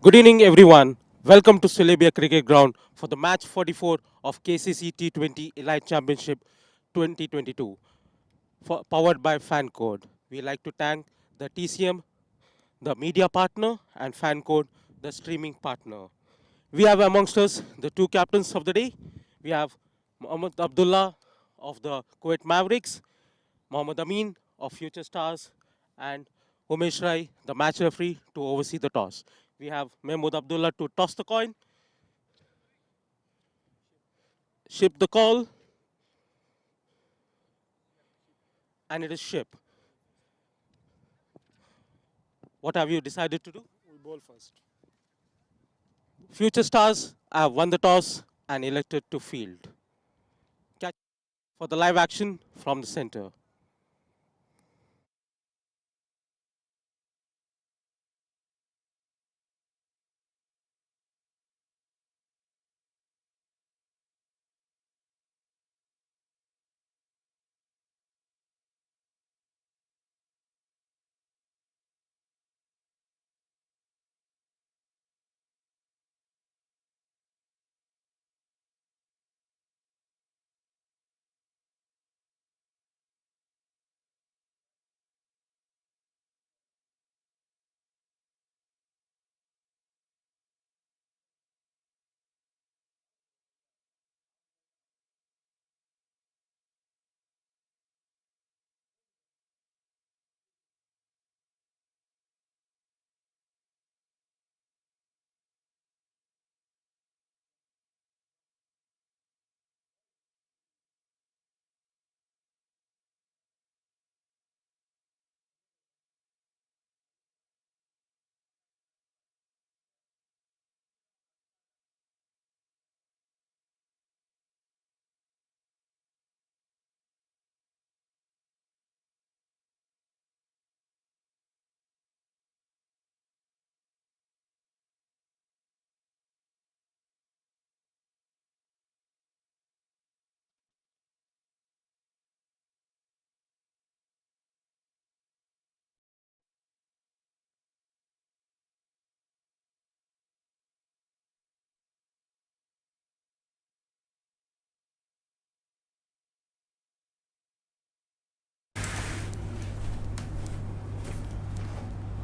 Good evening, everyone. Welcome to Sulabiya Cricket Ground for the match 44 of Kcc T20 Elite Championship 2022, powered by Fan Code. We like to thank the TCM, the media partner, and Fan Code, the streaming partner. We have amongst us the two captains of the day. We have Mohammad Abdullah of the Kuwait Mavericks, Mohammad Amin of Future Stars, and Umesh Rai, the match referee, to oversee the toss. We have Mahmood Abdullah to toss the coin, ship the call, and it is ship. What have you decided to do? We bowl first. Future Stars have won the toss and elected to field. Catch for the live action from the center.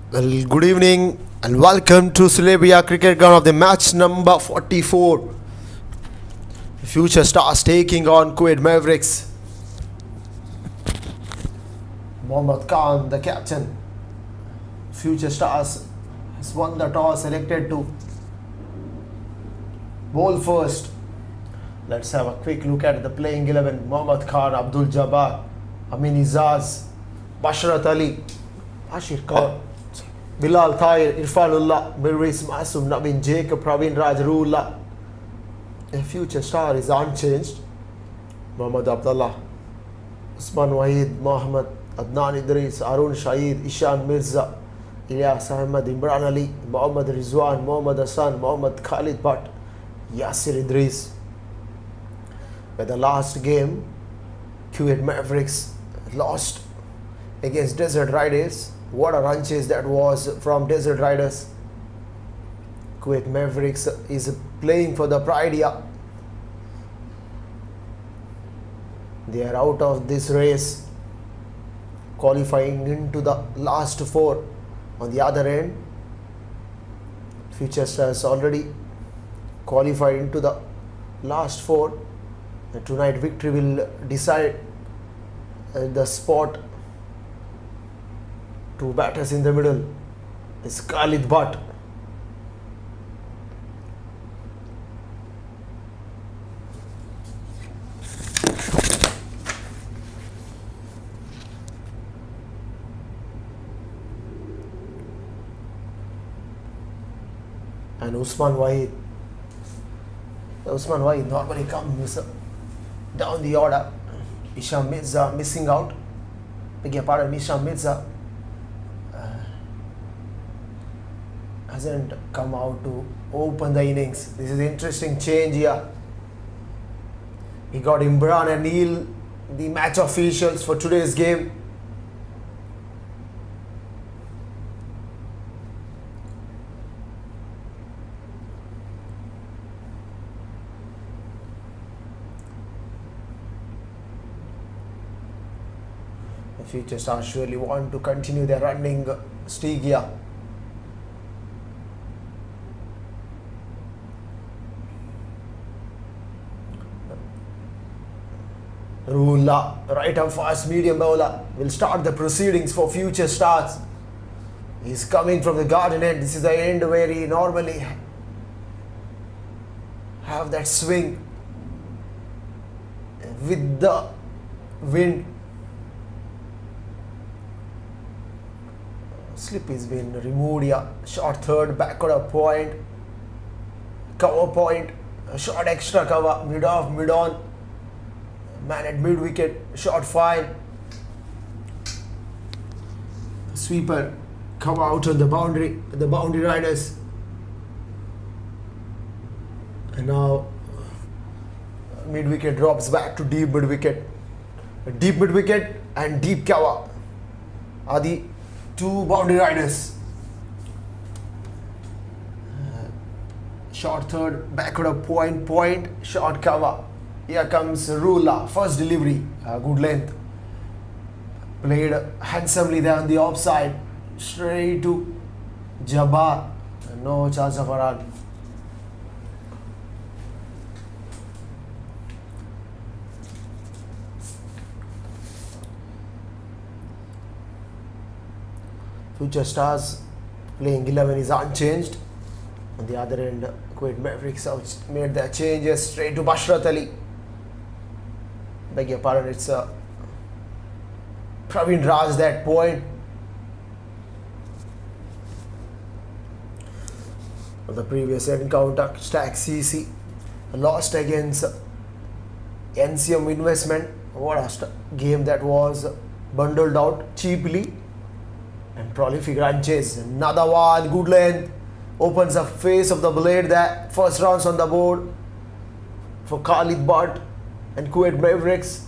Well, good evening and welcome to Sulabiya Cricket Ground of the match number 44. Future Stars taking on Kuwait Mavericks. Mohammad Khan, the captain. Future Stars has won the toss, selected to bowl first. Let's have a quick look at the playing 11. Mohammad Khan, Abdul Jabbar, Amin Izaz, Bashrat Ali, Ashir Khan, Bilal Tahir, Irfanullah, Mirwais Masum, Nabin Jacob, Praveen Rajrullah. A future star is unchanged. Mohammad Abdullah, Usman Wahid, Mohammad Adnan Idris, Arun Shahid, Ishan Mirza, Ilyas Ahmed, Imran Ali, Mohammad Rizwan, Mohammad Hassan, Mohammad Khalid Bhatt, Yasir Idris. With the last game, Kuwait Mavericks lost against Desert Riders. What a run chase that was from Desert Riders. Kuwait Mavericks is playing for the pride here. They are out of this race, qualifying into the last four. On the other end, Future Stars already qualified into the last four. And tonight victory will decide the spot. Two batters in the middle is Khalid Bhatt. And Usman Wahid. Usman Wahid normally comes down the order. Isham Mirza missing out. Beg your pardon, Isham Mirza hasn't come out to open the innings. This is an interesting change here. He got Imran and Neil, the match officials for today's game. Future Stars surely want to continue their running streak here. Rula, right arm fast medium bowler, will start the proceedings for Future Stars. He's coming from the garden end. This is the end where he normally have that swing with the wind. Slip has been removed here. Short third, backward a point, cover point, a short extra cover, mid off, mid on. Man at mid wicket, short fine. Sweeper come out on the boundary riders. And now mid wicket drops back to deep mid wicket. Deep mid wicket and deep cover are the two boundary riders. Short third, backward a point, short cover. Here comes Rula, first delivery, good length. Played handsomely there on the offside, straight to Jabbar, no chance of a run. Future Stars playing 11 is unchanged. On the other end, Kuwait Mavericks have made their changes straight to Bashrat Ali. Beg your pardon, it's Praveen Raj that point. On the previous encounter, Kcc lost against NCM Investment. What a game that was, bundled out cheaply. And prolific run chase. Another one, good length. Opens the face of the blade there. First runs on the board for Khalid Butt and Kuwait Mavericks.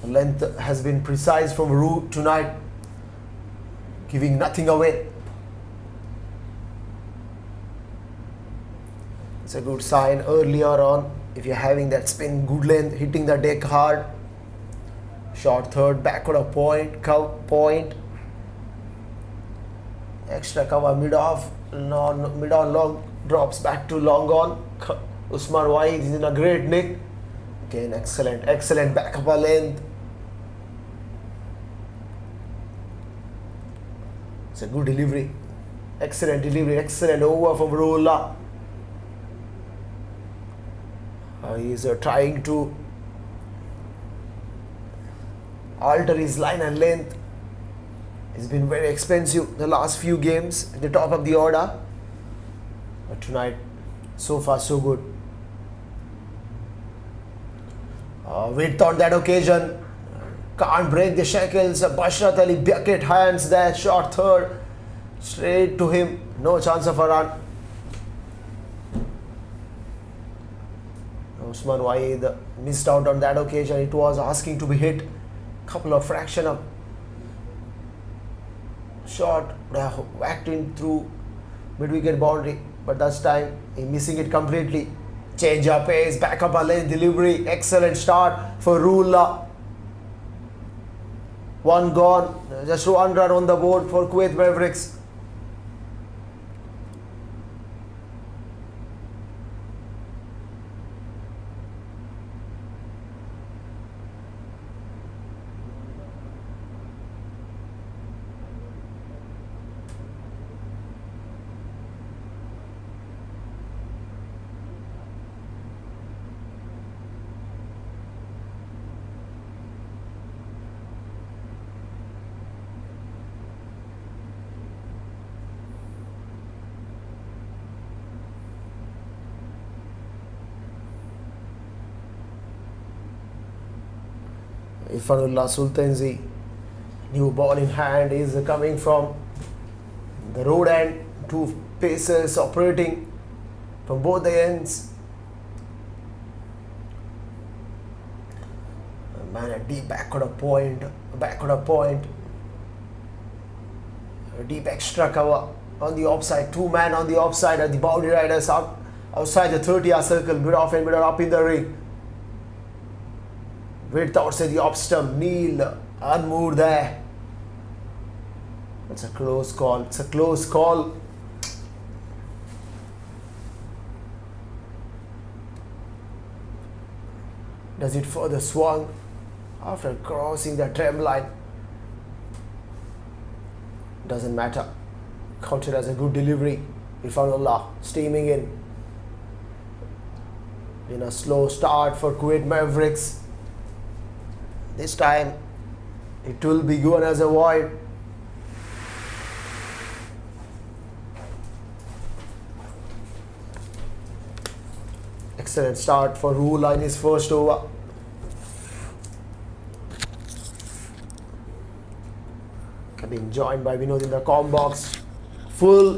Length has been precise from Root tonight, giving nothing away. It's a good sign earlier on. If you're having that spin, good length, hitting the deck hard. Short third, backward a point, extra cover mid off, mid on long, drops back to long on. Usman Wahid is in a great nick. Again, excellent back up a length. It's a good delivery, excellent over from Rula. He's trying to alter his line and length. He's been very expensive the last few games at the top of the order, but tonight so far so good. Width on that occasion, can't break the shackles. Bashrat Ali bucket hands there, short third, straight to him, no chance of a run. Usman Wahid missed out on that occasion. It was asking to be hit. Couple of fraction of shot whacked in through mid-wicket boundary, but this time he missing it completely. Change up pace, back up a lane delivery, excellent start for Rula. One gone, just one run on the board for Kuwait Mavericks. Ifanullah Sultanzi, new ball in hand, is coming from the road end. Two pacers operating from both the ends. Man at deep, backward a point, a deep extra cover on the offside. Two man on the offside, and the boundary riders outside the 30-yard circle, mid off and mid on up in the ring. Width outside the off stump. Neil unmoved there. It's a close call. It's a close call. Does it further swung after crossing the tram line? Doesn't matter. Counted as a good delivery. Irfanullah steaming in a slow start for Kuwait Mavericks. This time it will be going as a wide. Excellent start for Rula in his first over. Being joined by Vinod in the comm box. Full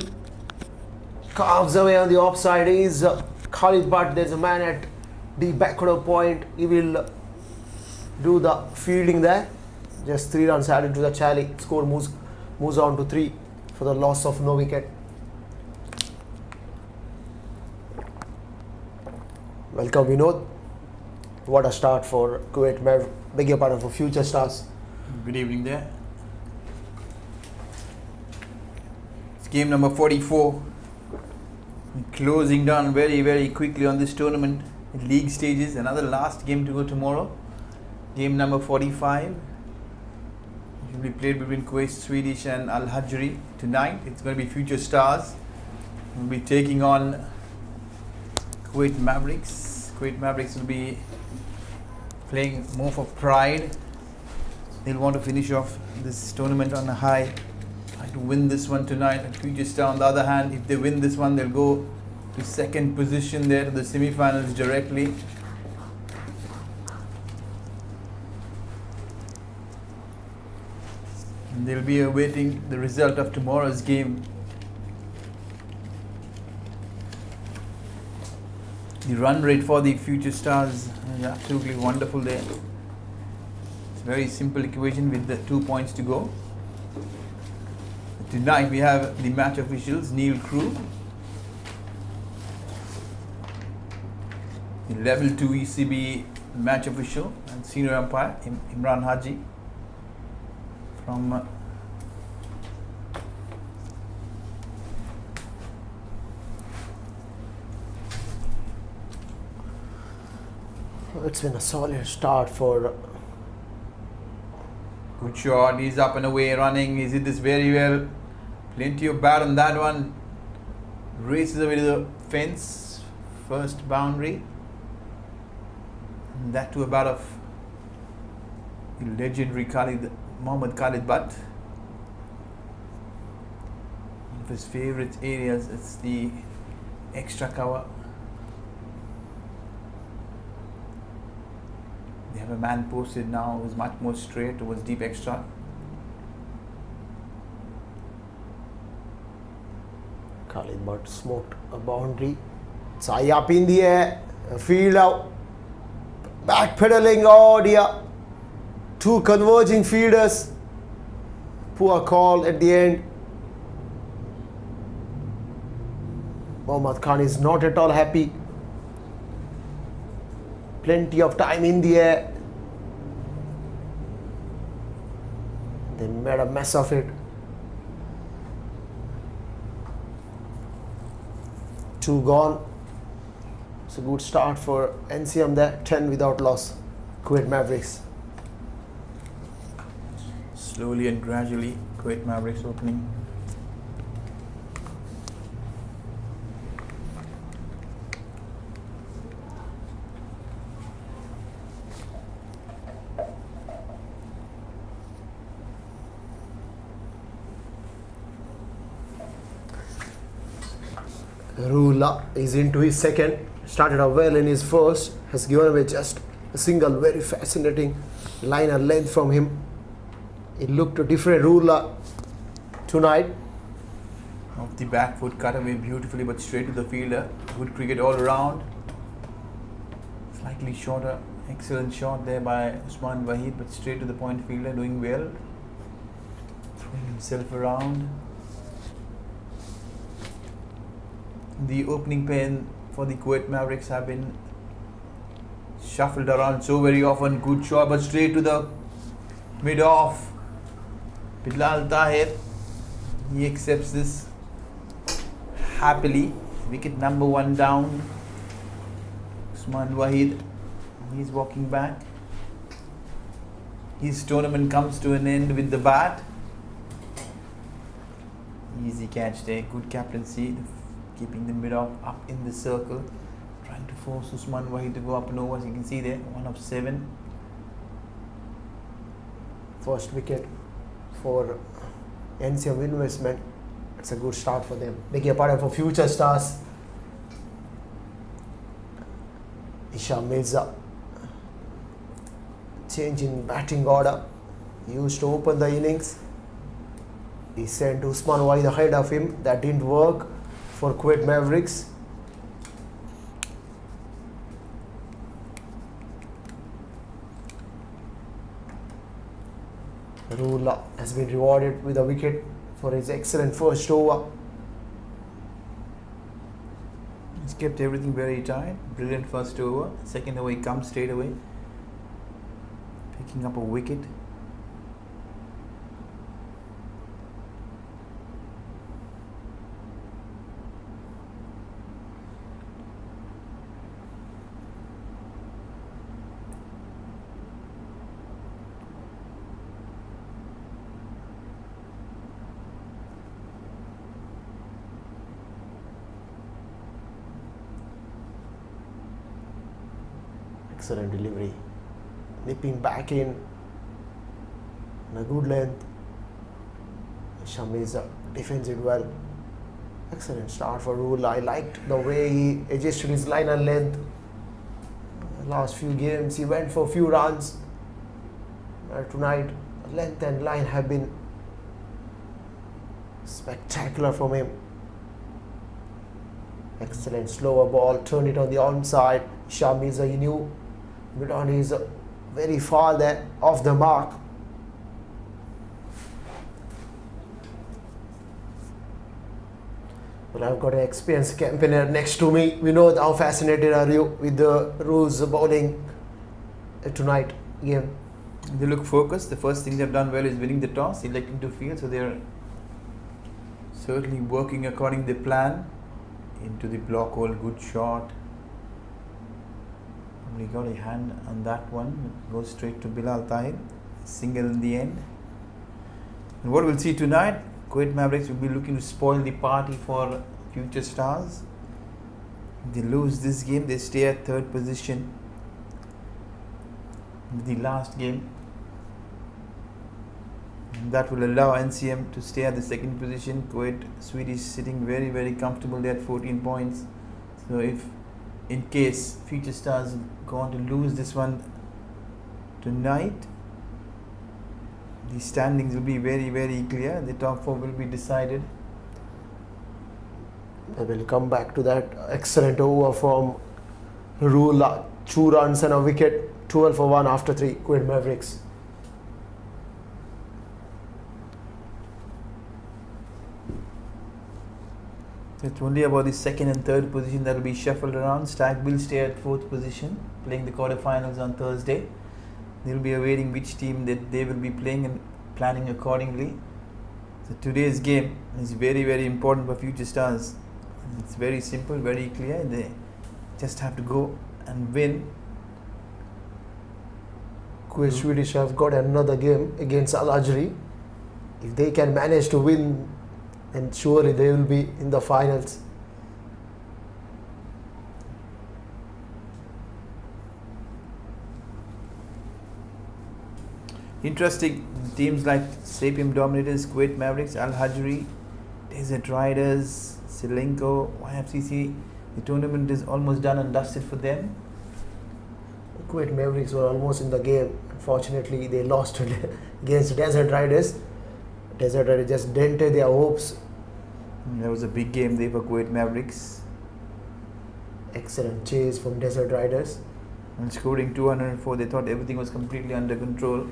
carves away on the offside is Khalid, but there's a man at the backward point. He will do the fielding there. Just 3 runs added to the tally. Score moves on to 3 for the loss of no wicket. Welcome Vinod. What a start for Kuwait Mavericks. Beg your pardon, for Future Stars. Good evening there. It's game number 44. Closing down very quickly on this tournament. League stages. Another last game to go tomorrow. Game number 45. It will be played between Kuwait Swedish and Al Hajri tonight. It's going to be Future Stars. We'll be taking on Kuwait Mavericks. Kuwait Mavericks will be playing more for pride. They'll want to finish off this tournament on a high. Try to win this one tonight. And Future Star, on the other hand, if they win this one, they'll go to second position there to the semi-finals directly. And they'll be awaiting the result of tomorrow's game. The run rate for the Future Stars is absolutely wonderful there. It's a very simple equation with the 2 points to go. Tonight we have the match officials, Neil Crew, the level 2 ECB match official and senior umpire Imran Haji from It's been a solid start for. good shot. He's up and away running. He's hit this very well. Plenty of bat on that one. Races away to the fence. First boundary. And that to a bat of the legendary Mohammad Khalid Butt. One of his favourite areas. It's the extra cover. They have a man posted now who's much more straight towards deep extra. Khalid Butt smoked a boundary. It's high up in the air. Field out. Backpedaling. Oh dear. Two converging fielders. Poor call at the end. Mohammad Khan is not at all happy. Plenty of time in the air. They made a mess of it. 2 gone. It's a good start for NCM there. 10 without loss. Kuwait Mavericks. Slowly and gradually, Kuwait Mavericks opening. Rula is into his second. Started out well in his first. Has given away just a single very fascinating liner length from him. It looked a different Rula tonight. Off the back foot, cut away beautifully but straight to the fielder. Good cricket all around. Slightly shorter. Excellent shot there by Usman Wahid, but straight to the point fielder, doing well. Throwing himself around. The opening pair for the Kuwait Mavericks have been Shuffled around so very often. Good shot, but straight to the mid-off. Bilal Tahir, he accepts this happily. Wicket number 1 down. Usman Wahid, he's walking back. His tournament comes to an end with the bat. Easy catch there, good captaincy, keeping the mid-off up in the circle, trying to force Usman Wahid to go up and over. As you can see there, 1 of 7. First wicket for NCM Investment. It's a good start for them. Making a partner for future stars. Isham Mirza. Change in batting order. Used to open the innings. He sent Usman Wahid ahead of him. That didn't work for Kuwait Mavericks. Rula has been rewarded with a wicket for his excellent first over. He's kept everything very tight. Brilliant first over. Second over, he comes straight away, picking up a wicket. Excellent delivery. Nipping back in a good length. Shamiza defends it well. Excellent start for Rule. I liked the way he adjusted his line and length. Last few games he went for a few runs. Tonight length and line have been spectacular from him. Excellent slower ball. Turn it on the onside. Shamiza, he knew mid-on is very far there off the mark. Well, I've got an experienced campaigner next to me. We know how fascinated are you with the rules bowling tonight game. They look focused. The first thing they've done well is winning the toss, electing to field, so they're certainly working according to the plan. Into the block hole, good shot. Probably got a hand on that one. Goes straight to Bilal Tahir. Single in the end. And what we'll see tonight, Kuwait Mavericks will be looking to spoil the party for future stars. If they lose this game, they stay at 3rd position. The last game. And that will allow NCM to stay at the 2nd position. Kuwait, Swedish sitting very, very comfortable there at 14 points. So if in case future stars go on to lose this one tonight, the standings will be very, very clear. The top 4 will be decided. I will come back to that. Excellent over from Rula. 2 runs and a wicket. 12 for 1 after 3. Kuwait Mavericks. It's only about the 2nd and 3rd position that will be shuffled around. Stag will stay at 4th position, playing the quarterfinals on Thursday. They will be awaiting which team that they will be playing and planning accordingly. So today's game is very, very important for future stars. It's very simple, very clear. They just have to go and win. Kuwait Swedish have got another game against Al Ajri. If they can manage to win, and surely they will be in the finals. Interesting teams like Sapium Dominators, Kuwait Mavericks, Al Hajri, Desert Riders, Selenko, YFCC. The tournament is almost done and dusted for them. Kuwait Mavericks were almost in the game. Unfortunately, they lost against Desert Riders. Desert Riders just dented their hopes. That was a big game there for Kuwait Mavericks. Excellent chase from Desert Riders. And scoring 204, they thought everything was completely under control,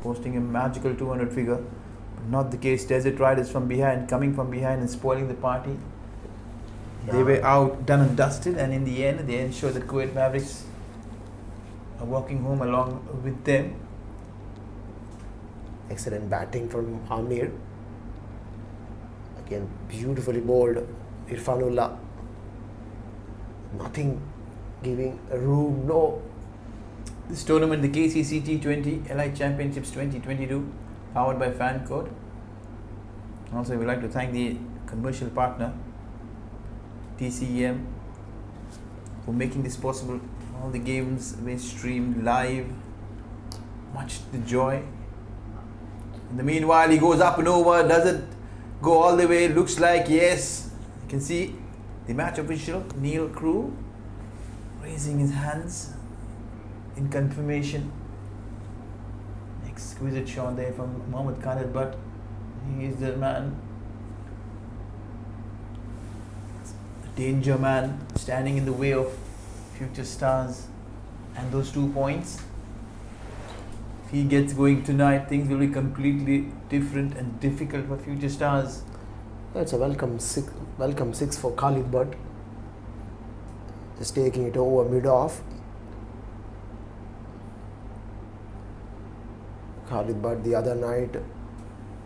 posting a magical 200 figure. But not the case. Desert Riders from behind, coming from behind and spoiling the party. They were out, done and dusted, and in the end, they ensured that Kuwait Mavericks are walking home along with them. Excellent batting from Amir. Again, beautifully bowled Irfanullah. Nothing giving room, no. This tournament, the Kcc T20 Elite Championships 2022, powered by Fan Code. Also, we would like to thank the commercial partner, TCEM, for making this possible. All the games were streamed live. Much the joy. In the meanwhile, he goes up and over, doesn't go all the way. Looks like yes. You can see the match official, Neil Crew, raising his hands in confirmation. Exquisite shot there from Mohammad Khalid, but he is the man, the danger man, standing in the way of future stars and those 2 points. If he gets going tonight, things will be completely different and difficult for future stars. That's a welcome six for Khalid Butt. Just taking it over mid-off. Khalid Butt the other night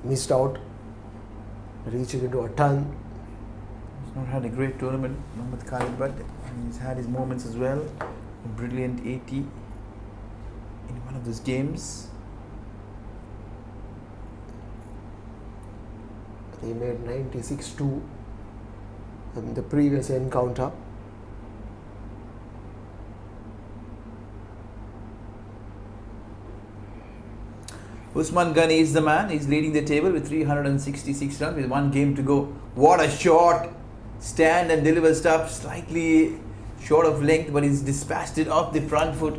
missed out, reaching into a ton. He's not had a great tournament, Mohammad Khalid, but he's had his moments as well. A brilliant 80 in one of those games. He made 96-2 in the previous encounter. Usman Ghani is the man. He's leading the table with 366 runs with 1 game to go. What a shot! Stand and deliver stuff, slightly short of length, but he's dispatched it off the front foot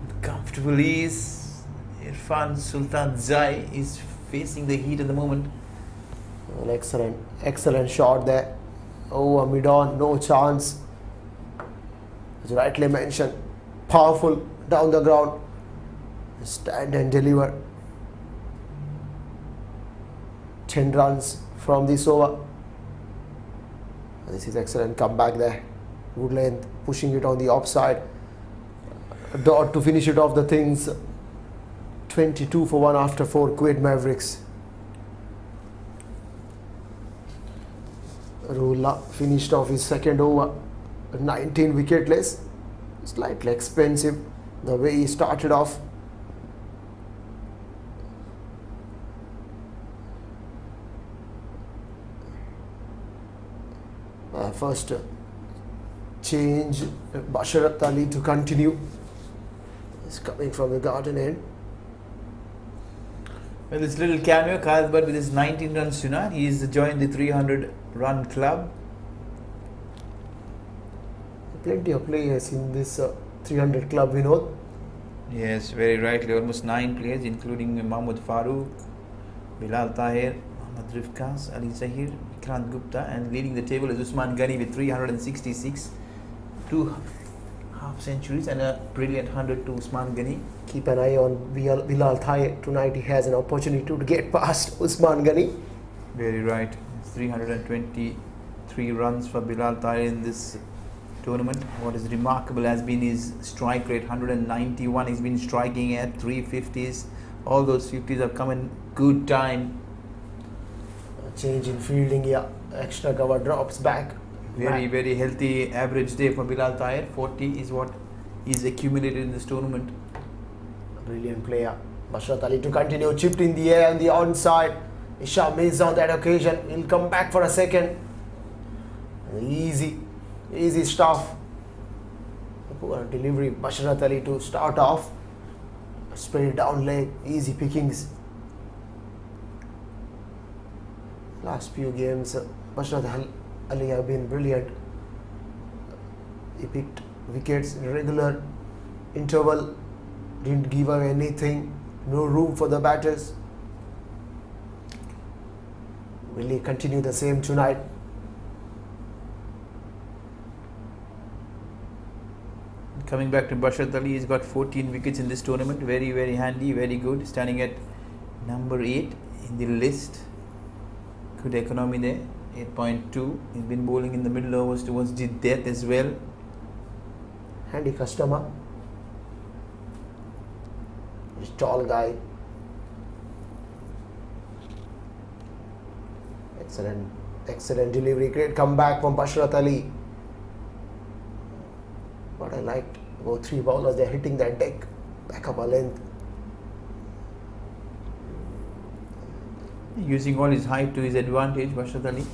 with comfortable ease. Irfan Sultan Zai is facing the heat at the moment. An excellent shot there. Over mid-on, no chance. As rightly mentioned, powerful down the ground. Stand and deliver. 10 runs from this over. This is excellent comeback there. Good length, pushing it on the offside. Dot to finish it off the things. 22 for 1 after 4, Kuwait Mavericks. Rula finished off his second over, 19 wicketless. Slightly expensive the way he started off. First change, Basharat Ali to continue. He's coming from the garden end. Well, this little cameo, Khalid Butt with his 19 runs tonight, he's joined the 300 run club. Plenty of players in this 300 club, Vinod. Yes, very rightly. Almost 9 players, including Mahmoud Farooq, Bilal Tahir, Ahmad Rifkas, Ali Zahir, Vikrant Gupta, and leading the table is Usman Ghani with 366, 2 half centuries and a brilliant 100 to Usman Ghani. Keep an eye on Bilal Tahir. Tonight he has an opportunity to get past Usman Ghani. Very right. 323 runs for Bilal Tahir in this tournament. What is remarkable has been his strike rate, 191. He's been striking at 350s. All those 50s have come in good time. A change in fielding, yeah. Extra cover drops back. Very healthy average day for Bilal Tahir. 40 is what he's accumulated in this tournament. Brilliant player. Basharat Ali to continue, chipped in the air on the onside. Isham missed on that occasion. He'll come back for a second. Easy stuff. Poor delivery. Basharat Ali to start off. Spread it down leg. Easy pickings. Last few games, Basharat Ali have been brilliant. He picked wickets in regular interval. Didn't give away anything. No room for the batters. Will he continue the same tonight? Coming back to Basharat Ali, he's got 14 wickets in this tournament. Very handy, very good. Standing at number 8 in the list. Good economy there, 8.2. He's been bowling in the middle overs towards the death as well. Handy customer. This tall guy. Excellent delivery. Great comeback from Bashrat Ali. What I liked about three bowlers, they're hitting that deck back up a length. Using all his height to his advantage, Bashrat Ali.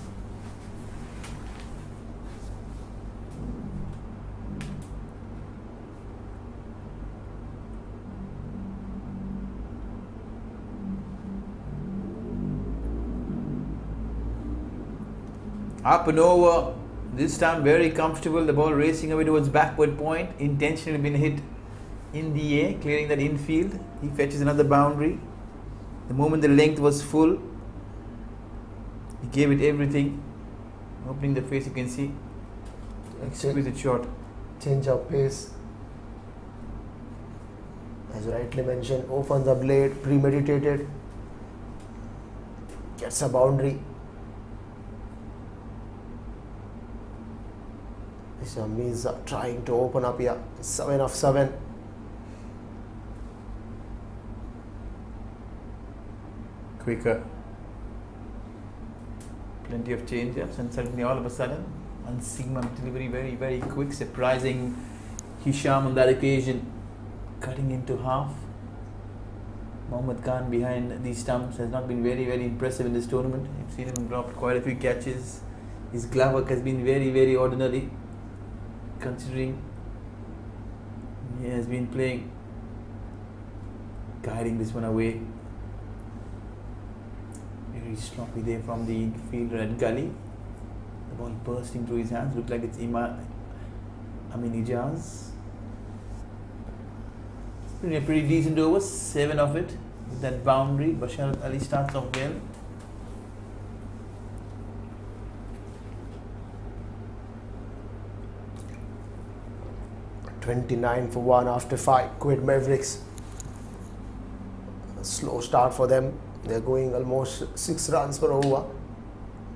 Up and over, this time very comfortable, the ball racing away towards backward point, intentionally been hit in the air, clearing that infield. He fetches another boundary. The moment the length was full, he gave it everything. Opening the face, you can see. Exquisite shot. Change of pace. As you rightly mentioned, opens the blade, premeditated. Gets a boundary. Mirza trying to open up here. 7 of 7. Quicker. Plenty of change-ups, and suddenly all of a sudden, one Sigma delivery, very, very quick, surprising Hisham on that occasion, cutting into half. Mohammad Khan behind these stumps has not been very, very impressive in this tournament. You've seen him drop quite a few catches. His glove work has been very, very ordinary, considering he has been playing, guiding this one away. Very sloppy there from the infielder at gully. The ball bursting through his hands. Looked like it's Ijaz. It's been a pretty decent over. 7 of it with that boundary. Bashrat Ali starts off well. $29 for 1 after 5. Kuwait Mavericks. A slow start for them. They're going almost 6 runs per over.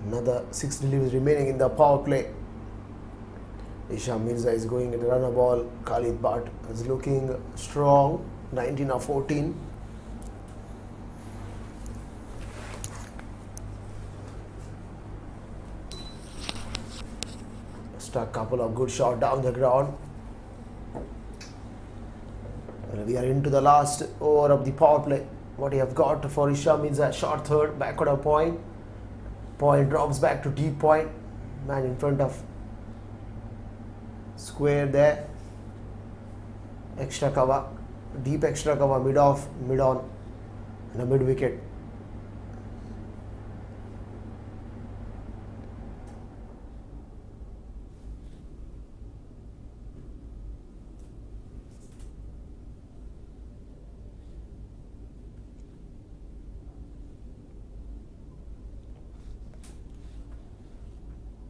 Another 6 deliveries remaining in the power play. Isham Mirza is going at the runner ball. Khalid Bhatt is looking strong. 19 of 14. Just a couple of good shots down the ground. We are into the last over of the power play. What you have got for Isham is a short third, backward of point. Point drops back to deep point. Man in front of square there. Extra cover, deep extra cover, mid off, mid on, and a mid wicket.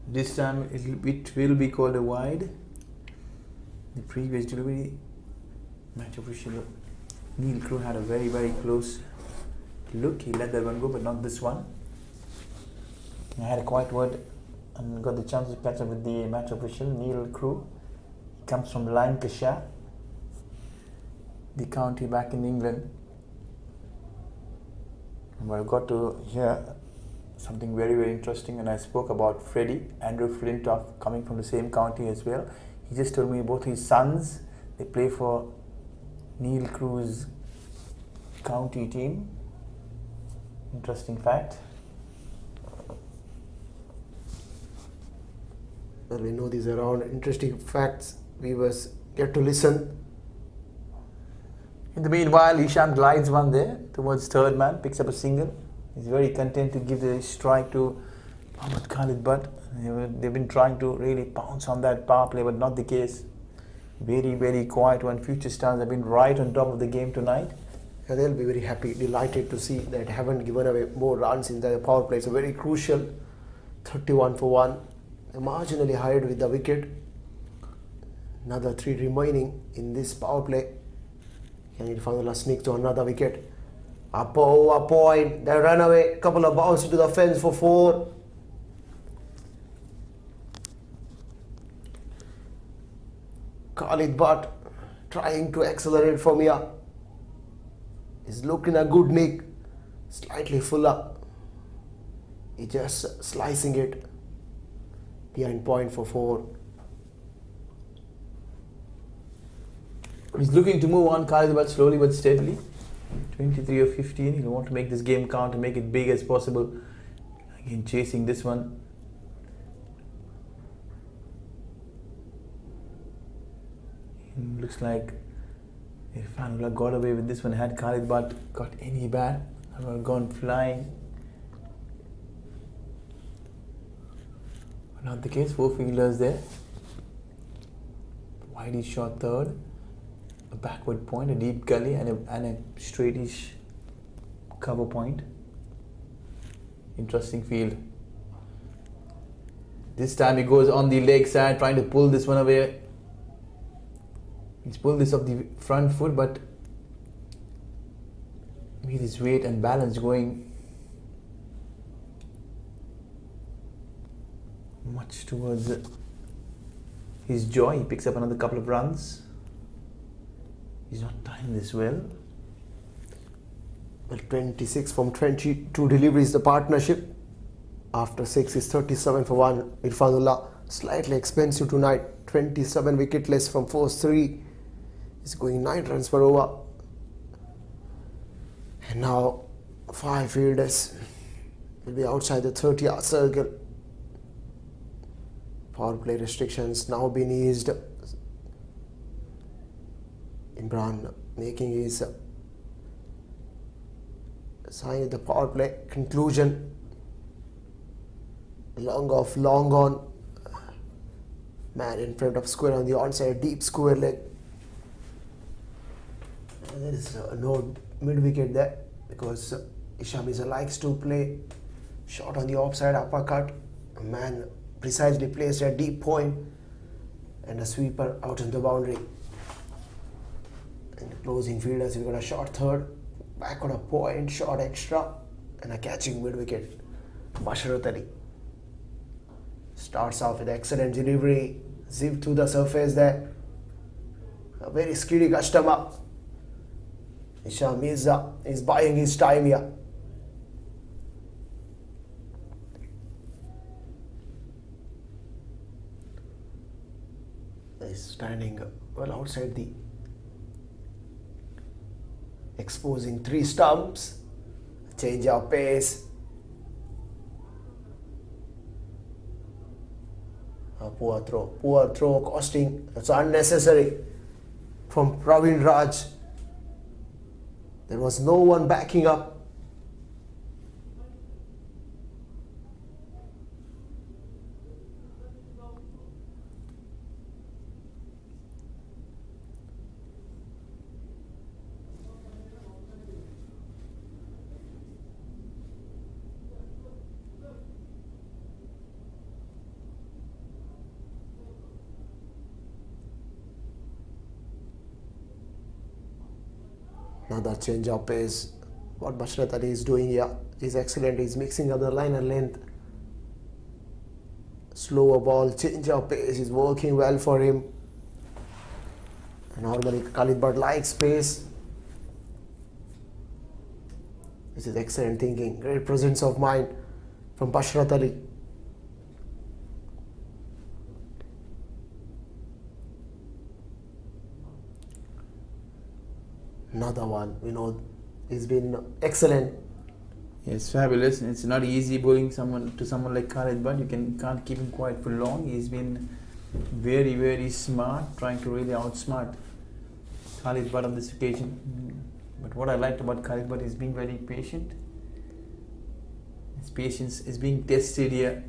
This time it will be called a wide. The previous delivery, match official Neil Crew had a very, very close look. He let that one go, but not this one. I had a quiet word and got the chance to catch up with the match official Neil Crew. He comes from Lancashire, the county back in England. And I got to hear something very, very interesting, and I spoke about Freddie, Andrew Flintoff, coming from the same county as well. He just told me both his sons, they play for Neil Crew's county team. Interesting fact. Well, we know these around interesting facts. Viewers get to listen. In the meanwhile, Isham glides one there towards third man, picks up a single. He's very content to give the strike to Mohammad Khalid Bhatt. They've been trying to really pounce on that power play, but not the case. Very, very quiet one. Future stars have been right on top of the game tonight. And they'll be very happy, delighted to see that haven't given away more runs in the power play. So very crucial. 31 for 1. Marginally higher with the wicket. Another 3 remaining in this power play. Can Irfanullah sneak to another wicket? Up over point. They run away. Couple of bounces to the fence for 4. Khalid Bhatt trying to accelerate from here. He's looking a good nick. Slightly fuller. He's just slicing it. Behind point for 4. He's looking to move on Khalid, but slowly but steadily. 23 of 15. He'll want to make this game count and make it big as possible. Again, chasing this one. Looks like Irfanullah got away with this one. Had Khalid but got any bat, I would have gone flying. But not the case. 4 fielders there. Widey shot third. A backward point, a deep gully, and a straightish cover point. Interesting field. This time he goes on the leg side, trying to pull this one away. He's pulled this off the front foot, but with his weight and balance going much towards his jaw, he picks up another couple of runs. He's not timed this well. Well, 26 from 22 deliveries the partnership. After 6 is 37 for 1. Irfanullah slightly expensive tonight. 27 wicket-less from force 3. He's going 9 runs per over. And now 5 fielders will be outside the 30-yard circle. Power play restrictions now being eased. Imran making his sign at the power play. Conclusion. Long off, long on. Man in front of square on the onside, deep square leg. And there is no mid wicket there because Isham likes to play shot on the offside uppercut. A man precisely placed at deep point and a sweeper out in the boundary. And the closing fielders, we've got a short third, back on a point, short extra, and a catching mid wicket. Basharat Ali starts off with excellent delivery, zip to the surface there. A very skilly customer. Isham is buying his time here. He's standing well outside the exposing 3 stumps. Change of pace. A poor throw costing. It's unnecessary from Praveen Raj. There was no one backing up. Another change of pace. What Basharat Ali is doing here is excellent. He's mixing up the line and length. Slower ball, change of pace is working well for him. Normally Khalid Butt likes pace. This is excellent thinking. Great presence of mind from Basharat Ali. Another one, he's been excellent. It's fabulous. It's not easy bowling someone like Khalid, but you can't keep him quiet for long. He's been very, very smart, trying to really outsmart Khalid Butt on this occasion. But what I liked about Khalid Butt is being very patient. His patience is being tested here.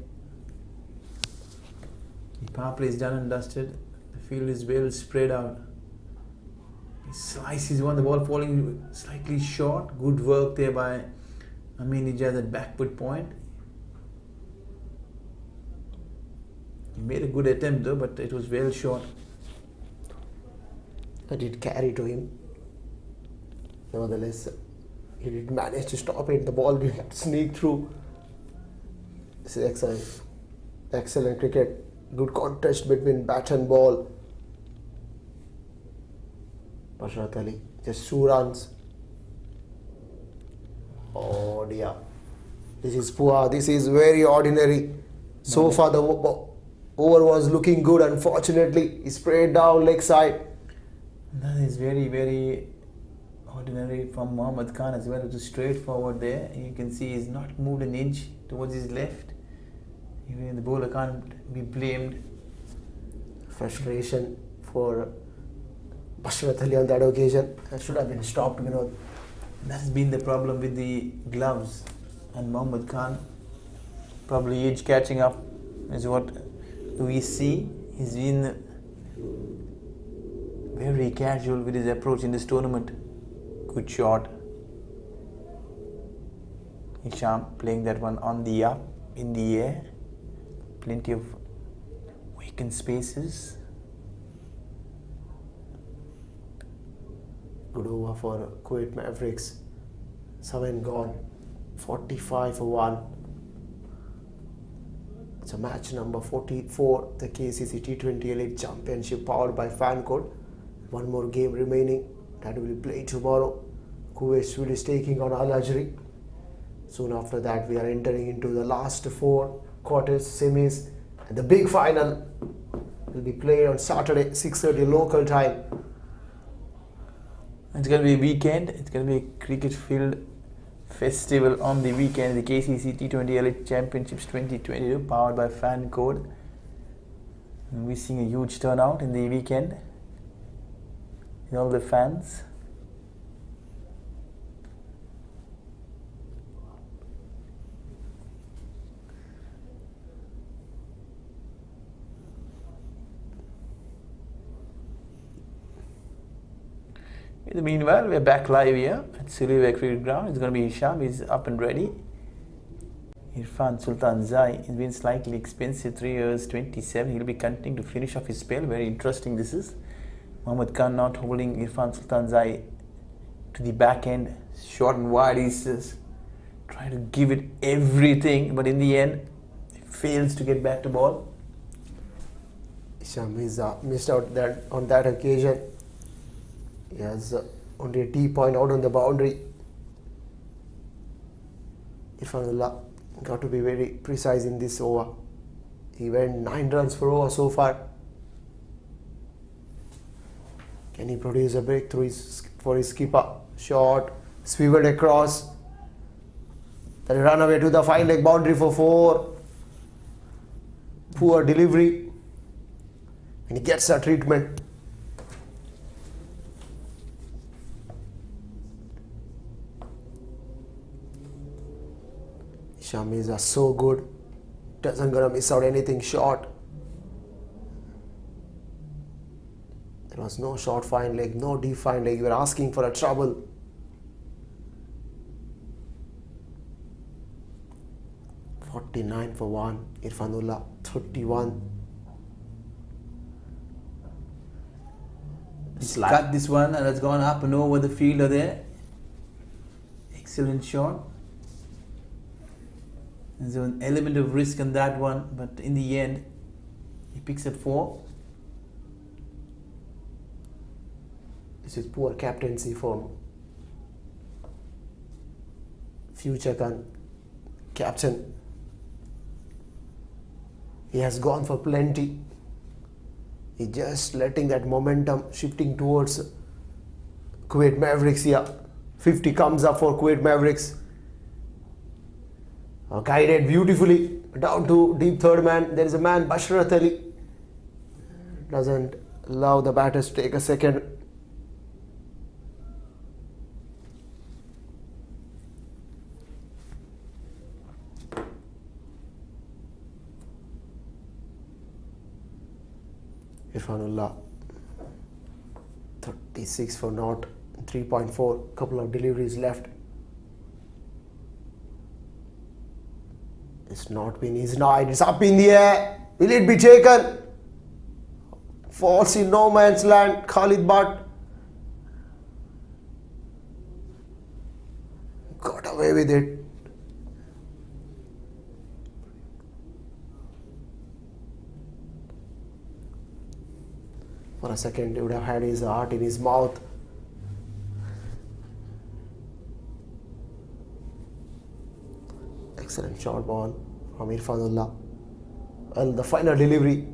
The power play is done and dusted. The field is well spread out. Slice is one, the ball falling slightly short. Good work there by Amin Ijaz at backward point. He made a good attempt though, but it was well short. It did carry to him. Nevertheless, he did manage to stop it. The ball did sneak through. This is excellent. Excellent cricket. Good contest between bat and ball. Basharat Ali, just 2 runs. Oh dear. This is poor. This is very ordinary. So far the over was looking good. Unfortunately, he sprayed down leg side. That is very, very ordinary from Mohammad Khan as well. It was straightforward there. You can see he's not moved an inch towards his left. Even the bowler can't be blamed. Frustration for Bashrat Ali on that occasion. That should have been stopped, That's been the problem with the gloves. And Mohammad Khan, probably age catching up is what we see. He's been very casual with his approach in this tournament. Good shot. Hisham playing that one on the up, in the air. Plenty of vacant spaces. Good over for Kuwait Mavericks. 7 gone. 45 for 1. It's a match number 44, the Kcc T20 Elite Championship powered by Fan Code. One more game remaining that will be played tomorrow. Kuwait will be taking on Al Hajri. Soon after that, we are entering into the last 4 quarters, semis, and the big final will be played on Saturday, 6:30 local time. It's going to be a weekend. It's going to be a cricket field festival on the weekend. The Kcc T20 Elite Championships 2022 powered by Fan Code. And we're seeing a huge turnout in the weekend. With all the fans. In the meanwhile, we're back live here at Sulabiya Cricket Ground. It's going to be Hisham. He's up and ready. Irfan Sultan Zai has been slightly expensive, 3 years, 27. He'll be continuing to finish off his spell. Very interesting this is. Mohammad Khan not holding Irfan Sultan Zai to the back end. Short and wide, he's just trying to give it everything. But in the end, he fails to get back to ball. Hisham is missed out on that occasion. He has only a T point out on the boundary. Irfanullah got to be very precise in this over. He went 9 runs per over so far. Can he produce a breakthrough for his skipper? Shot, swiveled across. Then run away to the 5 leg boundary for 4. Poor delivery. And he gets a treatment. Shamis are so good. Doesn't gonna miss out anything short. There was no short fine leg, no deep fine leg. You were asking for a trouble. $49 for 1. Irfanullah 31. He's cut this one and it's gone up and over the fielder there. Excellent shot. There's an element of risk on that one, but in the end, he picks up 4. This is poor captaincy from future captain. He has gone for plenty. He's just letting that momentum shifting towards Kuwait Mavericks here. 50 comes up for Kuwait Mavericks. Guided beautifully down to deep third man. There is a man, Bashrat Ali. Doesn't allow the batters to take a second. Irfanullah 36 for naught, 3.4, couple of deliveries left. It's not been his night, it's up in the air. Will it be taken? Falls in no man's land, Khalid Bhatt. Got away with it. For a second, he would have had his heart in his mouth. Excellent short ball from Irfanullah. Well, the final delivery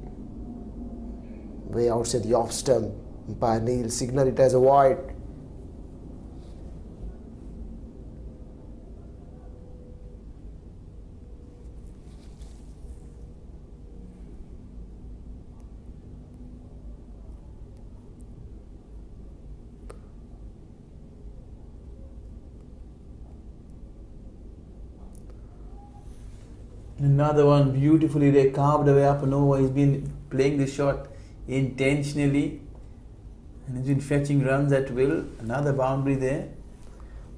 way outside the off stump. Umpire Neil signal it as a wide. Another one beautifully they carved away up and over. He's been playing this shot intentionally and he's been fetching runs at will. Another boundary there.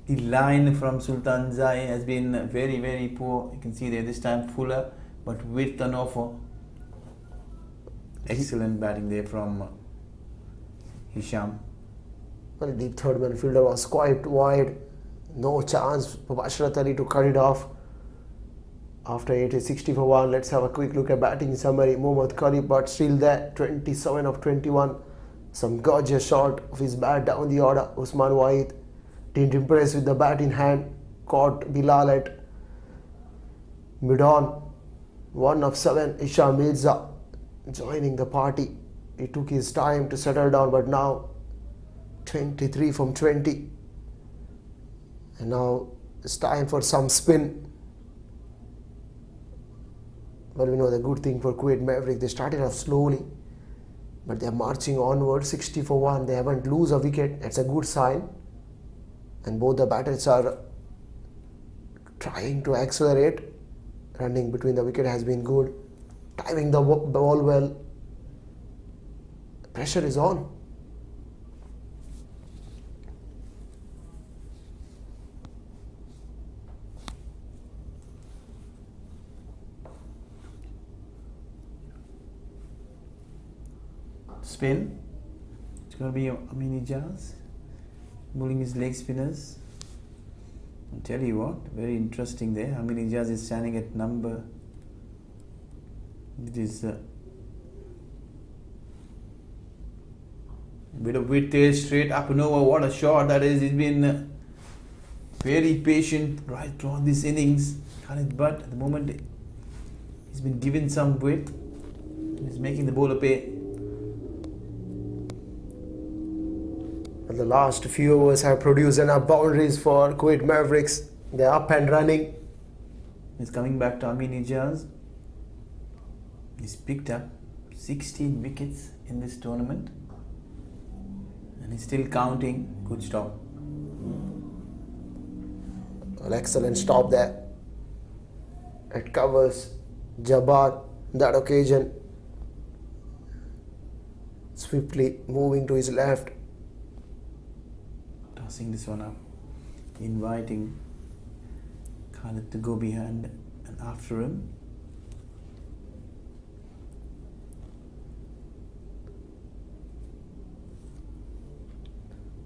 The line from Sultan Zai has been very, very poor. You can see there this time fuller, but with an offer. Excellent batting there from Hisham. Well, the third man fielder was quite wide. No chance for Bashrat Ali to cut it off. After 60 for 1, let's have a quick look at batting summary. Mohammad Khalid, but still there, 27 of 21. Some gorgeous shot of his bat down the order. Usman Wahid didn't impress with the bat in hand. Caught Bilal at mid-on. 1 of 7. Isham Mirza joining the party. He took his time to settle down, but now 23 from 20. And now it's time for some spin. Well, we know the good thing for Kuwait Maverick, they started off slowly, but they are marching onward. 60 for 1, they haven't lose a wicket. That's a good sign. And both the batters are trying to accelerate. Running between the wicket has been good. Timing the ball well. Pressure is on. Spin. It's going to be Amin Ijaz bowling his leg spinners. I'll tell you what, very interesting there. Amin Ijaz is standing at number. It is a bit of width there, straight up and over. What a shot that is. He's been very patient right throughout this innings. But at the moment, he's been given some width. He's making the bowler pay. The last few overs have produced enough boundaries for Kuwait Mavericks. They're up and running. He's coming back to Amin Ijaz. He's picked up 16 wickets in this tournament. And he's still counting. Good stop. An excellent stop there. It covers Jabbar that occasion. Swiftly moving to his left. Tossing this one up, inviting Khalid to go behind and after him.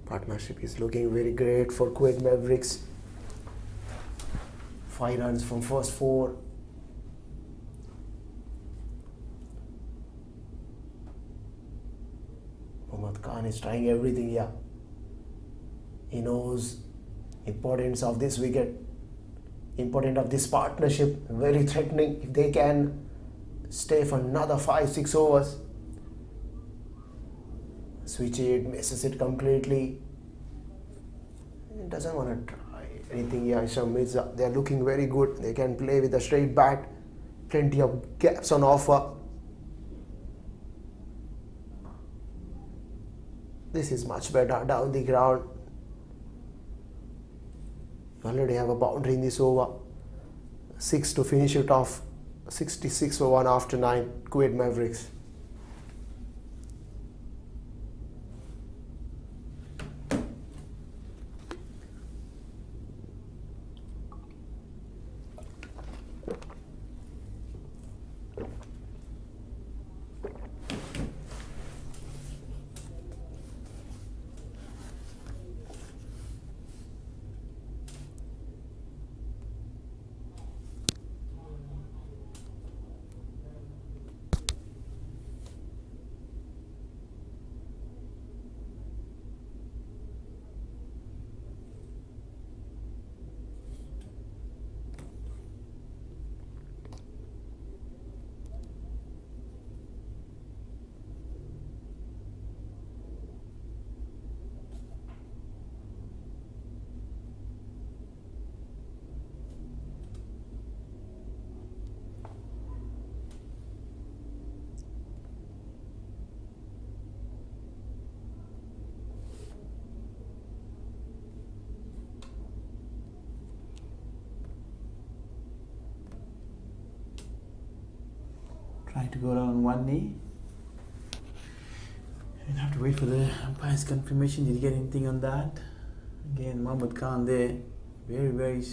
Partnership is looking very great for Kuwait Mavericks. 5 runs from first 4. Mohammad Khan is trying everything, yeah. He knows importance of this wicket, importance of this partnership, very threatening. If they can stay for another 5-6 overs, switch it, misses it completely. He doesn't want to try anything here. Isham Mirza, they are looking very good. They can play with a straight bat, plenty of gaps on offer. This is much better down the ground. Already have a boundary in this over. 6 to finish it off. 66 for 1 after 9. Kuwait Mavericks. Trying to go down on one knee. We'll have to wait for the umpire's confirmation. Did you get anything on that? Again, Mohammad Khan there. Very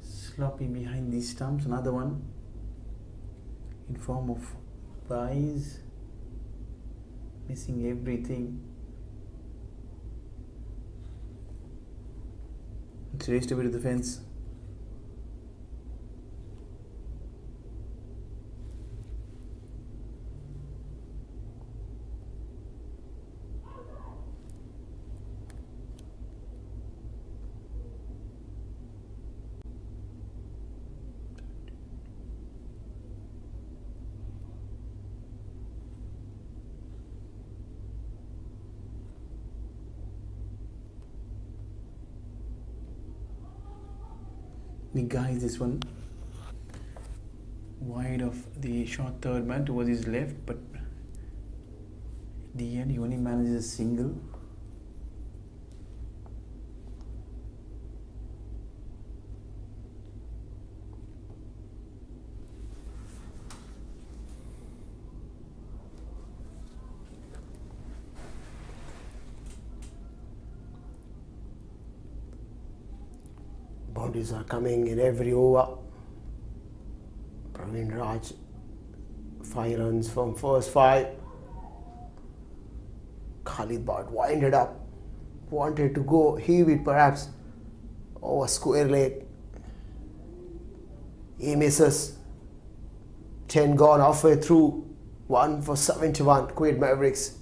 sloppy behind these stumps. Another one in form of buys. Missing everything. It's raced a bit to the fence. The guy, this one wide of the short third man towards his left, but at the end he only manages a single. Boundaries are coming in every over. Praveen Raj, 5 runs from first 5. Khalid Bhatt winded up, wanted to go heave it perhaps over square leg. He misses. 10 gone halfway through. 1 for 71. Kuwait Mavericks.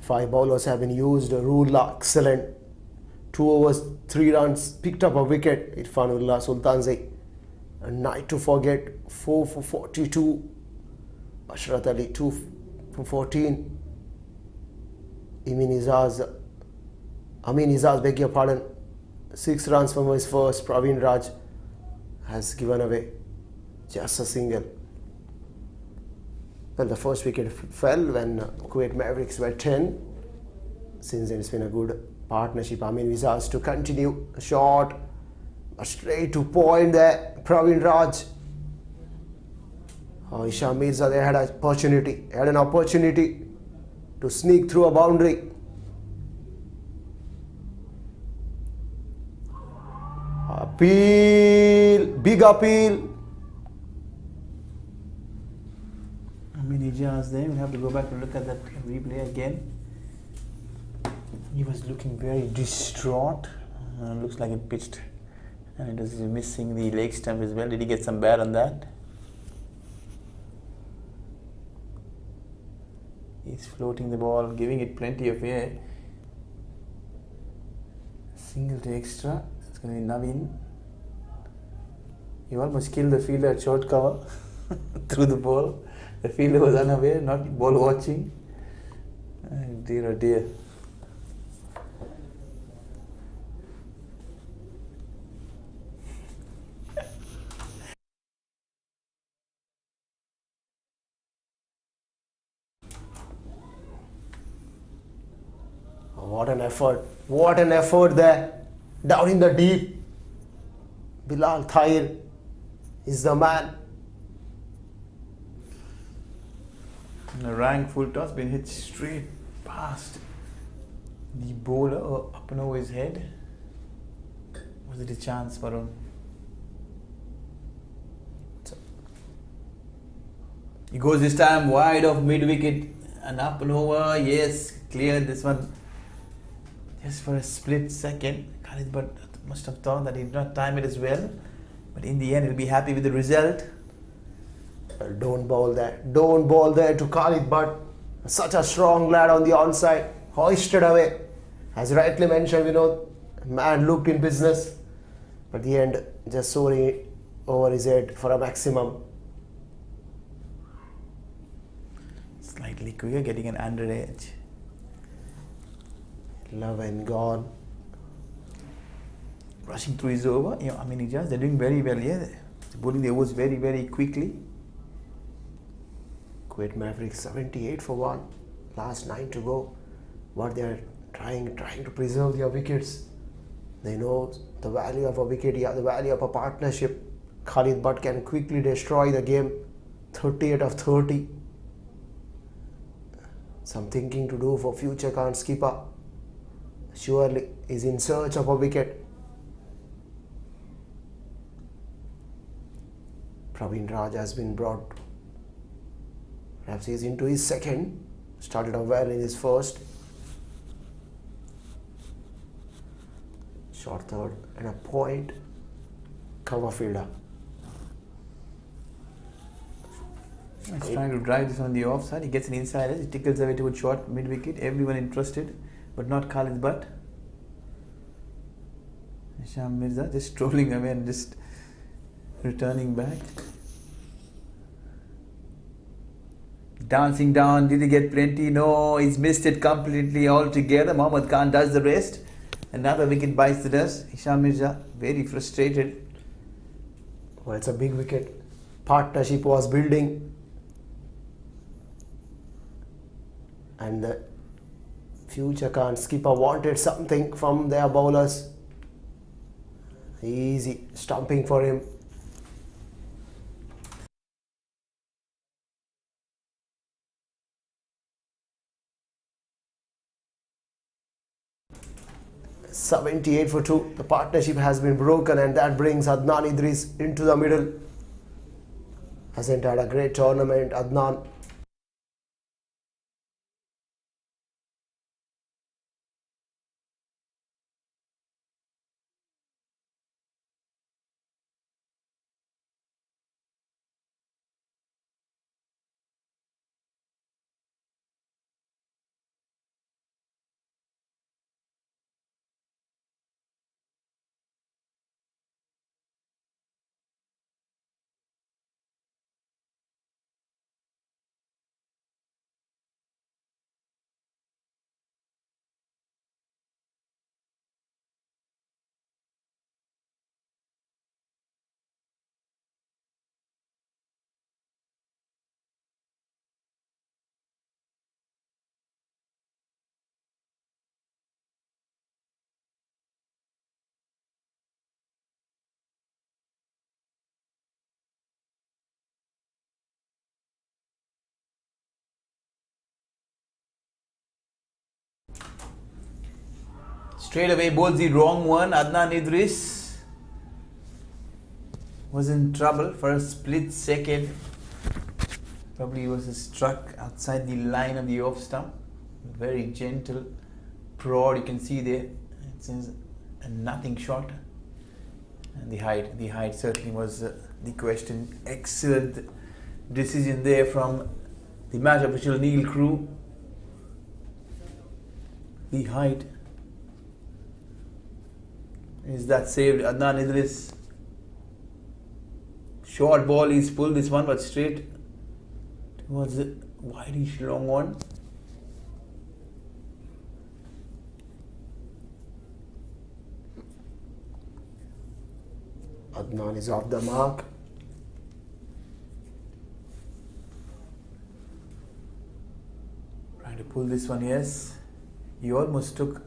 Five bowlers have been used. Rullah, excellent. 2 overs, 3 runs, picked up a wicket. Irfanullah Sultanzi. A night to forget. 4 for 42. Ashrat Ali, 2 for 14. Amin Izaz, beg your pardon. 6 runs from his first. Praveen Raj has given away just a single. Well, the first wicket fell when Kuwait Mavericks were 10. Since then, it's been a good partnership. Amin Izaz to continue. Shot, straight to point there. Praveen Raj. Isham Mirza, they had an opportunity to sneak through a boundary. Big appeal. Amin Ijaz there. We'll have to go back and look at that replay again. He was looking very distraught. Looks like it pitched and it was missing the leg stump as well. Did he get some bat on that? He's floating the ball, giving it plenty of air. Single to extra. It's going to be Naveen. He almost killed the fielder at short cover through the ball. The fielder was unaware, not ball watching. Dear oh dear. What an effort. What an effort there. Down in the deep. Bilal Tahir is the man. And a rank full toss been hit straight past the bowler up and over his head. Was it a chance for him? He goes this time wide of mid wicket and up and over. Yes, cleared this one just for a split second. Khalid Bhatt must have thought that he did not time it as well, but in the end he'll be happy with the result. Don't bowl there. Don't bowl there to Khalid Bhatt. Such a strong lad on the onside. Hoisted away. As rightly mentioned, man looked in business. But the end, just soaring over his head for a maximum. Slightly quicker, getting an under edge. Love and gone. Rushing through his over. Ijaz, they're doing very well here. They're bowling the overs very, very quickly. Kuwait Mavericks 78 for 1. Last 9 to go. What they're trying to preserve their wickets. They know the value of a wicket, the value of a partnership. Khalid Butt can quickly destroy the game. 38 of 30. Some thinking to do for future Khan skipper. Surely is in search of a wicket. Praveen Raj has been brought. Perhaps he is into his second. Started off well in his first. Short third and a point. Cover fielder. He's trying to drive this on the offside. He gets an inside edge. He tickles away towards short mid wicket. Everyone interested, but not Khalid Butt. Hisham Mirza just strolling away and just returning back. Dancing down. Did he get plenty? No, he's missed it completely altogether. Mohammad Khan does the rest. Another wicket bites the dust. Hisham Mirza very frustrated. Well, it's a big wicket. Partnership was building. And the future Khan skipper wanted something from their bowlers. Easy stumping for him. .78 for 2. The partnership has been broken, and that brings Adnan Idris into the middle. Hasn't had a great tournament, Adnan. Straight away bowls the wrong one. Adnan Idris was in trouble for a split second. Probably he was struck outside the line of the off stump. Very gentle prod, you can see there. It says a nothing shot. And the height certainly was the question. Excellent decision there from the match official Neil Crew. The height. Is that saved? Adnan Idris. Short ball, he's pulled this one, but straight towards the wideish long one. Adnan is off the mark. Trying to pull this one, yes. He almost took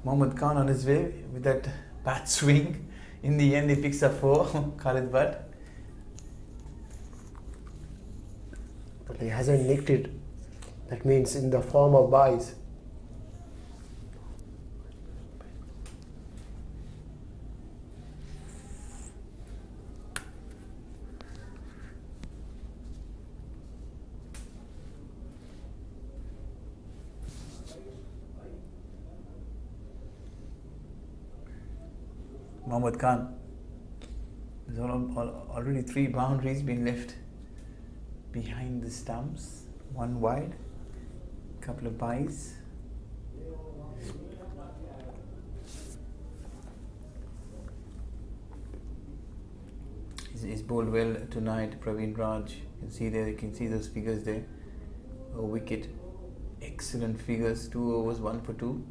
Mohammad Khan on his way with that bat swing. In the end, he picks up for Khalid Butt. But he hasn't nicked it. That means in the form of buys. Mohammad Khan. There's already 3 boundaries been left behind the stumps. 1 wide, couple of byes. He's bowled well tonight, Praveen Raj. You can see those figures there. A wicket, excellent figures. 2 overs, 1 for 2.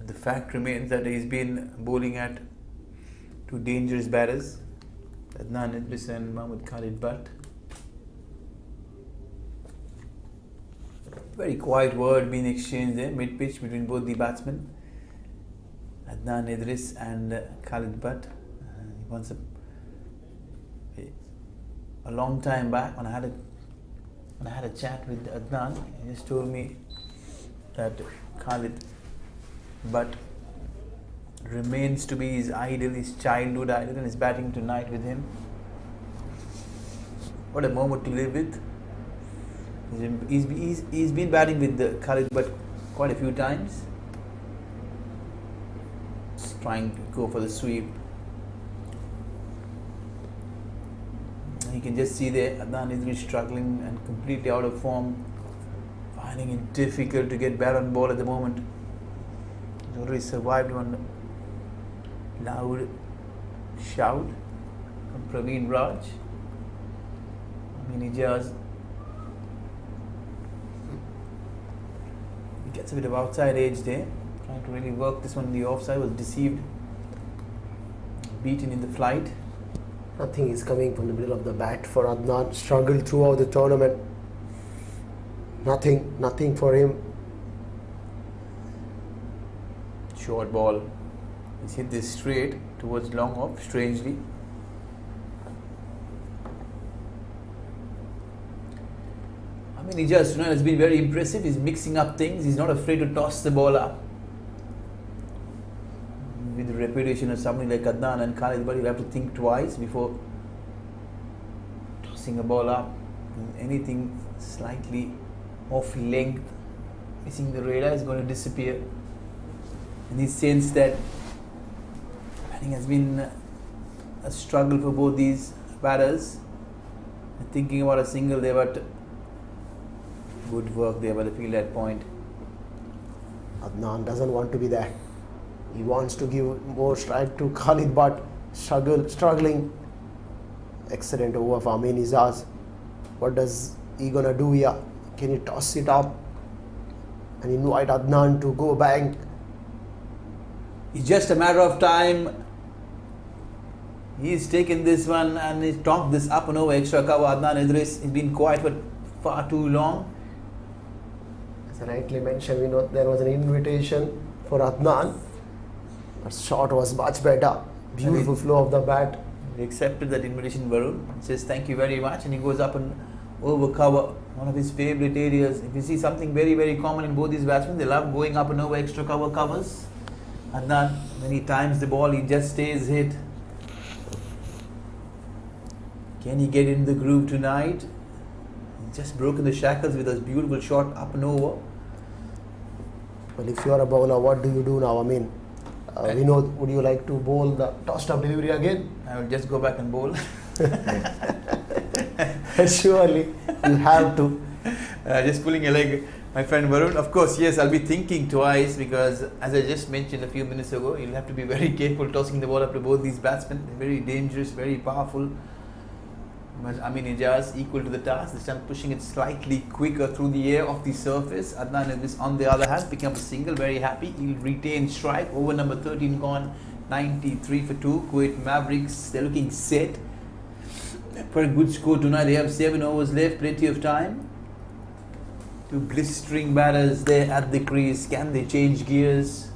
The fact remains that he's been bowling at 2 dangerous batters, Adnan Idris and Mahmood Khalid Butt. Very quiet word being exchanged there, mid-pitch between both the batsmen. Adnan Idris and Khalid Butt. Once a long time back, when I had a chat with Adnan, he just told me that Khalid Butt remains to be his idol, his childhood idol, and is batting tonight with him. What a moment to live with. He's been batting with Khalid Butt quite a few times. Just trying to go for the sweep. You can just see there Adnan Idris struggling and completely out of form, finding it difficult to get bat on ball at the moment. He's already survived one loud shout from Praveen Raj. He gets a bit of outside edge there, trying to really work this one in the offside, was deceived, beaten in the flight. Nothing is coming from the middle of the bat for Adnan. Struggled throughout the tournament. Nothing for him. Short ball. He's hit this straight towards long off, strangely. Ijaz tonight has been very impressive. He's mixing up things. He's not afraid to toss the ball up. With the reputation of somebody like Adnan and Khalid, but he'll have to think twice before tossing a ball up. Anything slightly off length, missing the radar, is going to disappear. And he sensed that batting has been a struggle for both these batters. Thinking about a single there, but good work there by the field at point. Adnan doesn't want to be there. He wants to give more strike to Khalid, but struggling. Excellent over for Amin Izaz. What does he gonna do here? Can he toss it up and invite Adnan to go back? It's just a matter of time. He's taken this one and he's tonked this up and over extra cover. Adnan Idris has been quiet for far too long. As I rightly mentioned, we know there was an invitation for Adnan. But shot was much better. Beautiful flow of the bat. He accepted that invitation, Varun. Says thank you very much, and he goes up and over cover, one of his favourite areas. If you see something very, very common in both these batsmen, they love going up and over extra cover covers. Adnan, when he times the ball, he just stays hit. Can he get in the groove tonight? He's just broken the shackles with a beautiful shot up and over. Well, if you are a bowler, what do you do now? I mean, we know, would you like to bowl the tossed up delivery again? I will just go back and bowl. Surely, you have to. Just pulling a leg, my friend Varun. Of course, yes, I'll be thinking twice because, as I just mentioned a few minutes ago, you'll have to be very careful tossing the ball up to both these batsmen. They're very dangerous, very powerful. But Amin Ijaz equal to the task. This time pushing it slightly quicker through the air off the surface. Adnan Idris, on the other hand, picking up a single, very happy. He'll retain strike. Over number 13 gone, 93 for 2. Kuwait Mavericks, they're looking set for a good score tonight. They have 7 overs left, plenty of time. Two blistering batters there at the crease. Can they change gears?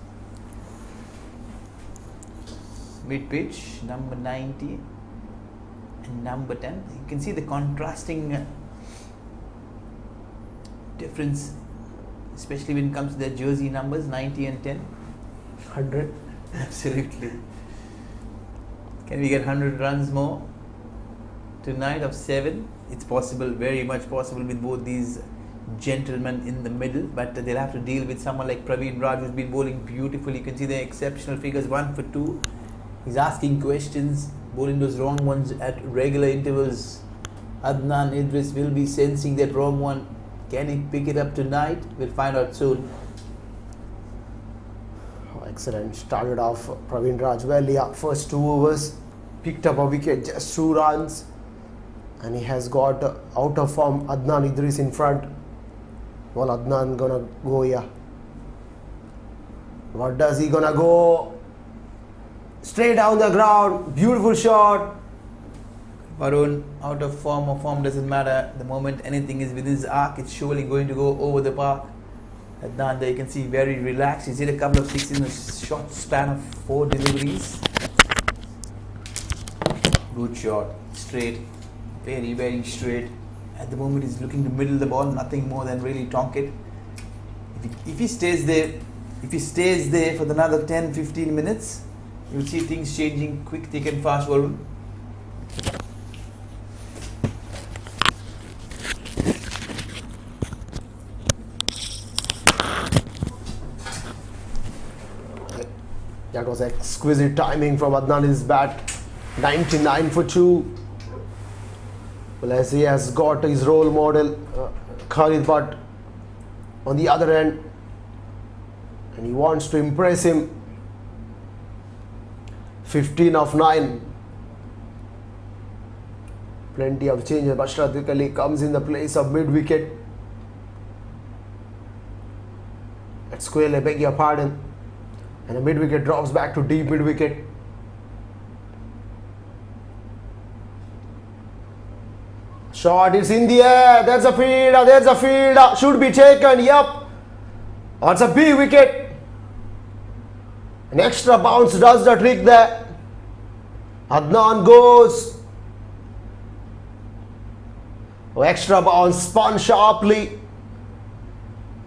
Mid pitch, number 90. Number 10, you can see the contrasting difference, especially when it comes to their jersey numbers, 90 and 10. 100. Absolutely. Can we get 100 runs more tonight of 7? It's possible, very much possible with both these gentlemen in the middle, but they'll have to deal with someone like Praveen Raj, who's been bowling beautifully. You can see the exceptional figures, 1 for 2. He's asking questions, bowling those wrong ones at regular intervals. Adnan Idris will be sensing that wrong one. Can he pick it up tonight? We'll find out soon. Oh, excellent. Started off Praveen Raj well. Yeah, first 2 overs, picked up a wicket, just 2 runs. And he has got out of form Adnan Idris in front. Well, Adnan gonna go here. What does he gonna go? Straight down the ground, beautiful shot. Varun, out of form or form doesn't matter. The moment anything is within his arc, it's surely going to go over the park. Adnan, there you can see very relaxed. He's hit a couple of sixes in a short span of 4 deliveries. Good shot, straight, very, very straight. At the moment, he's looking to middle the ball, nothing more than really tonk it. If he stays there for another 10-15 minutes, you'll see things changing quick, thick and fast, Varun. That was exquisite timing from Adnan's bat. 99 for 2. Well, as he has got his role model, Khalid Butt, on the other end, and he wants to impress him. 15 of 9. Plenty of changes. Bashrat Ali comes in the place of mid wicket. At square, I beg your pardon. And the mid wicket drops back to deep mid wicket. Shot is in the air. There's a fielder. There's a fielder. Should be taken. Yup. That's a big wicket. An extra bounce does the trick there. Adnan goes. Oh, extra bounce spun sharply.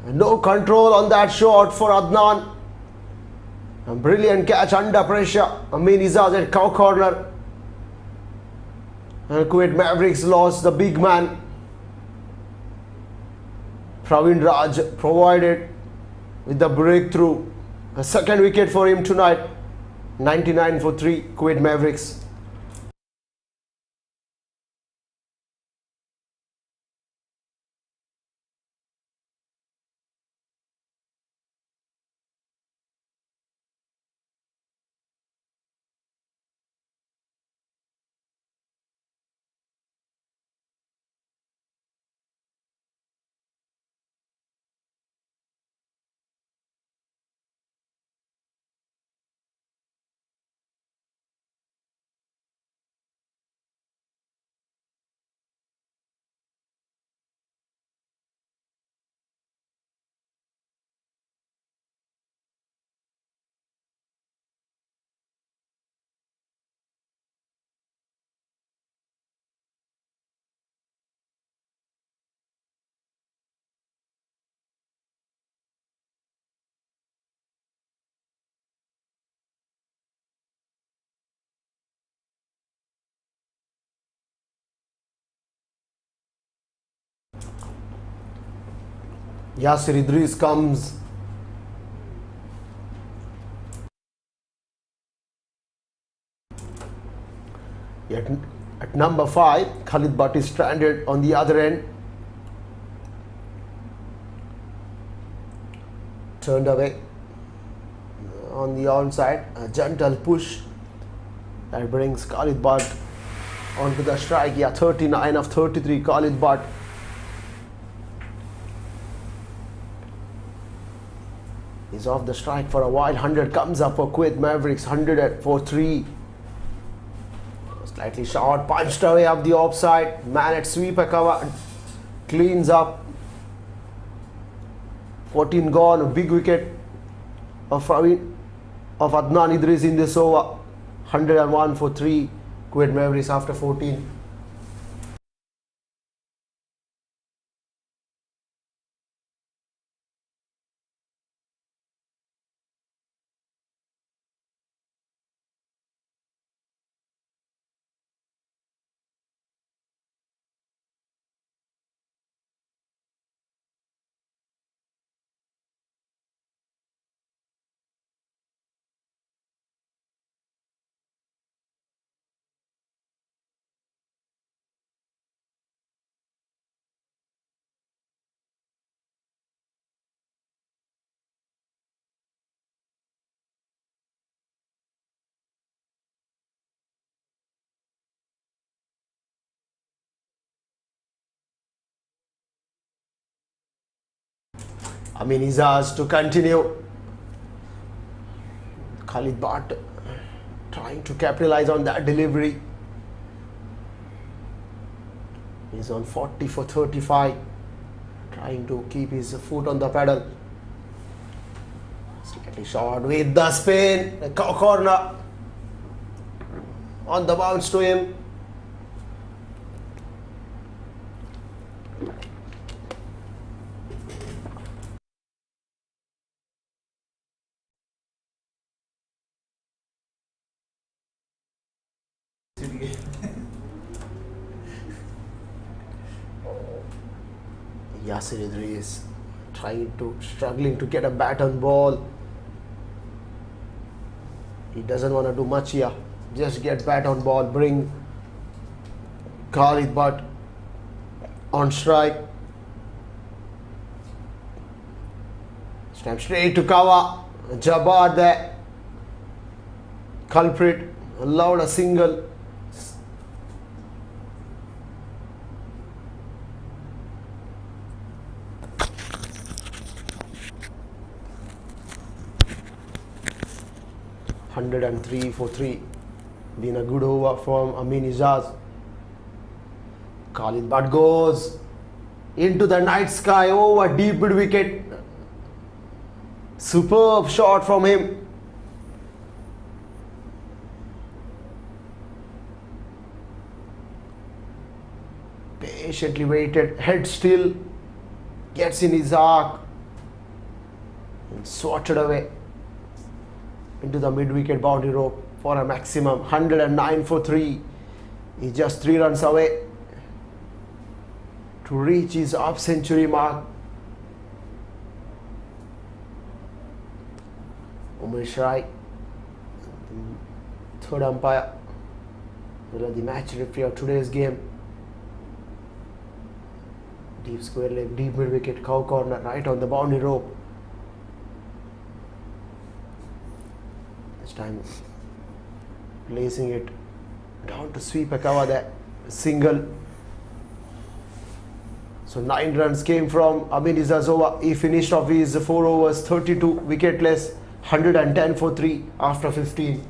No control on that shot for Adnan. A brilliant catch under pressure. Amin Izaz at cow corner. And Kuwait Mavericks lost the big man. Praveen Raj provided with the breakthrough. A second wicket for him tonight. 99 for 3, Kuwait Mavericks. Yasir Idris comes. Yet at number 5, Khalid Butt is stranded on the other end. Turned away on the onside. A gentle push that brings Khalid Butt onto the strike. Yeah, 39 of 33, Khalid Butt. He's off the strike for a while. 100 comes up for Kuwait Mavericks. 100 for 3. Slightly short, punched away up the offside. Man at sweeper cover. Cleans up. 14 gone. A big wicket of Adnan Idris in this over. 101 for 3. Kuwait Mavericks after 14. Amin Izaz to continue. Khalid Butt trying to capitalize on that delivery. He's on 40 for 35. Trying to keep his foot on the pedal. Slightly short with the spin. Corner. On the bounce to him. Yasir Idris struggling to get a bat on ball. He doesn't want to do much here. Just get bat on ball. Bring Khalid Butt on strike. Snap straight to Kawa. Jabbar there. Culprit allowed a single. $103 for 3. Been a good over from Amin Ijaz. Khalid Butt goes into the night sky over deep mid wicket. Superb shot from him. Patiently waited, head still, gets in his arc and swatted away into the mid-wicket boundary rope for a maximum 109 for 3. He's just 3 runs away to reach his half-century mark. Umesh Rai, third umpire, will be the match referee of today's game. Deep square leg, deep mid-wicket, cow corner, right on the boundary rope. This time placing it down to sweep a cover there, single. So 9 runs came from Amin Izazova. He finished off his 4 overs, 32 wicketless, 110 for 3 after 15.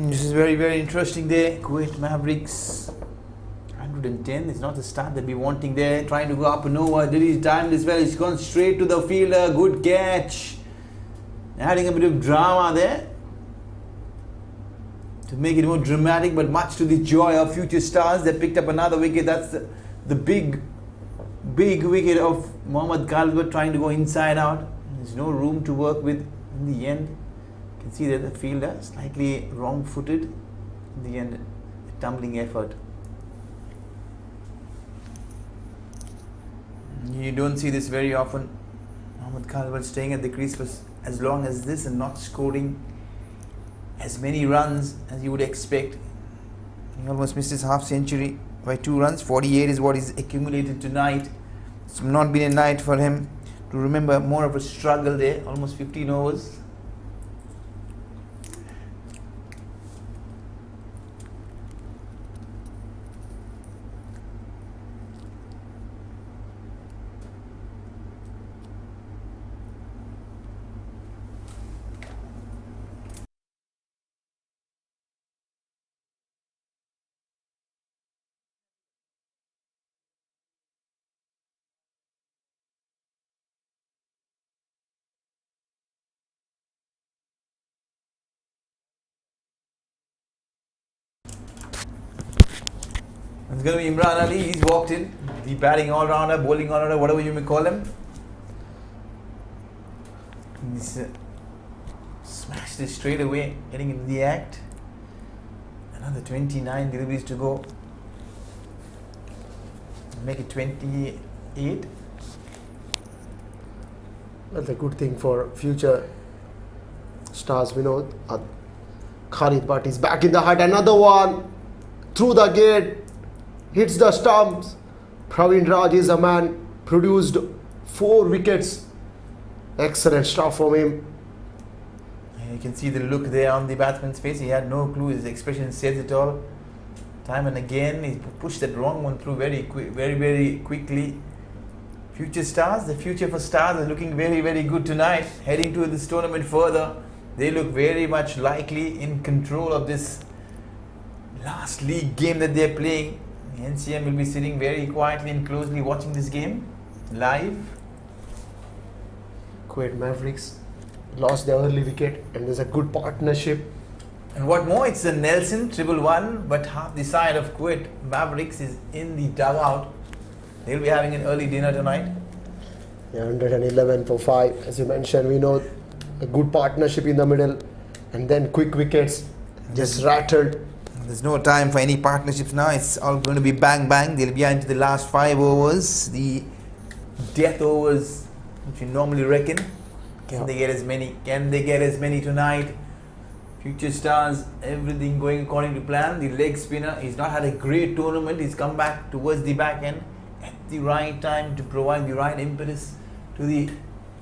This is very, very interesting there. Kuwait Mavericks 110. It's not the start that we're wanting there. Trying to go up and over. Did he time as well? He's gone straight to the fielder. Good catch. Adding a bit of drama there to make it more dramatic, but much to the joy of future stars. They picked up another wicket. That's the big wicket of Mohammad Khalid, trying to go inside out. There's no room to work with in the end. You can see that the fielder slightly wrong-footed in the end, a tumbling effort. You don't see this very often. Mohammad Khalid staying at the crease for as long as this and not scoring as many runs as you would expect. He almost missed his half century by 2 runs. 48 is what he's accumulated tonight. It's not been a night for him to remember. More of a struggle there. Almost 15 overs. It's going to be Imran Ali. He's walked in. The batting all-rounder, bowling all-rounder, whatever you may call him. He's smashed it straight away, getting into the act. Another 29 deliveries to go. Make it 28. That's a good thing for future stars, Vinod. Khalid Butt is back in the hut. Another one. through the gate, hits the stumps. Praveen Raj is a man, produced 4 wickets. Excellent stuff from him. And you can see the look there on the batsman's face. He had no clue. His expression says it all. Time and again, he pushed that wrong one through very quickly. Future stars, the future for stars is looking very good tonight. Heading to this tournament further, they look very much likely in control of this last league game that they're playing. The NCM will be sitting very quietly and closely watching this game live. Kuwait Mavericks lost their early wicket, and there's a good partnership. And what more, it's a Nelson 111, but half the side of Kuwait Mavericks is in the dugout. They'll be having an early dinner tonight. Yeah, 111 for 5. As you mentioned, we know a good partnership in the middle, and then quick wickets just rattled. There's no time for any partnerships now. It's all going to be bang bang. They'll be into the last 5 overs, the death overs, which you normally reckon. Can they get as many? Can they get as many tonight? Future stars, everything going according to plan. The leg spinner, he's not had a great tournament. He's come back towards the back end at the right time to provide the right impetus to the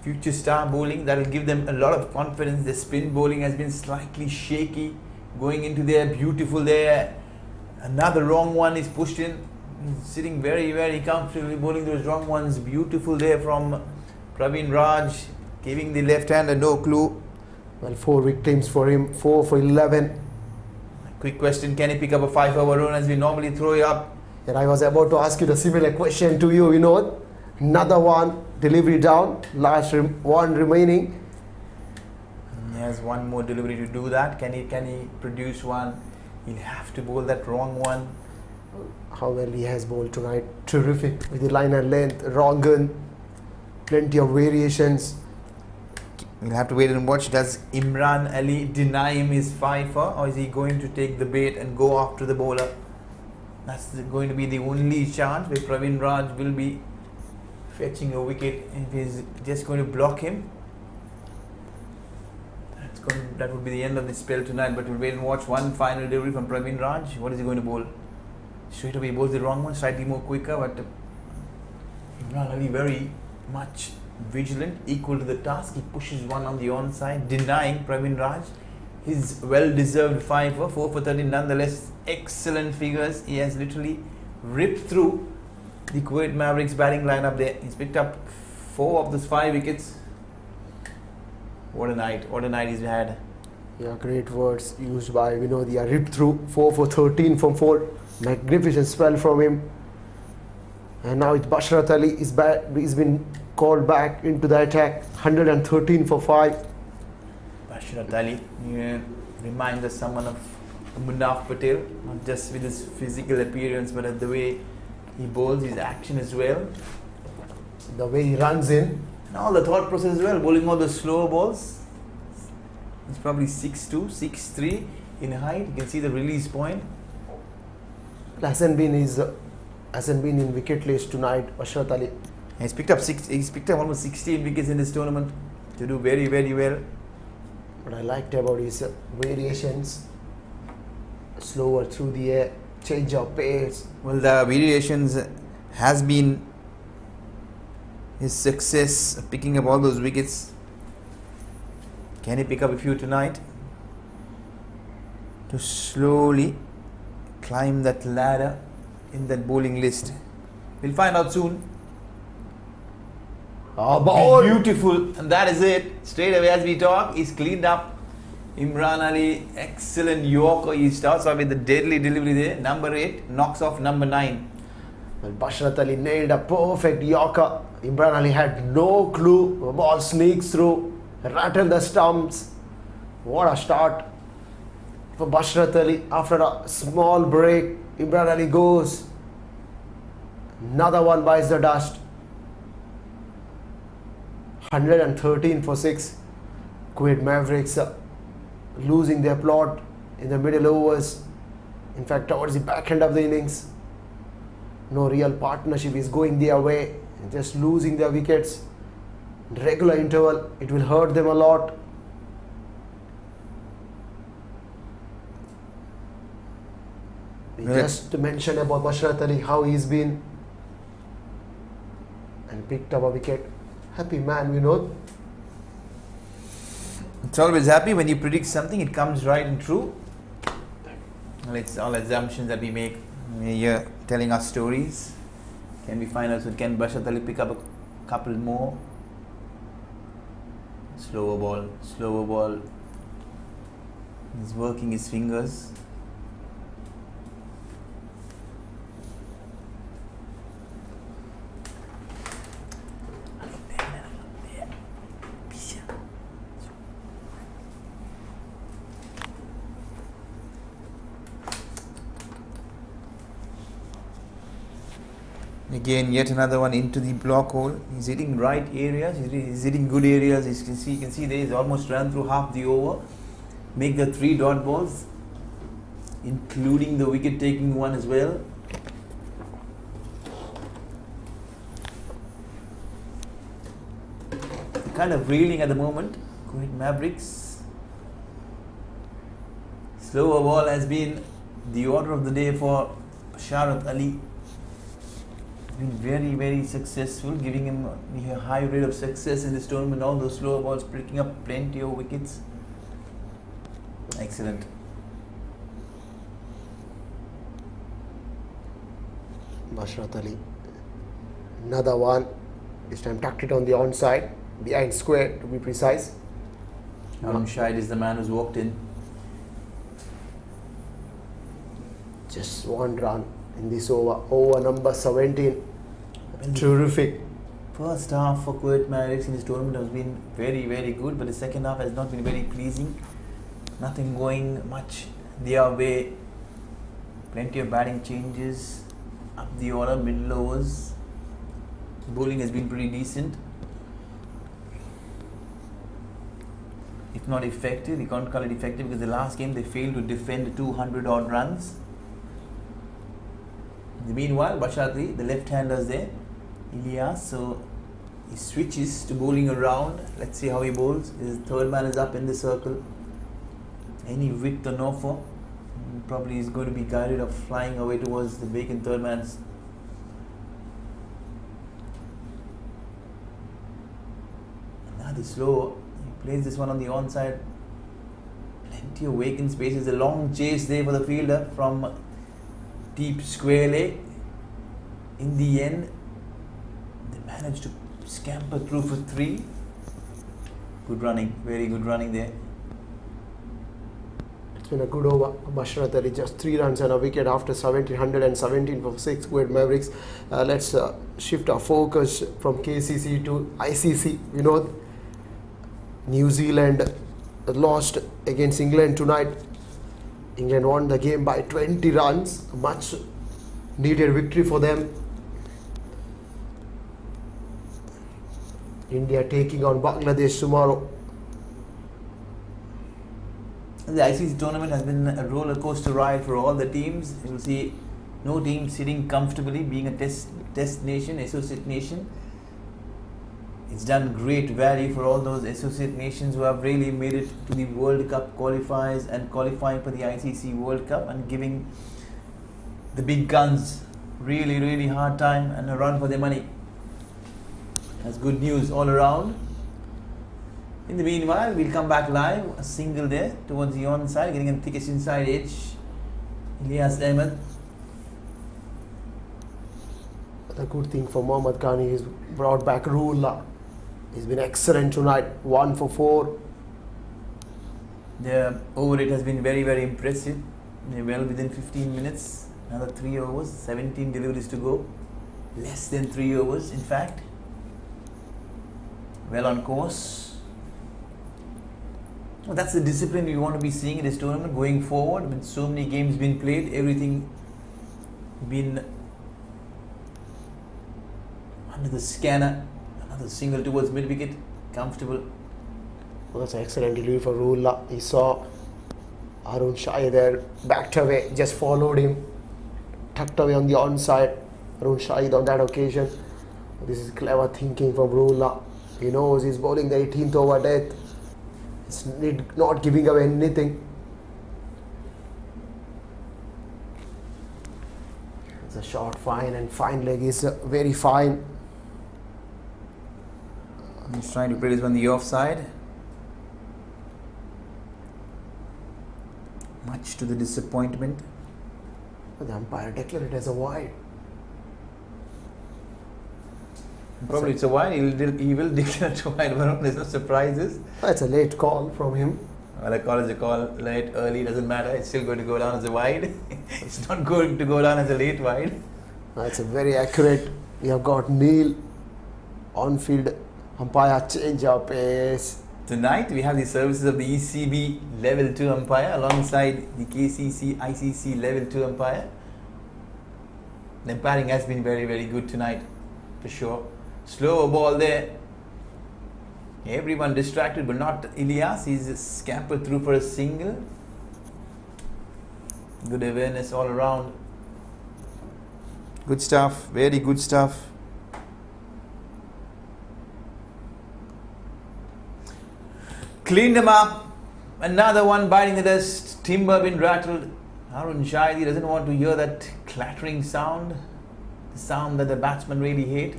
future star bowling. That will give them a lot of confidence. The spin bowling has been slightly shaky going into there. Beautiful there. Another wrong one is pushed in. He's sitting very comfortably bowling those wrong ones. Beautiful there from Praveen Raj, giving the left hander no clue. Well, 4 victims for him, 4 for 11. Quick question, can he pick up a 5-over run as we normally throw it up? And I was about to ask you the similar question to you, Vinod. Another one, delivery down, last one remaining. He has one more delivery to do that. Can he produce one? He'll have to bowl that wrong one. How well he has bowled tonight. Terrific with the line and length, wrong gun, plenty of variations. We'll have to wait and watch. Does Imran Ali deny him his 5-for, or is he going to take the bait and go after the bowler? That's going to be the only chance where Praveen Raj will be fetching a wicket. If he's just going to block him, that would be the end of the spell tonight. But we'll wait and watch. One final delivery from Praveen Raj. What is he going to bowl? Straight away he bowls the wrong one, slightly more quicker, but Imran Ali very much vigilant, equal to the task. He pushes one on the onside, denying Praveen Raj his well-deserved 5-for, 4 for 13. Nonetheless, excellent figures. He has literally ripped through the Kuwait Mavericks batting lineup there. He's picked up 4 of those 5 wickets. What a night he's had. Yeah, great words used by Vinod. Yeah, ripped through, 4 for 13 from 4. Magnificent spell from him. And now it's Bashrat Ali is back. He's been called back into the attack. 113 for 5. Bashrat Ali reminds us someone of Munaf Patel, not just with his physical appearance, but at the way he bowls, his action as well. The way he runs in. And all the thought process as well, bowling all the slow balls. He's probably 6'2", 6'3" in height. You can see the release point. Hasn't been in wicket list tonight, Bashrat Ali. He's picked up almost 16 wickets in this tournament to do very well. What I liked about his variations, slower through the air, change of pace. Well, the variations has been his success of picking up all those wickets. Can he pick up a few tonight to slowly climb that ladder in that bowling list? We'll find out soon. Beautiful, and that is it. Straight away as we talk, he's cleaned up. Imran Ali, excellent Yorker. He starts off with the deadly delivery there. Number 8 knocks off number 9. Well, Bashrat Ali nailed a perfect Yorker. Imran Ali had no clue. The ball sneaks through, rattled the stumps. What a start for Bashrat Ali. After a small break, Imran Ali goes. Another one bites the dust. 113 for 6. Kuwait Mavericks losing their plot in the middle overs. In fact, towards the back end of the innings, no real partnership is going their way. Just losing their wickets. Regular interval, it will hurt them a lot. Just to mention about Bashrat Ali, how he's been and picked up a wicket. Happy man, It's always happy when you predict something, it comes right and true. Well, it's all assumptions that we make. We're here telling our stories. Can we find out, so can Bashrat Ali pick up a couple more? Slower ball, slower ball. He's working his fingers. Again, yet another one into the block hole. He's hitting right areas. He's hitting good areas. You can see there he's almost run through half the over. Make the 3 dot balls, including the wicket taking one as well. They're kind of reeling at the moment. Kuwait Mavericks. Slower ball has been the order of the day for Bashrat Ali. Been very, very successful, giving him a high rate of success in this tournament. All those slower balls picking up plenty of wickets. Excellent. Bashrat Ali. Another one. This time tucked it on the onside, behind square to be precise. Arun Shahid is the man who's walked in. Just 1 run in this over number 17. Terrific. First half for Kuwait Mavericks in this tournament has been very, very good, but the second half has not been very pleasing. Nothing going much their way. Plenty of batting changes, up the order, middle overs. Bowling has been pretty decent, if not effective. You can't call it effective because the last game they failed to defend 200 odd runs. Meanwhile, Bashrat Ali, the left-handers there, Ilyas, so he switches to bowling around. Let's see how he bowls. His third man is up in the circle. Any width or no for, probably is going to be guided or flying away towards the vacant third man's. Another slow. He plays this one on the onside. Plenty of vacant spaces. A long chase there for the fielder from deep square leg. In the end, they managed to scamper through for 3. Good running, very good running there. It's been a good over. Bashrat Ali just 3 runs and a wicket after 1,717 for 6 Kuwait Mavericks. Let's shift our focus from KCC to ICC. New Zealand lost against England tonight. England won the game by 20 runs. A much needed victory for them. India taking on Bangladesh tomorrow. The ICC tournament has been a roller coaster ride for all the teams. You will see no team sitting comfortably, being a test nation, associate nation. It's done great value for all those associate nations who have really made it to the World Cup qualifiers and qualifying for the ICC World Cup and giving the big guns really, really hard time and a run for their money. That's good news all around. In the meanwhile, we'll come back live. A single there towards the onside, getting a thickest inside edge. Ilyas Ahmed. The good thing for Mohammad Khan is brought back Ruullah. He's been excellent tonight. 1 for 4. The over rate has been very, very impressive. They're well within 15 minutes. Another 3 overs, 17 deliveries to go. Less than 3 overs, in fact. Well on course. Well, that's the discipline we want to be seeing in this tournament going forward. With so many games being played, everything been under the scanner. Another single towards mid wicket, comfortable. Well, that's an excellent delivery for Ruullah. He saw Arun Shahid there, backed away, just followed him, tucked away on the onside. Arun Shahid on that occasion. This is clever thinking from Ruullah. He knows he's bowling the 18th over death. It's not giving away anything. The short fine and fine leg is very fine. He's trying to play this one the offside. Much to the disappointment. The umpire declared it as a wide. Probably it's a wide. He will declare it a wide. There's no surprises. That's a late call from him. Well, a call is a call. Late, early, doesn't matter. It's still going to go down as a wide. It's not going to go down as a late wide. That's a very accurate. We have got Neil on field. Umpire change of pace. Tonight we have the services of the ECB Level 2 umpire alongside the KCC ICC Level 2 umpire. The umpiring has been very, very good tonight, for sure. Slower ball there. Everyone distracted, but not Ilyas. He's scampered through for a single. Good awareness all around. Good stuff, very good stuff. Cleaned them up. Another one biting the dust. Timber been rattled. Harun Shahidi doesn't want to hear that clattering sound. The sound that the batsmen really hate.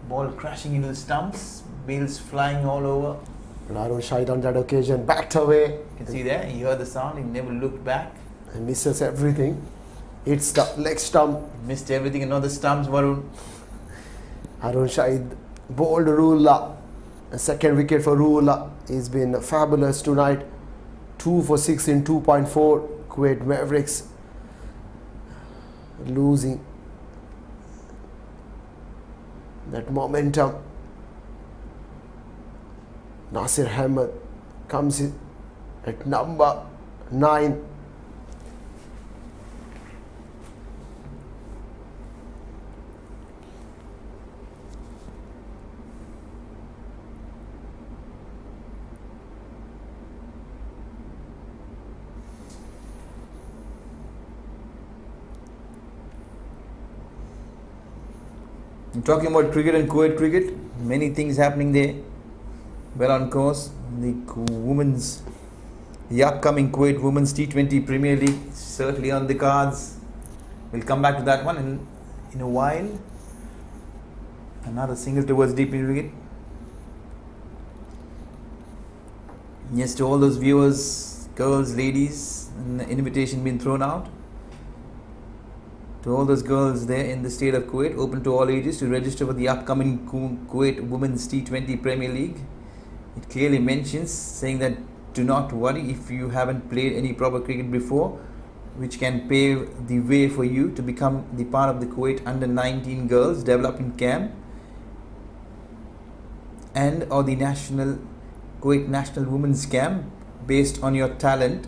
Ball crashing into the stumps. Bails flying all over. Harun Shahid on that occasion backed away. You can see there, he heard the sound, he never looked back. And misses everything. It's the leg stump. Missed everything and not the stumps, Varun. Harun Shahid bowled Ruullah. A second wicket for Ruullah. He's been fabulous tonight. 2 for 6 in 2.4. Kuwait Mavericks losing that momentum. Nasir Ahmed comes in at number 9. Talking about cricket and Kuwait cricket, many things happening there. Well on course. The upcoming Kuwait Women's T20 Premier League certainly on the cards. We'll come back to that one in a while. Another single towards deep wicket. Yes, to all those viewers, girls, ladies, an invitation being thrown out. To all those girls there in the state of Kuwait, open to all ages, to register for the upcoming Kuwait Women's T20 Premier League. It clearly mentions, saying that do not worry if you haven't played any proper cricket before, which can pave the way for you to become the part of the Kuwait Under-19 Girls Development Camp and or the Kuwait National Women's Camp based on your talent,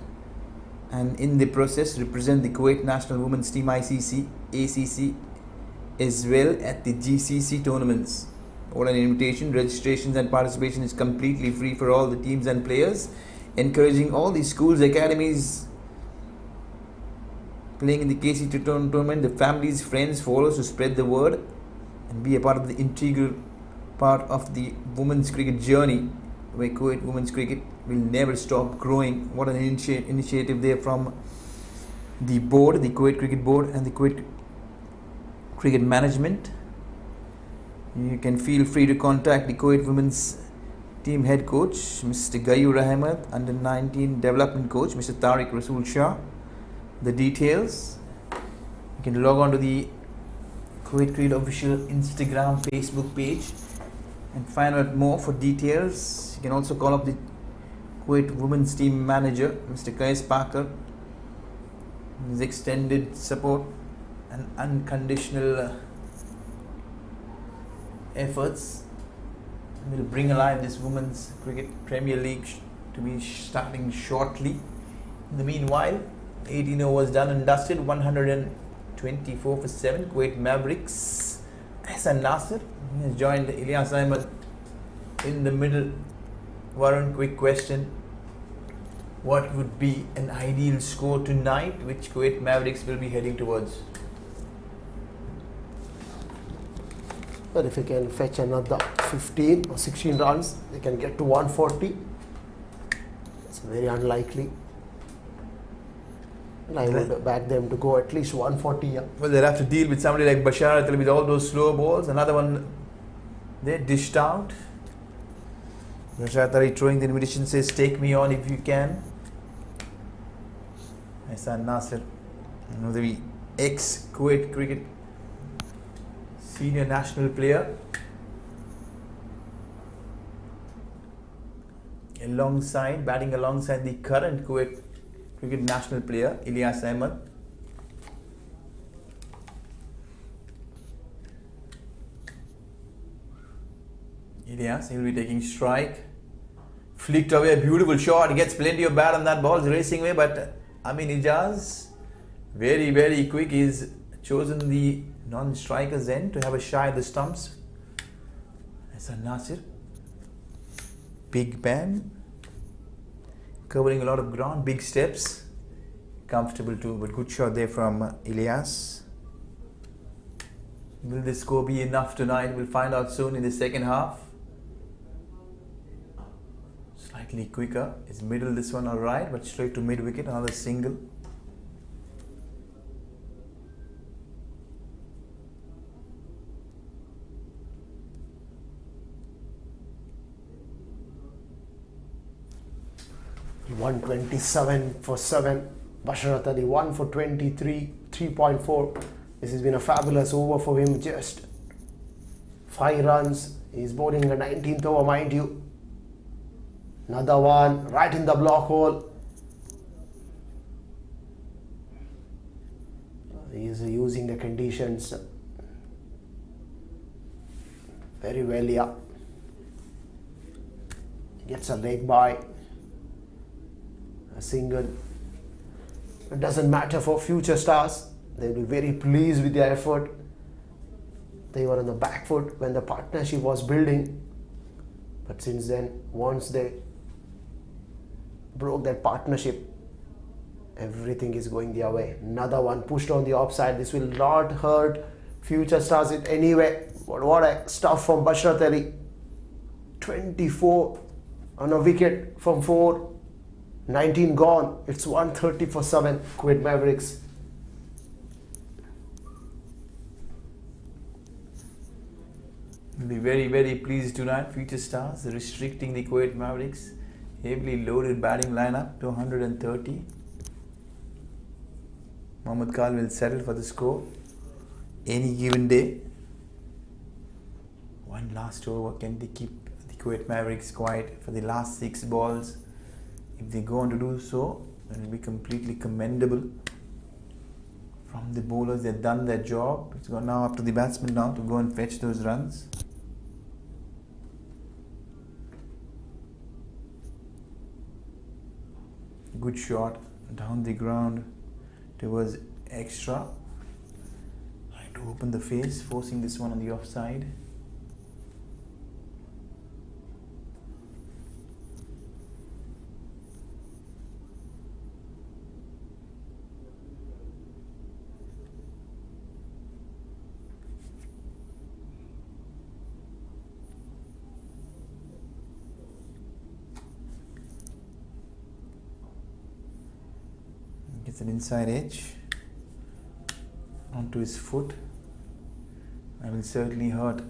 and in the process represent the Kuwait National Women's Team ICC, ACC as well at the GCC tournaments. What an invitation. Registrations and participation is completely free for all the teams and players, encouraging all the schools, academies playing in the Kcc tournament, the families, friends, followers to spread the word and be a part of the integral part of the women's cricket journey, where Kuwait women's cricket will never stop growing. What an initiative there from the board, the Kuwait Cricket Board and the Kuwait Cricket Management. You can feel free to contact the Kuwait Women's Team Head Coach, Mr. Gayur Ahmed, Under-19 Development Coach, Mr. Tariq Rasool Shah. The details, you can log on to the Kuwait Cricket Official Instagram, Facebook page and find out more for details. You can also call up the Kuwait Women's Team Manager, Mr. Qais Parker. His extended support and unconditional efforts will bring alive this Women's Cricket Premier League to be starting shortly. In the meanwhile, 18 overs done and dusted, 124 for 7. Kuwait Mavericks. Hassan Nasir has joined Ilyas Ahmed in the middle. Warren, quick question. What would be an ideal score tonight, which Kuwait Mavericks will be heading towards? But if they can fetch another 15 or 16 runs, they can get to 140. It's very unlikely. And I would back them to go at least 140. Yeah. Well, they'll have to deal with somebody like Bashar with all those slow balls. Another one they dished out. Bashar throwing the invitation, says, take me on if you can. Hassan Nasir, the ex-Kuwait cricket senior national player. Batting alongside the current Kuwait cricket national player, Ilyas Ahmed. Ilyas, he'll be taking strike. Flicked away, a beautiful shot. He gets plenty of bat on that ball. He's racing away, but Amin Ijaz, very, very quick. He's chosen the non-striker's end to have a shy at the stumps. Hassan Nasir. Big band. Covering a lot of ground. Big steps. Comfortable too, but good shot there from Ilyas. Will the score be enough tonight? We'll find out soon in the second half. Slightly quicker. Is middle this one alright, but straight to mid wicket, another single. $127 for 7. Basharat Ali 1 for 23, 3.4. This has been a fabulous over for him. Just 5 runs. He's bowling the 19th over, mind you. Another one right in the block hole. He's using the conditions very well. Yeah, gets a leg by, a single. It doesn't matter for future stars. They'll be very pleased with their effort. They were on the back foot when the partnership was building, but since then, once they broke that partnership, everything is going their way. Another one pushed on the offside. This will not hurt future stars in any way. But what a stuff from Bashrat Ali. 24 on a wicket from 4. 19 gone. It's 130 for 7. Kuwait Mavericks. We'll be very, very pleased tonight. Future stars restricting the Kuwait Mavericks. Heavily loaded batting lineup to 130. Mohammad Khan will settle for the score any given day. One last over. Can they keep the Kuwait Mavericks quiet for the last 6 balls? If they go on to do so, it will be completely commendable from the bowlers. They've done their job. It's gone now up to the batsmen now to go and fetch those runs. Good shot down the ground towards extra. Trying to open the face, forcing this one on the offside. Gets an inside edge onto his foot. That will certainly hurt.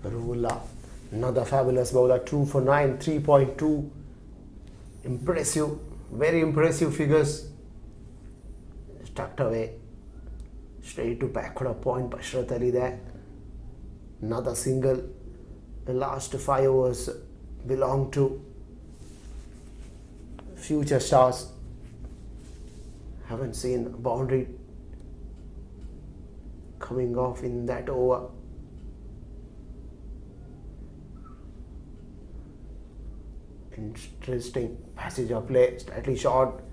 Rula, another fabulous bowler, 2 for 9, 3.2. Impressive, very impressive figures. Tucked away, straight to backward of point. Bashrat Ali there. Another single. The last 5 overs belong to future stars. Haven't seen a boundary coming off in that over. Interesting passage of play, slightly short.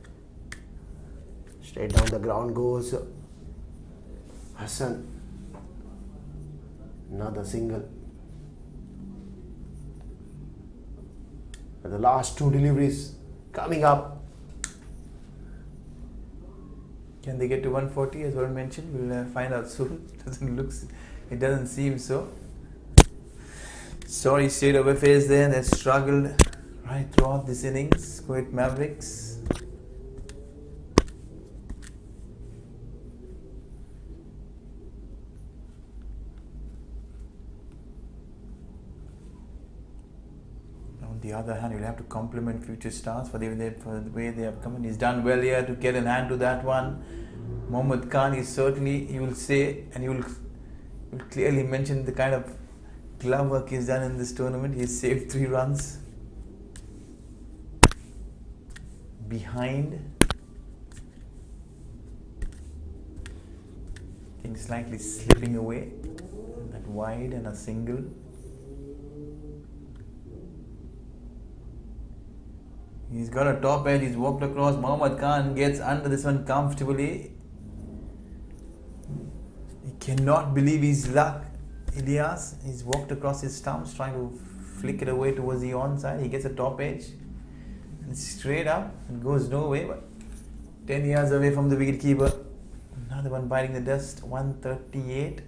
Straight down the ground goes Hassan. Another single. And the last two deliveries coming up. Can they get to 140 as Varun mentioned? We'll find out soon. It doesn't seem so. Sorry state of affairs there. They struggled right throughout this innings. Kuwait Mavericks. On the other hand, you'll have to compliment future stars for the way they have come in. He's done well here to get an hand to that one. Mohammad Khan is certainly, you will say, and you will clearly mention the kind of glove work he's done in this tournament. He's saved 3 runs behind. I think slightly slipping away. That wide and a single. He's got a top edge, he's walked across. Mohammad Khan gets under this one comfortably. He cannot believe his luck. Ilyas, he's walked across his stumps trying to flick it away towards the onside. He gets a top edge and straight up and goes nowhere, but 10 yards away from the wicketkeeper. Another one biting the dust. 138.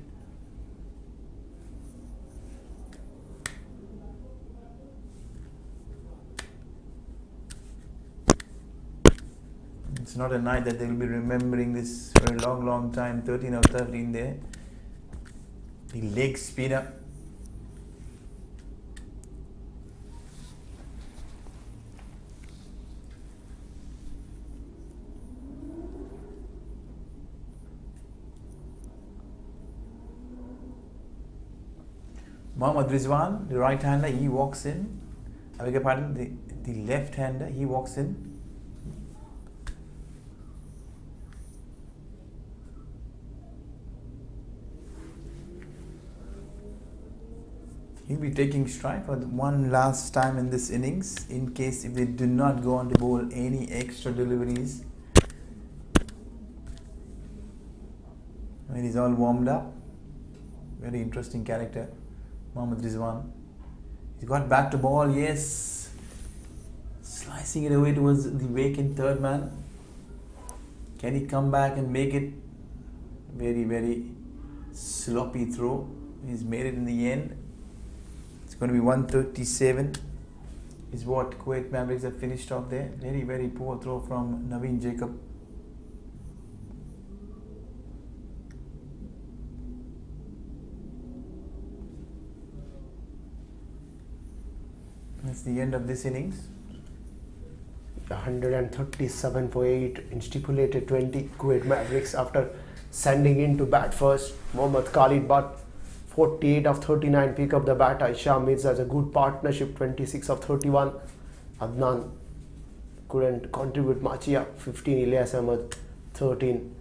It's not a night that they'll be remembering this for a long time. 13 or 13 there. The leg spinner. Mohammad Rizwan, the right hander, he walks in. I beg your pardon, the left hander, he walks in. He'll be taking strike for one last time in this innings in case if they do not go on to bowl any extra deliveries. When he's all warmed up. Very interesting character, Mohammad Rizwan. He's got back to ball, yes. Slicing it away towards the vacant third man. Can he come back and make it? Very sloppy throw. He's made it in the end. It's going to be 137 is what Kuwait Mavericks have finished off there. Very poor throw from Naveen Jacob. That's the end of this innings. 137 for 8 in stipulated 20. Kuwait Mavericks after sending in to bat first. Mohammad Khalid Butt 48 of 39 pick up the bat. Aisha Mirza has a good partnership 26 of 31. Adnan couldn't contribute much here. 15 Ilyas Ahmed 13.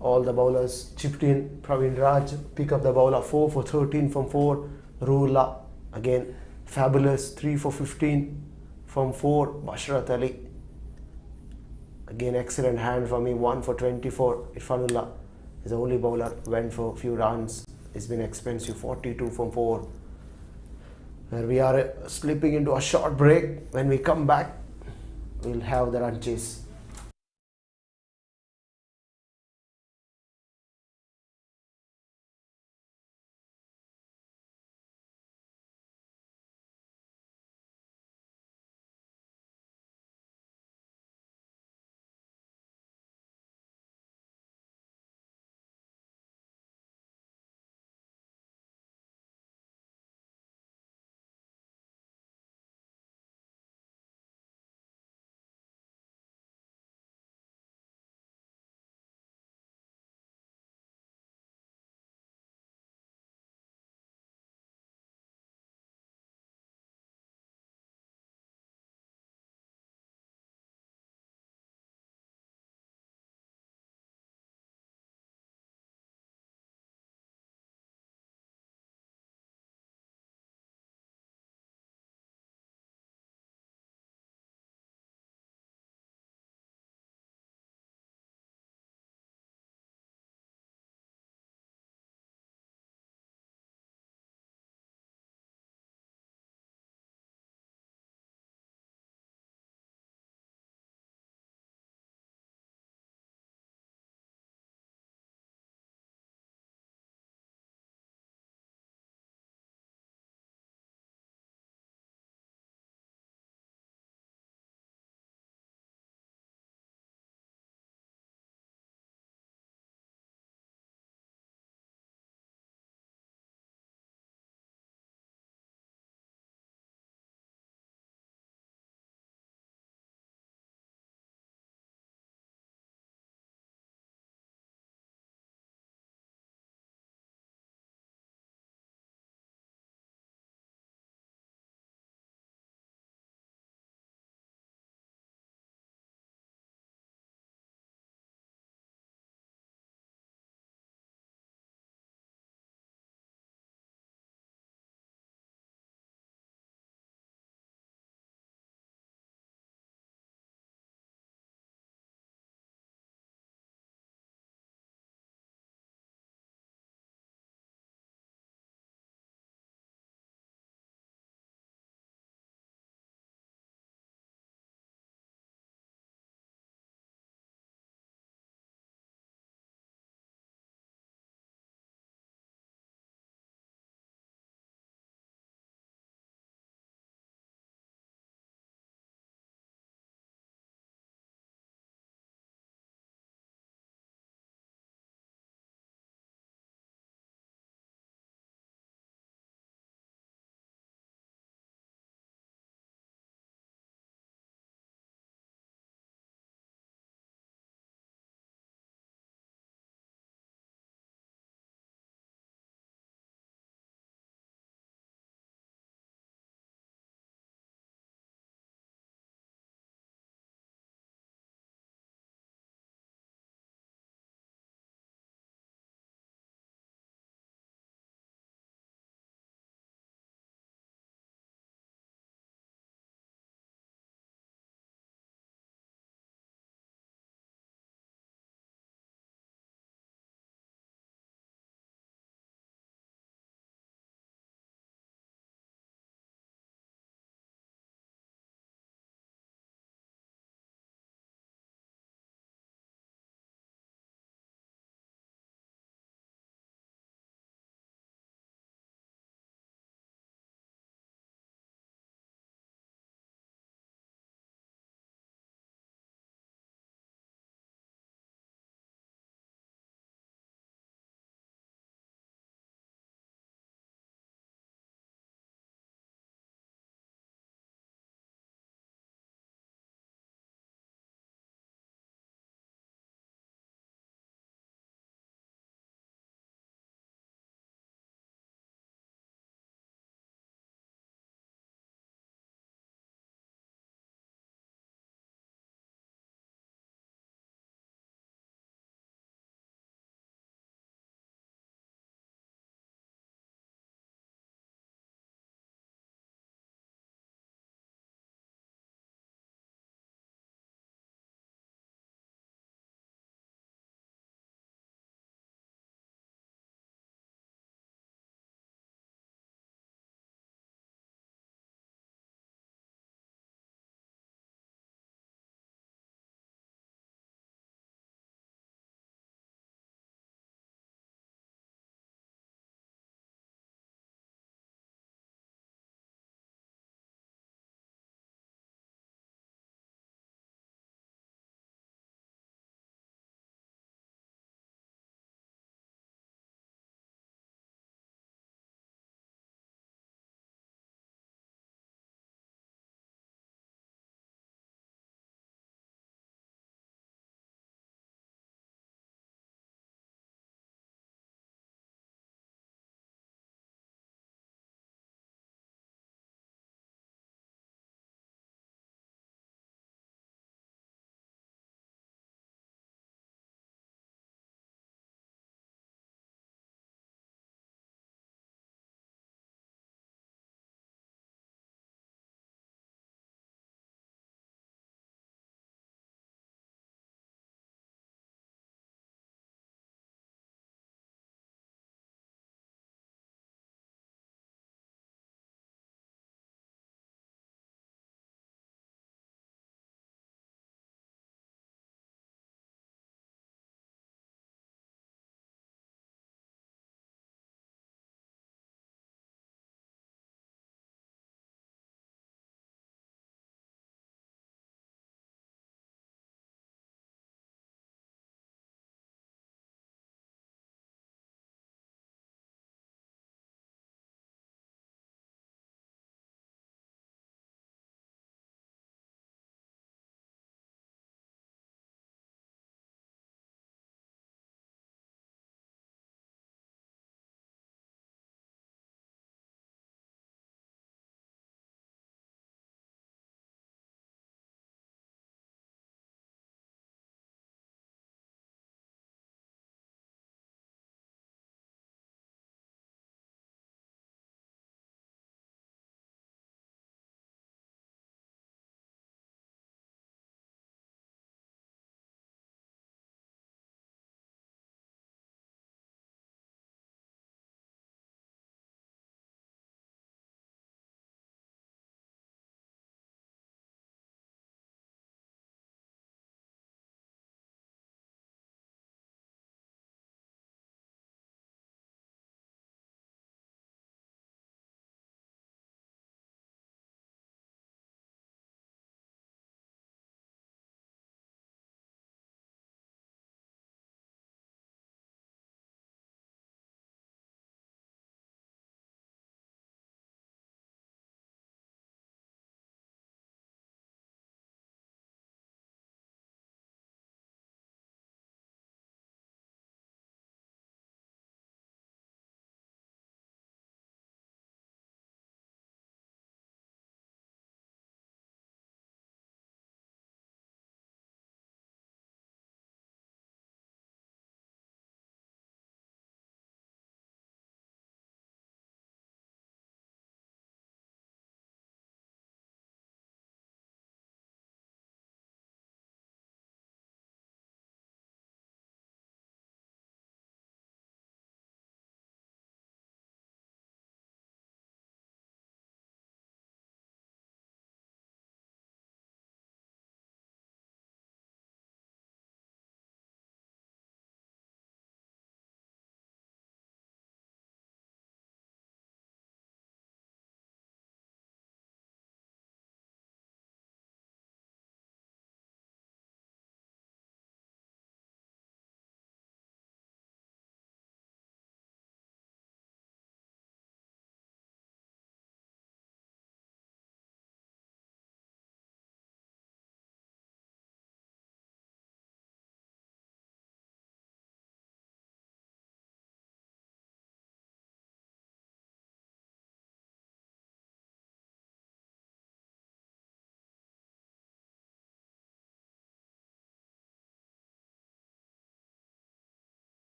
All the bowlers chipped in. Praveen Raj pick up the bowler 4 for 13 from 4. Ruhullah again fabulous 3 for 15 from 4. Bashrat Ali again excellent hand from him 1 for 24. Irfanullah is the only bowler, went for a few runs. It's been expensive 42 from 4. Where we are slipping into a short break. When we come back, we'll have the run chase.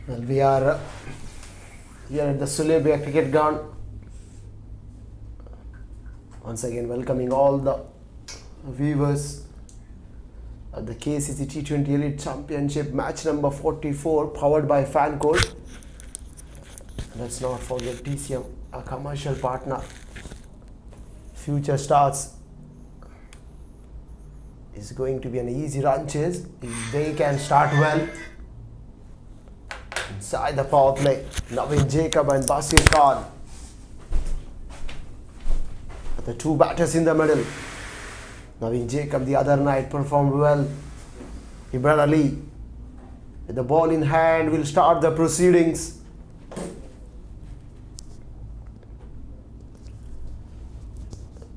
Well, we are here at the Sulabiya cricket ground. Once again, welcoming all the viewers at the Kcc T20 Elite Championship match number 44, powered by Fan Code. Let's not forget TCM, a commercial partner. Future Stars is going to be an easy run chase if they can start well. Inside the power play, Naveen Jacob and Basir Khan. The two batters in the middle. Naveen Jacob the other night performed well. Imran Ali, with the ball in hand, will start the proceedings.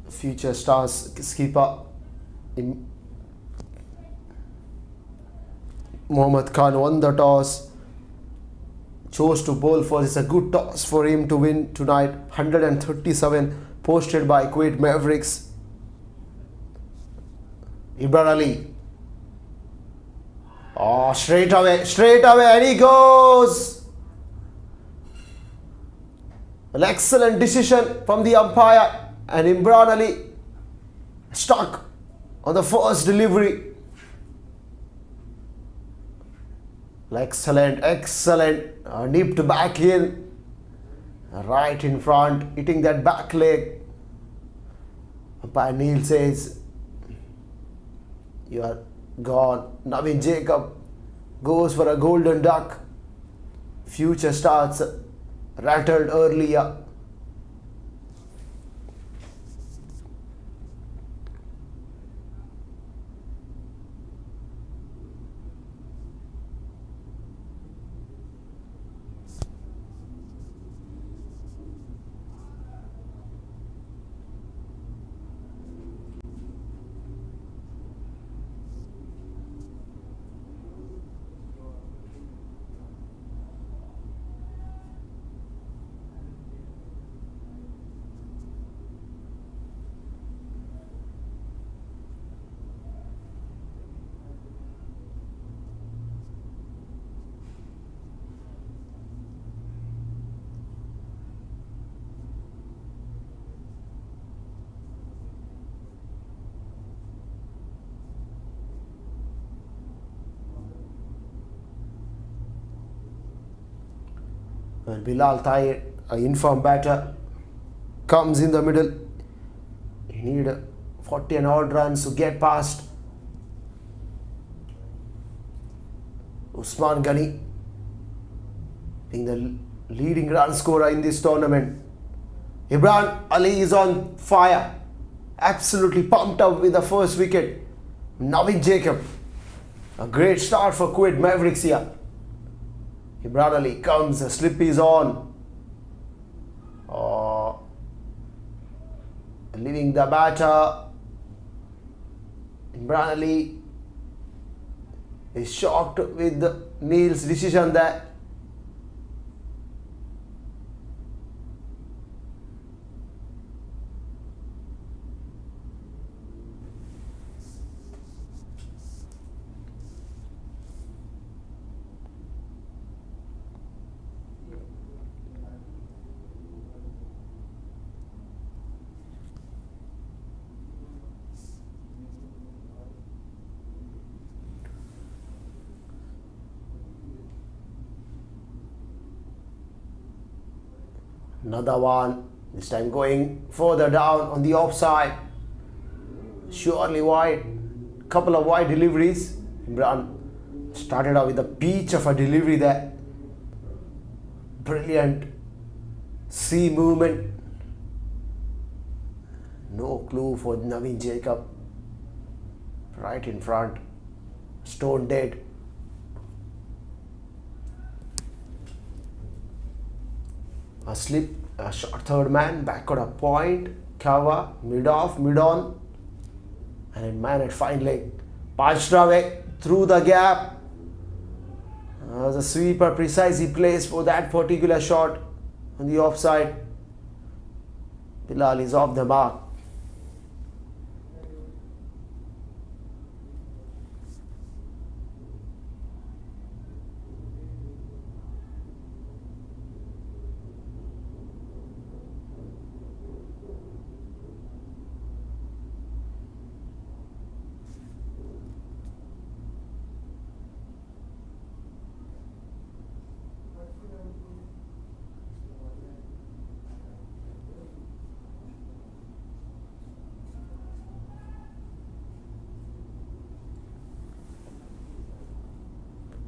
Future Stars skipper Mohammad Khan won the toss. Chose to bowl first. It's a good toss for him to win tonight. 137 posted by Kuwait MAVERICKS. Imran Ali. Oh, straight away, and he goes. An excellent decision from the umpire, and Imran Ali stuck on the first delivery. Excellent. Nipped back in, right in front, hitting that back leg. Umpire Neil says, you are gone. Naveen Jacob goes for a golden duck. Future Stars rattled earlier. Well, Bilal Tahir, an informed batter, comes in the middle. He need 40 and odd runs to get past Usman Ghani, being the leading run scorer in this tournament. Imran Ali is on fire, absolutely pumped up with the first wicket. Naveen Jacob, a great start for Kuwait MAVERICKS here. Imran Ali comes, the slip is on. Leaving the batter. Imran Ali is shocked with Neil's decision there. Another one, this time going further down on the offside. Surely wide. Couple of wide deliveries. Imran started out with a peach of a delivery there. Brilliant sea movement. No clue for Naveen Jacob. Right in front. Stone dead. A slip, a short third man, back on a point, cover, mid off, mid on, and a man at fine leg. Punched away through the gap. The sweeper precisely placed for that particular shot on the offside. Bilal is off the mark.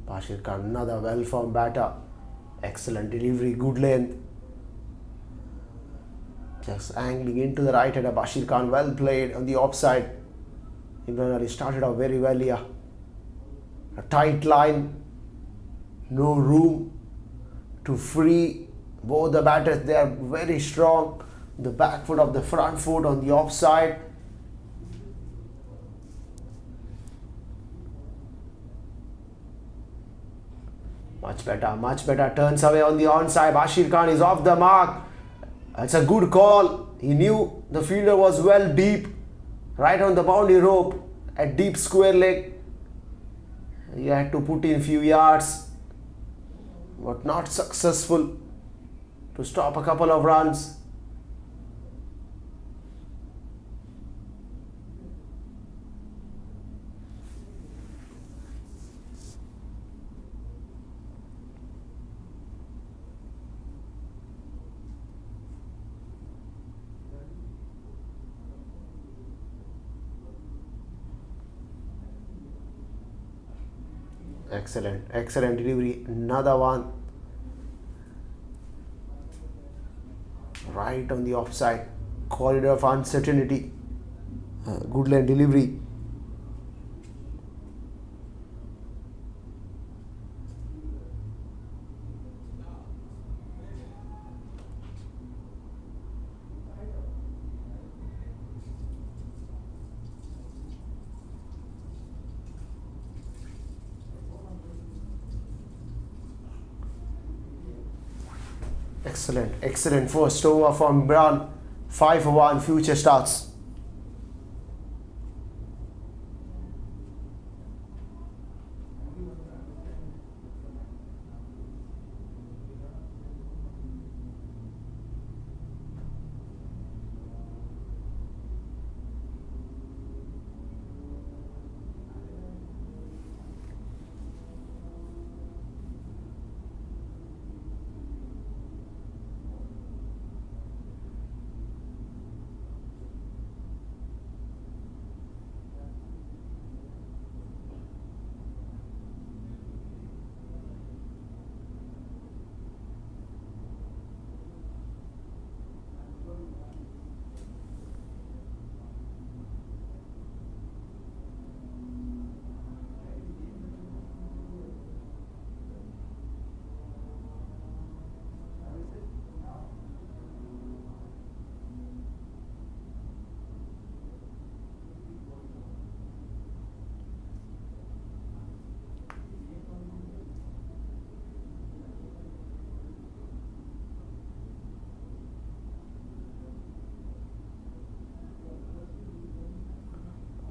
Bashir Khan, another well-formed batter. Excellent delivery, good length. Just angling into the right hander. Bashir Khan, well played on the offside. Imran Ali started out very well here. A tight line, no room to free both the batters. They are very strong. The back foot of the front foot on the offside. Much better. Turns away on the onside. Bashir Khan is off the mark. It's a good call. He knew the fielder was well deep, right on the boundary rope, at deep square leg. He had to put in few yards, but not successful to stop a couple of runs. Excellent delivery. Another one. Right on the offside. Corridor of uncertainty. Good line delivery. Excellent first over from Imran. 5 for 1, future starts.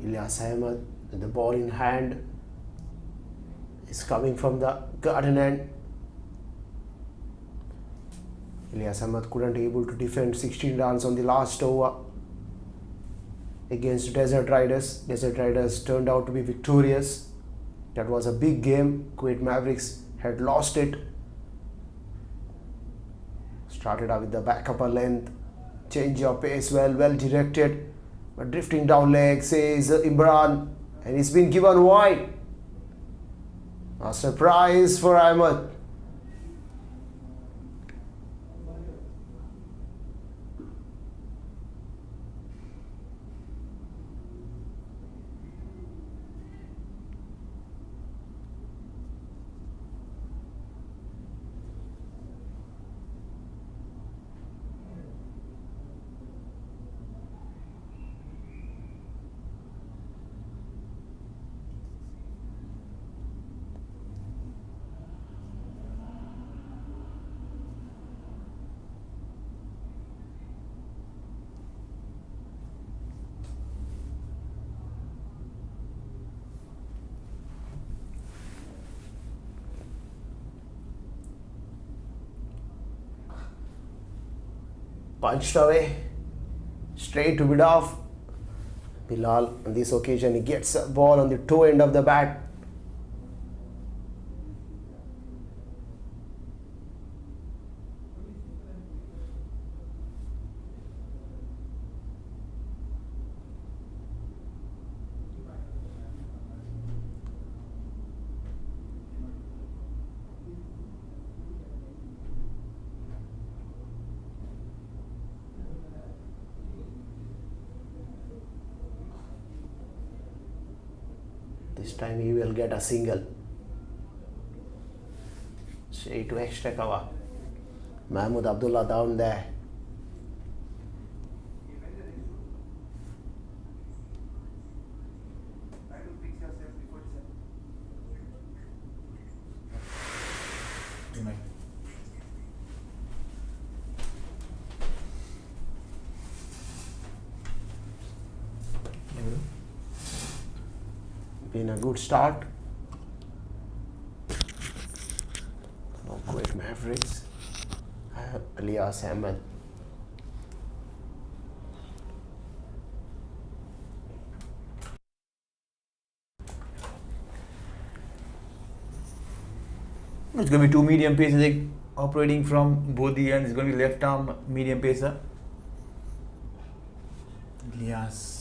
Ilyas Ahmed, the ball in hand, is coming from the garden end. Ilyas Ahmed couldn't able to defend 16 runs on the last over against Desert Riders. Desert Riders turned out to be victorious. That was a big game. Kuwait Mavericks had lost it. Started out with the back upper length, change of pace, well directed, but drifting down leg, says Imran, and he's been given wide. A surprise for Ahmed. Punched away, straight to mid off. Bilal, on this occasion, he gets a ball on the toe end of the bat. This time he will get a single. Straight to extra cover. Mahmoud Abdullah down there. Been a good start. No Kuwait Mavericks. Elias Ahmed. It's going to be two medium pacers operating from both the ends. It's going to be left arm medium pacer. Elias.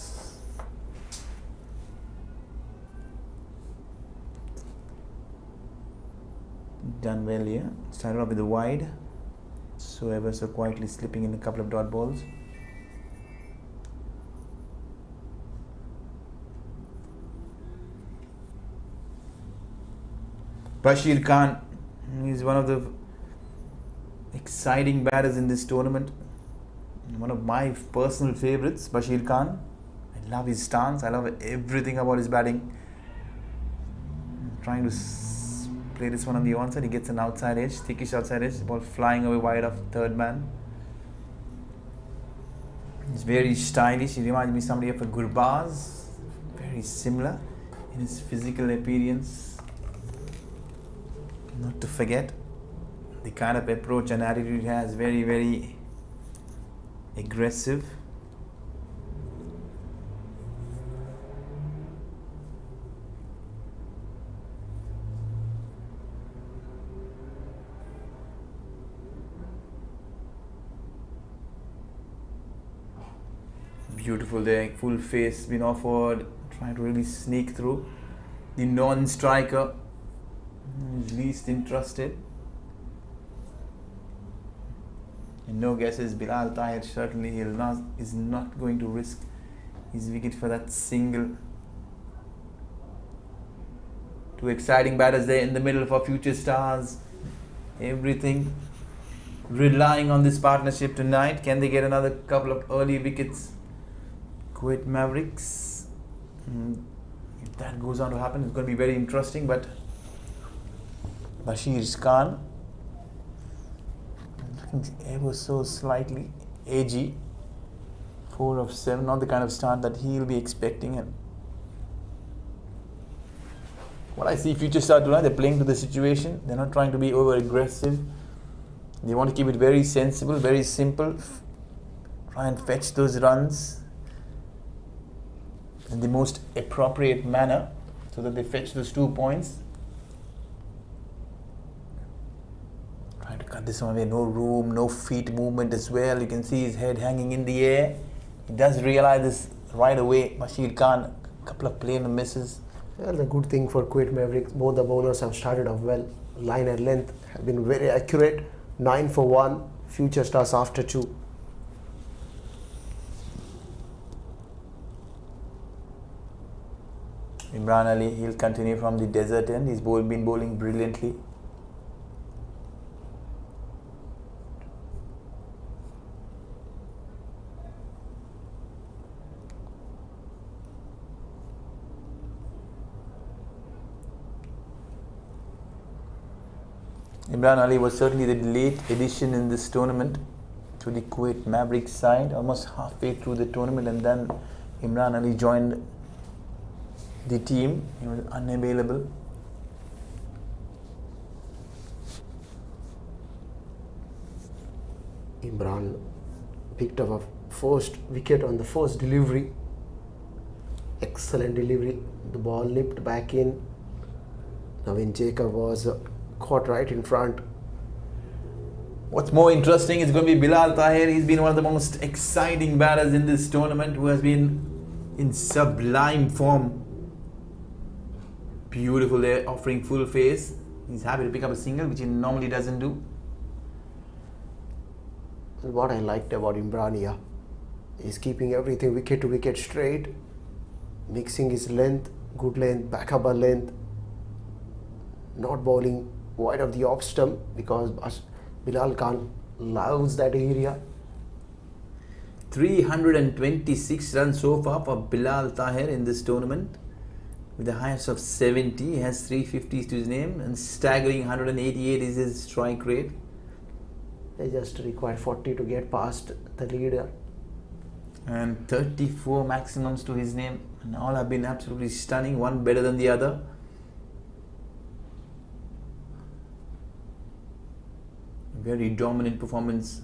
Done well here. Started off with the wide. So ever so quietly slipping in a couple of dot balls. Bashir Khan is one of the exciting batters in this tournament. One of my personal favorites, Bashir Khan. I love his stance. I love everything about his batting. I'm trying to play this one on the onside. He gets an outside edge, thickish outside edge. Ball flying away wide of third man. He's very stylish. He reminds me somebody of a Gurbaz. Very similar in his physical appearance. Not to forget the kind of approach and attitude he has. Very, very aggressive. Beautiful there, full face been offered, trying to really sneak through. The non-striker is least interested. And no guesses, Bilal Tahir certainly is not going to risk his wicket for that single. Two exciting batters there in the middle for future stars. Everything relying on this partnership tonight. Can they get another couple of early wickets? Kuwait Mavericks. If that goes on to happen, it's going to be very interesting. But Bashir Khan, ever so slightly edgy. 4 of 7, not the kind of start that he'll be expecting. And what I see future star tonight, they're playing to the situation. They're not trying to be over aggressive. They want to keep it very sensible, very simple. Try and fetch those runs in the most appropriate manner so that they fetch those 2 points. Trying to cut this one away, no room, no feet movement as well. You can see his head hanging in the air. He does realize this right away. Bashir Khan, a couple of plain misses. Well, the good thing for Kuwait Mavericks, both the bowlers have started off well. Line and length have been very accurate. 9 for 1, future stars after 2. Imran Ali, he'll continue from the desert end. He's been bowling brilliantly. Imran Ali was certainly the late addition in this tournament to the Kuwait Mavericks side, almost halfway through the tournament, and then Imran Ali joined the team. He was unavailable. Imran picked up a first wicket on the first delivery. Excellent delivery. The ball nipped back in. Naveen Jacob was caught right in front. What's more interesting is going to be Bilal Tahir. He's been one of the most exciting batters in this tournament, who has been in sublime form. Beautiful there, offering full face. He's happy to pick up a single, which he normally doesn't do. What I liked about Imran here is keeping everything wicket to wicket straight, mixing his length Good length, back upper length. Not bowling wide of the off stump because Bilal Khan loves that area. 326 runs so far for Bilal Tahir in this tournament. With the highest of 70, he has 350s to his name, and staggering 188 is his strike rate. They just require 40 to get past the leader. And 34 maximums to his name, and all have been absolutely stunning, one better than the other. Very dominant performance.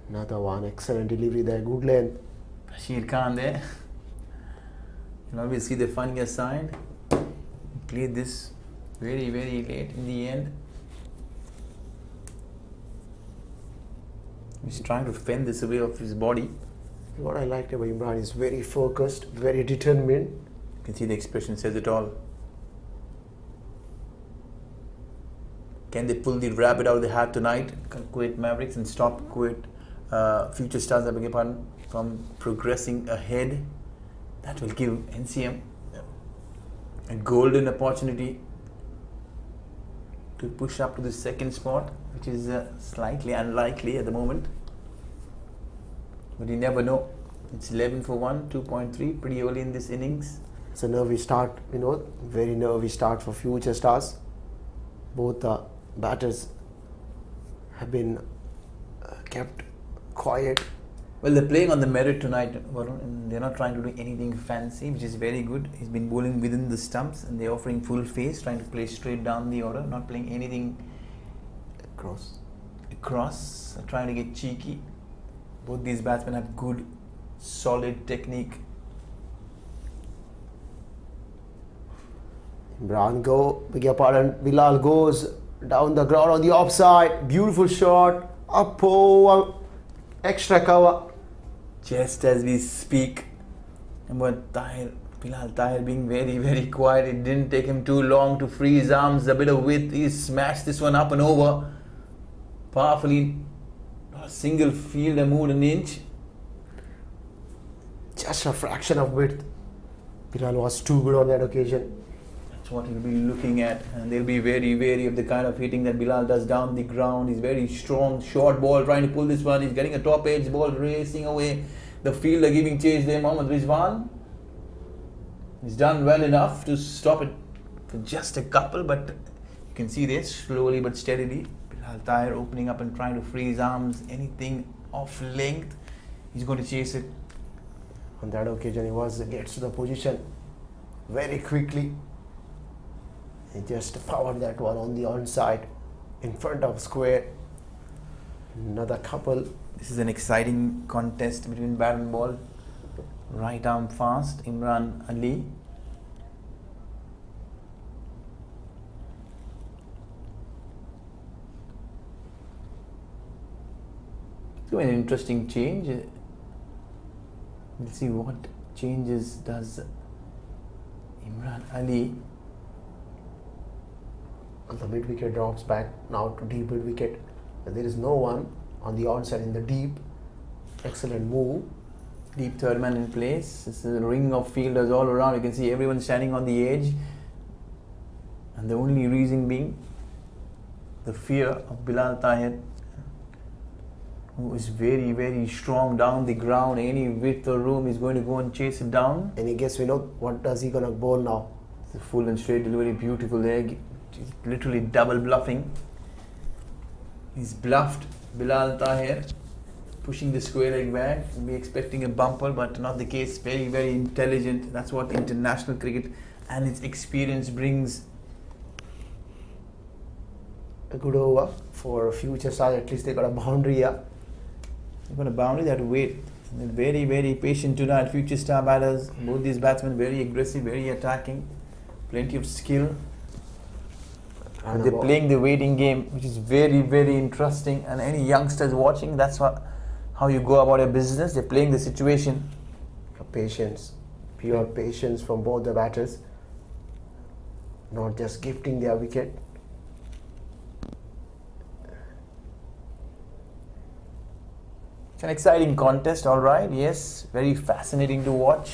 Another one, excellent delivery there, good length. Bashir Khan there. You'll always see the funnier side. Played this very, very late in the end. He's trying to fend this away off his body. What I liked about Imran is very focused, very determined. You can see the expression says it all. Can they pull the rabbit out of the hat tonight, Kuwait Mavericks, and stop Kuwait Future Stars, I beg your pardon, from progressing ahead? That will give NCM a golden opportunity to push up to the second spot, which is slightly unlikely at the moment. But you never know. It's 11 for 1, 2.3, pretty early in this innings. It's a nervy start, very nervy start for Future Stars. Both the batters have been kept quiet. Well, they're playing on the merit tonight, Varun, and they're not trying to do anything fancy, which is very good. He's been bowling within the stumps, and they're offering full face, trying to play straight down the order, not playing anything across, trying to get cheeky. Both these batsmen have good, solid technique. Bilal goes down the ground on the offside. Beautiful shot. Up over. Extra cover. Just as we speak. But Bilal Tahir being very, very quiet. It didn't take him too long to free his arms. A bit of width. He smashed this one up and over. Powerfully. Not a single fielder moved an inch. Just a fraction of width. Bilal was too good on that occasion. That's what he'll be looking at, and they'll be very wary of the kind of hitting that Bilal does down the ground. He's very strong, short ball, trying to pull this one. He's getting a top edge ball, racing away. The fielder giving chase there, Mohammad Rizwan. He's done well enough to stop it for just a couple, but you can see this slowly but steadily. Bilal Tahir opening up and trying to free his arms. Anything off length, he's going to chase it. On that occasion, he gets to the position very quickly. He just powered that one on the onside in front of square. Another couple. This is an exciting contest between bat and ball. Right arm fast, Imran Ali. So an interesting change. We'll see what changes does Imran Ali. The mid wicket drops back now to deep mid wicket. There is no one on the onside in the deep. Excellent move. Deep third man in place. This is a ring of fielders all around. You can see everyone standing on the edge. And the only reason being the fear of Bilal Tahir, who is very, very strong down the ground. Any width or room, he's going to go and chase it down. And he guess what does he gonna bowl now? It's a full and straight delivery, beautiful there. He's literally double bluffing. He's bluffed Bilal Tahir, pushing the square leg back. We'll be expecting a bumper, but not the case. Very, very intelligent. That's what international cricket and its experience brings. A good over for Future Stars. At least they got a boundary here. They've got a boundary that wait. They're very, very patient tonight. Future Star batters. Both these batsmen very aggressive, very attacking. Plenty of skill. And they're playing the waiting game, which is very, very interesting. And any youngsters watching, that's how you go about your business. They're playing the situation. Patience, pure patience from both the batters. Not just gifting their wicket. It's an exciting contest, all right. Yes, very fascinating to watch.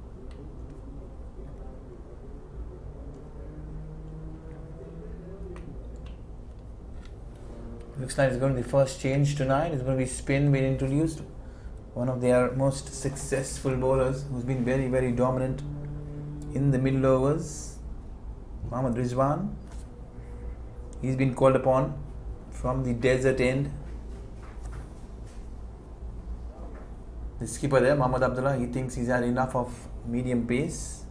Looks like it's going to be the first change tonight. It's going to be spin being introduced. One of their most successful bowlers who's been very, very dominant in the middle overs, Mohammad Rizwan. He's been called upon from the desert end. The skipper there, Mohammad Abdullah, he thinks he's had enough of medium pace.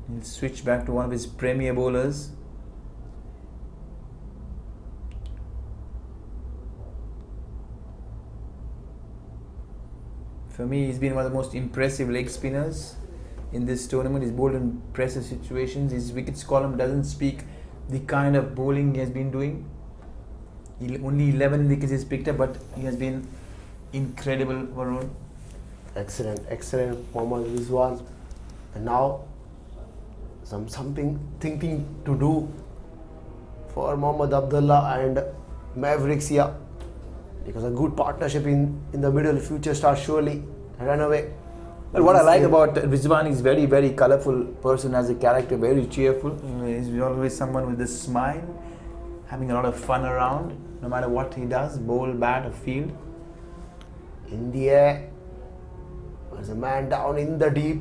He'll switch back to one of his premier bowlers. For me, he's been one of the most impressive leg spinners in this tournament. He's bowled in pressure situations. His wickets column doesn't speak the kind of bowling he has been doing. Only 11 wickets he's picked up, but he has been incredible, Varun. Excellent, excellent, Mohammad Rizwan. And now, something thinking to do for Mohammad Abdullah and Mavericks here. Because a good partnership in the middle, future star surely run away. Well, what I like about Rizwan is very, very colourful person as a character, very cheerful. He's always someone with a smile, having a lot of fun around, no matter what he does, bowl, bat or field. In the air, there's a man down in the deep,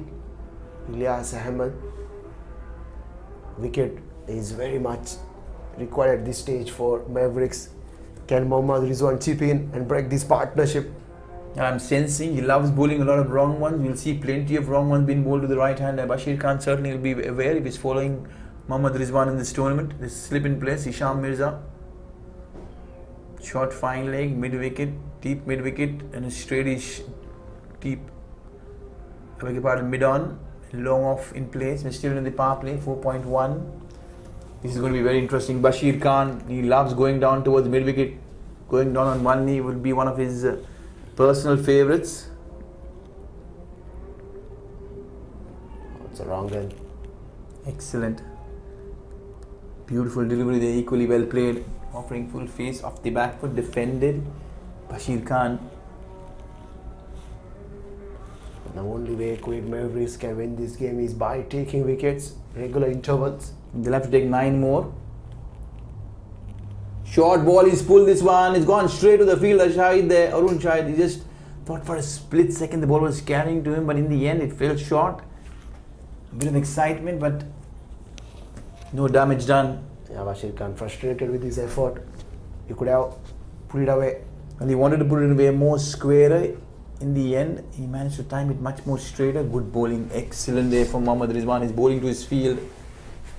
Ilyas Ahmed. Wicket is very much required at this stage for Mavericks. Can Mohammad Rizwan chip in and break this partnership? I'm sensing he loves bowling a lot of wrong ones. We'll see plenty of wrong ones being bowled to the right hand. Bashir Khan certainly will be aware if he's following Mohammad Rizwan in this tournament. This slip in place, Hisham Mirza. Short fine leg, mid wicket, deep mid wicket, and a straightish deep, I beg your pardon, mid on, long off in place. We're still in the power play, 4.1. This is going to be very interesting. Bashir Khan, he loves going down towards mid wicket. Going down on one knee will be one of his personal favourites. It's a wrong end. Excellent. Beautiful delivery there, equally well played. Offering full face off the back foot, defended. Bashir Khan. The only way Kuwait Mavericks can win this game is by taking wickets, regular intervals. They'll have to take 9 more. Short ball, he's pulled this one. It's gone straight to the fielder, Shahid there. Arun Shahid, he just thought for a split second the ball was carrying to him, but in the end it fell short. A bit of excitement, but no damage done. Yeah, Bashir Khan frustrated with his effort. He could have put it away. And he wanted to put it away more squarer. In the end, he managed to time it much more straighter. Good bowling, excellent there from Mohammad Rizwan. He's bowling to his field.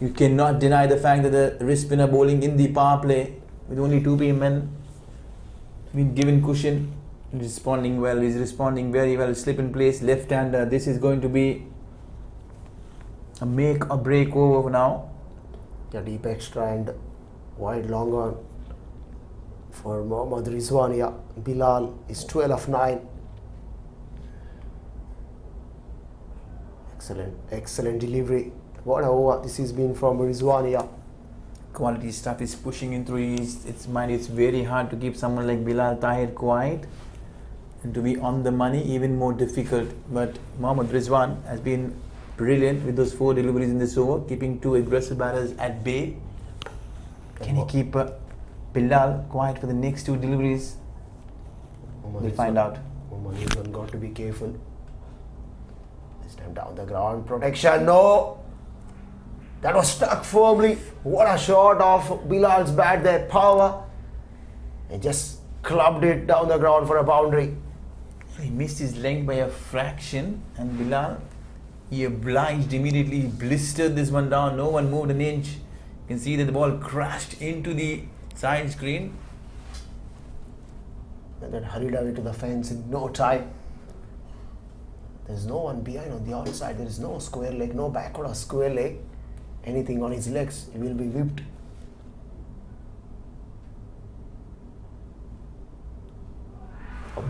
You cannot deny the fact that the wrist spinner bowling in the power play with only 2 men been given cushion. He's responding well. He's responding very well. Slip in place, left-hander. This is going to be a make or break over now. Yeah, deep extra and wide long on for Mohammad Rizwan. Yeah, Bilal is 12 of 9. Excellent, excellent delivery. What a over this has been from Rizwan. Yeah. Quality stuff is pushing in through its mind. It's very hard to keep someone like Bilal Tahir quiet, and to be on the money even more difficult. But Mohammad Rizwan has been brilliant with those 4 deliveries in this over, keeping 2 aggressive batters at bay. Can he keep Bilal quiet for the next 2 deliveries? We'll find out. Mohammad Rizwan got to be careful. This time down the ground, protection, no! That was stuck firmly. What a shot of Bilal's bat there, power. And just clubbed it down the ground for a boundary. He missed his length by a fraction, and Bilal, he obliged immediately. He blistered this one down. No one moved an inch. You can see that the ball crashed into the side screen. And then hurried away to the fence in no time. There's no one behind on the outside. There is no square leg, no backward or square leg. Anything on his legs, he will be whipped.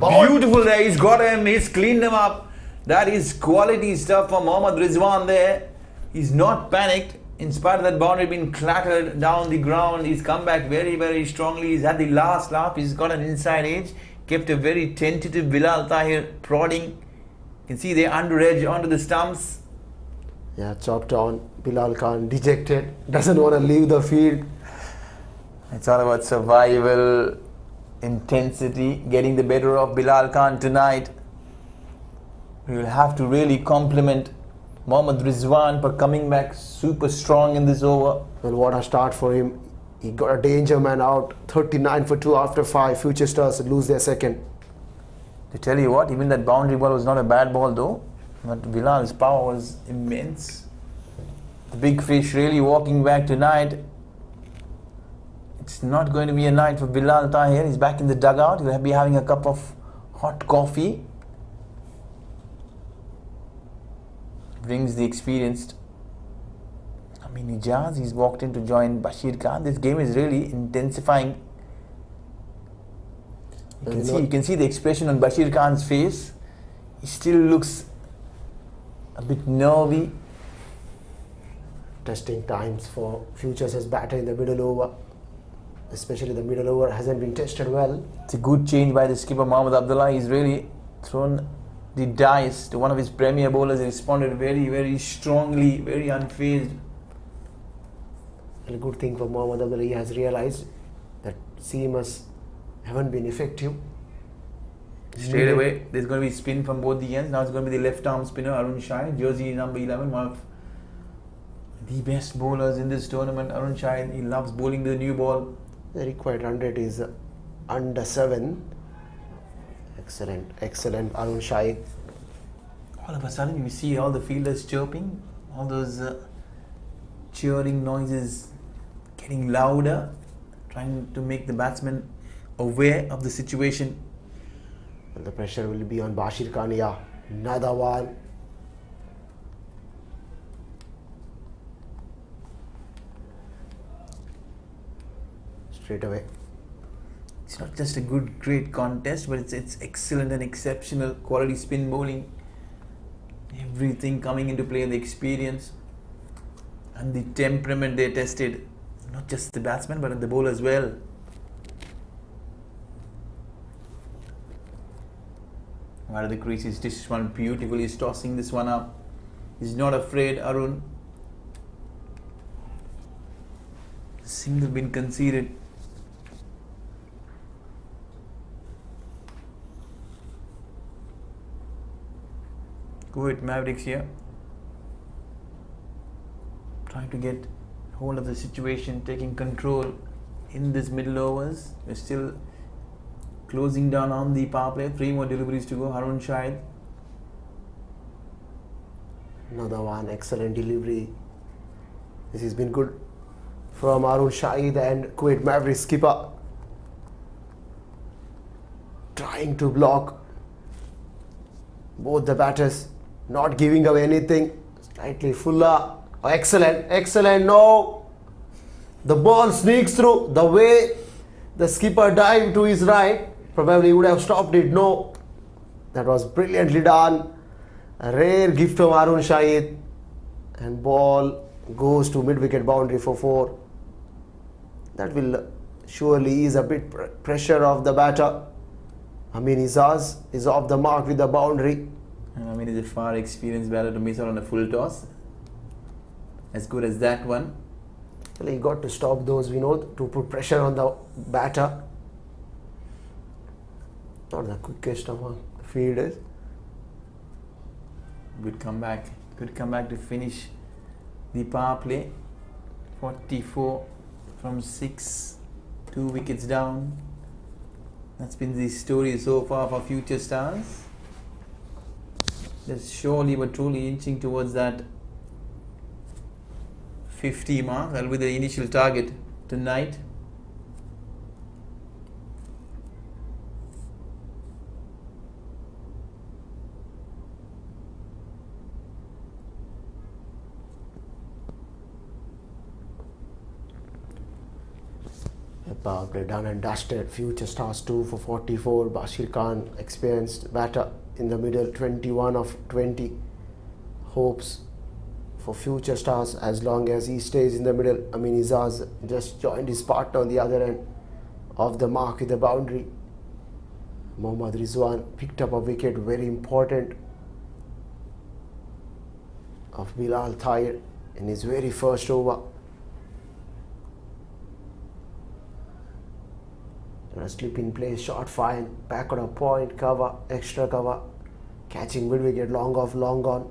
Beautiful there. He's got him. He's cleaned him up. That is quality stuff from Mohammad Rizwan there. He's not panicked. In spite of that boundary being clattered down the ground, he's come back very, very strongly. He's had the last laugh. He's got an inside edge. Kept a very tentative Bilal Tahir prodding. You can see the under edge onto the stumps. Yeah, chopped on. Bilal Khan dejected. Doesn't want to leave the field. It's all about survival, intensity, getting the better of Bilal Khan tonight. We will have to really compliment Mohammad Rizwan for coming back super strong in this over. Well, what a start for him. He got a danger man out, 39 for 2 after 5. Future Stars lose their second. To tell you what, even that boundary ball was not a bad ball though. But Bilal's power was immense. The big fish really walking back tonight. It's not going to be a night for Bilal Tahir. He's back in the dugout. He'll be having a cup of hot coffee. Brings the experienced Ijaz. He's walked in to join Bashir Khan. This game is really intensifying. You can see the expression on Bashir Khan's face. He still looks a bit nervy. Testing times for Futures as batter in the middle over. Especially the middle over hasn't been tested well. It's a good change by the skipper Mohammad Abdullah. He's really thrown the dice to one of his premier bowlers. He responded very, very strongly, very unfazed. And a good thing for Mohammad Abdullah, he has realized that seamers haven't been effective. Straight away, there's going to be spin from both the ends. Now it's going to be the left arm spinner Arun Shahid, jersey number 11, one of the best bowlers in this tournament. Arun Shahid, he loves bowling the new ball. The required run rate is under 7. Excellent, excellent Arun Shahid. All of a sudden, you see all the fielders chirping, all those cheering noises getting louder, trying to make the batsmen aware of the situation. And the pressure will be on Bashir Khan. Yeah, another one. Straight away. It's not just a great contest, but it's excellent and exceptional quality spin bowling. Everything coming into play, the experience and the temperament they tested. Not just the batsman, but the bowler as well. Out of the crease, this one beautifully. He's tossing this one up. He's not afraid, Arun. Single been conceded. Kuwait Mavericks here, trying to get hold of the situation, taking control in this middle overs. We're still closing down on the power play. 3 more deliveries to go. Arun Shahid. Another one, excellent delivery. This has been good from Arun Shahid and Kuwait Mavericks skipper. Trying to block both the batters, not giving away anything. Slightly fuller. Oh, excellent, excellent. No, the ball sneaks through. The way the skipper dived to his right, probably would have stopped it. No, that was brilliantly done. A rare gift from Arun Shahid, and ball goes to mid-wicket boundary for 4. That will surely ease a bit pressure of the batter. Izaz is off the mark with the boundary. And is a far experienced batter to miss out on a full toss. As good as that one. Well, he got to stop those, to put pressure on the batter. Not the quickest among the fielders. Good comeback. Good comeback to finish the power play. 44 from 6. 2 wickets down. That's been the story so far for Future Stars. Just surely but truly inching towards that 50 mark. That will be the initial target tonight. Power play done and dusted. Future Stars 2 for 44. Bashir Khan, experienced batter in the middle, 21 of 20. Hopes for Future Stars as long as he stays in the middle. Izaz just joined his partner on the other end of the mark with the boundary. Mohammad Rizwan picked up a wicket, very important, of Bilal Tahir in his very first over. A slip in place, shot fine, back on a point, cover, extra cover, catching mid wicket, long off, long on.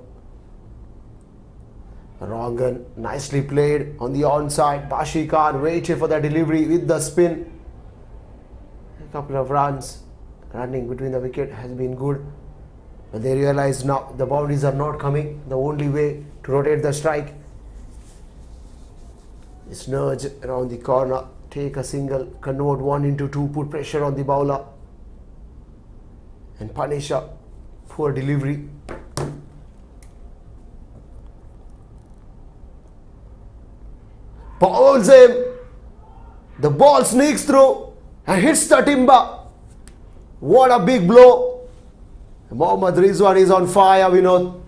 Rangan nicely played on the onside. Bashir Khan waited for the delivery with the spin. A couple of runs. Running between the wicket has been good. But they realize now the boundaries are not coming. The only way to rotate the strike is nudge around the corner, take a single, convert 1 into 2, put pressure on the bowler and punish a poor delivery. Bowls him. The ball sneaks through and hits the timber. What a big blow. Mohammad Rizwan is on fire, Vinod.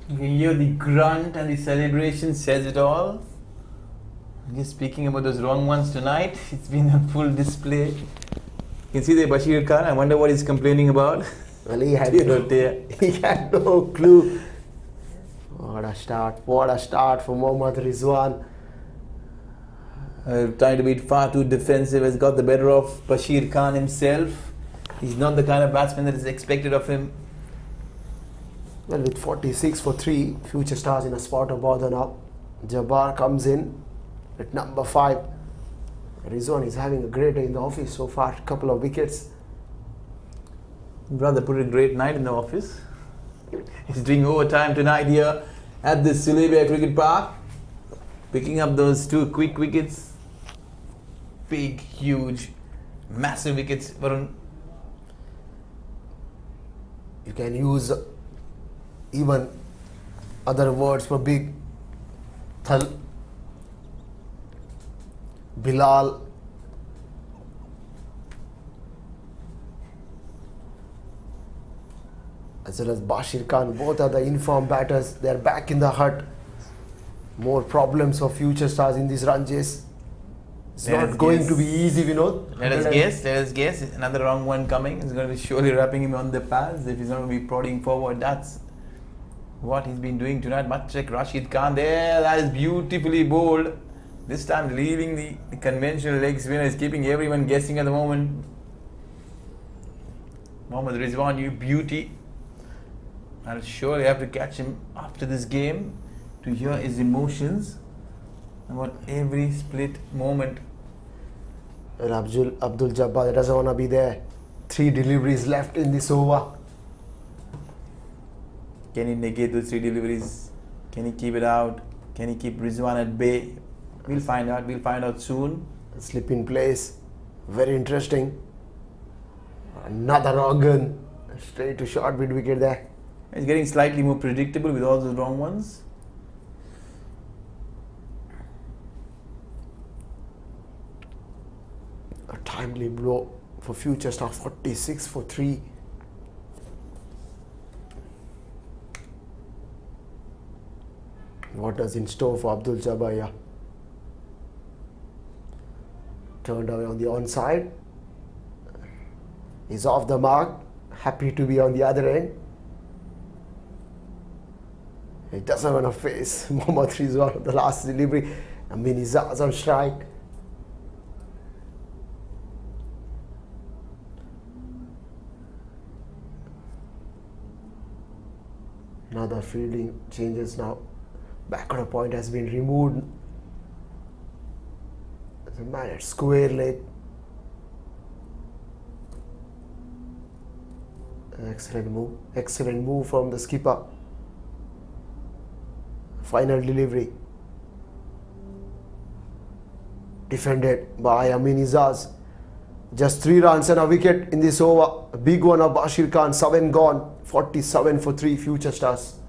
You can hear the grunt and the celebration says it all. Just speaking about those wrong ones tonight, it's been a full display. You can see the Bashir Khan. I wonder what he's complaining about. Well, he had no clue. What a start for Mohammad Rizwan. Trying to be far too defensive has got the better of Bashir Khan himself. He's not the kind of batsman that is expected of him. Well, with 46 for 3, future stars in a spot of bother now. Jabbar comes in at number 5. Rizwan is having a great day in the office so far, couple of wickets. Brother put a great night in the office. He's doing overtime tonight here at the Sulabiya Cricket Park. Picking up those 2 quick wickets. Big, huge, massive wickets, Varun. You can use even other words for big. Thal, Bilal, as well as Bashir Khan, both are the informed batters. They are back in the hut. More problems for future stars in this run chase. It's not going to be easy, Vinod. Let us guess. Another wrong one coming. It's going to be surely wrapping him on the pads if he's not going to be prodding forward. That's what he's been doing tonight. Much like Rashid Khan there. That is beautifully bowled. This time leaving the conventional leg spinner is keeping everyone guessing at the moment. Mohammad Rizwan, you beauty. I'll surely have to catch him after this game to hear his emotions about every split moment. Well, Abdul Jabbar doesn't want to be there. 3 deliveries left in this over. Can he negate those 3 deliveries? Can he keep it out? Can he keep Rizwan at bay? We'll find out. We'll find out soon. Slip in place. Very interesting. Another Rangan. Straight to short mid wicket there. It's getting slightly more predictable with all those wrong ones. A timely blow for future star. 46 for 3. What does in store for Abdul Jabbar? Yeah. Turned away on the onside. He's off the mark. Happy to be on the other end. He doesn't want to face Mohammad Rizwan, the last delivery. I mean, he's on strike. Another fielding changes now. Back on a point has been removed. There's a man at square leg. Excellent move. Excellent move from the skipper. Final delivery. Defended by Amin Izaz. Just 3 runs and a wicket in this over. A big one of Bashir Khan. 7 gone. 47 for 3 future stars.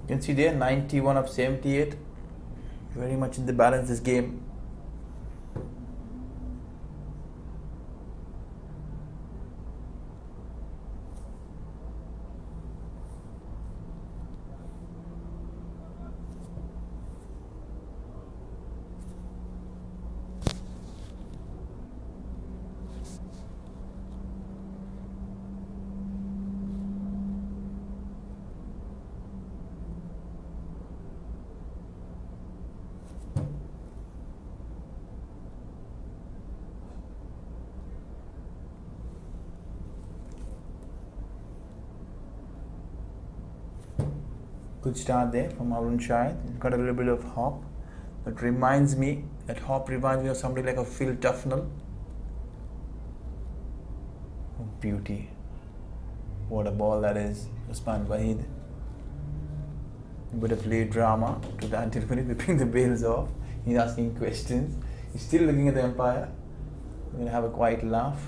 You can see there 91 of 78. Very much in the balance this game. Good start there from Arun Shahid. He's got a little bit of hop. That reminds me of somebody like a Phil Tufnell. Oh, beauty. What a ball that is. Usman Wahid. A bit of late drama to the Antipolis, whipping the bails off. He's asking questions. He's still looking at the umpire. We're going to have a quiet laugh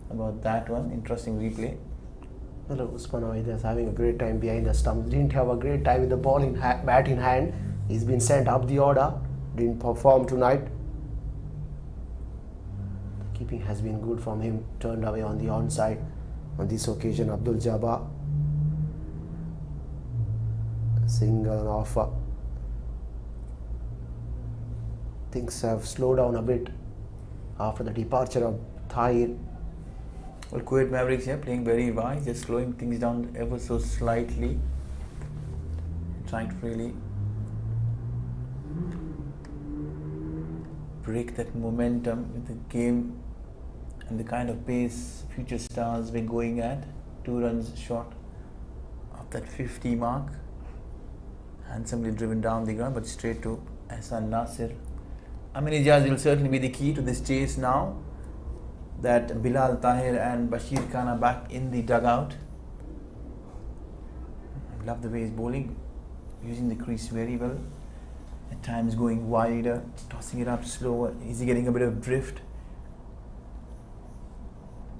about that one. Interesting replay. Hello, Usman Wahid is having a great time behind the stumps. Didn't have a great time with the ball in bat in hand. He's been sent up the order. Didn't perform tonight. The keeping has been good from him. Turned away on the onside. On this occasion, Abdul Jabbar. Single and offer. Things have slowed down a bit after the departure of Tahir. Well, Kuwait Mavericks here playing very wise, just slowing things down ever so slightly. Trying to really break that momentum with the game and the kind of pace Future Stars been going at. 2 runs short of that 50 mark. Handsomely driven down the ground, but straight to Hassan Nasir. Amin Ijaz will certainly be the key to this chase now that Bilal Tahir and Bashir Khan are back in the dugout. I love the way he's bowling, using the crease very well. At times going wider, tossing it up slower. Is he getting a bit of drift?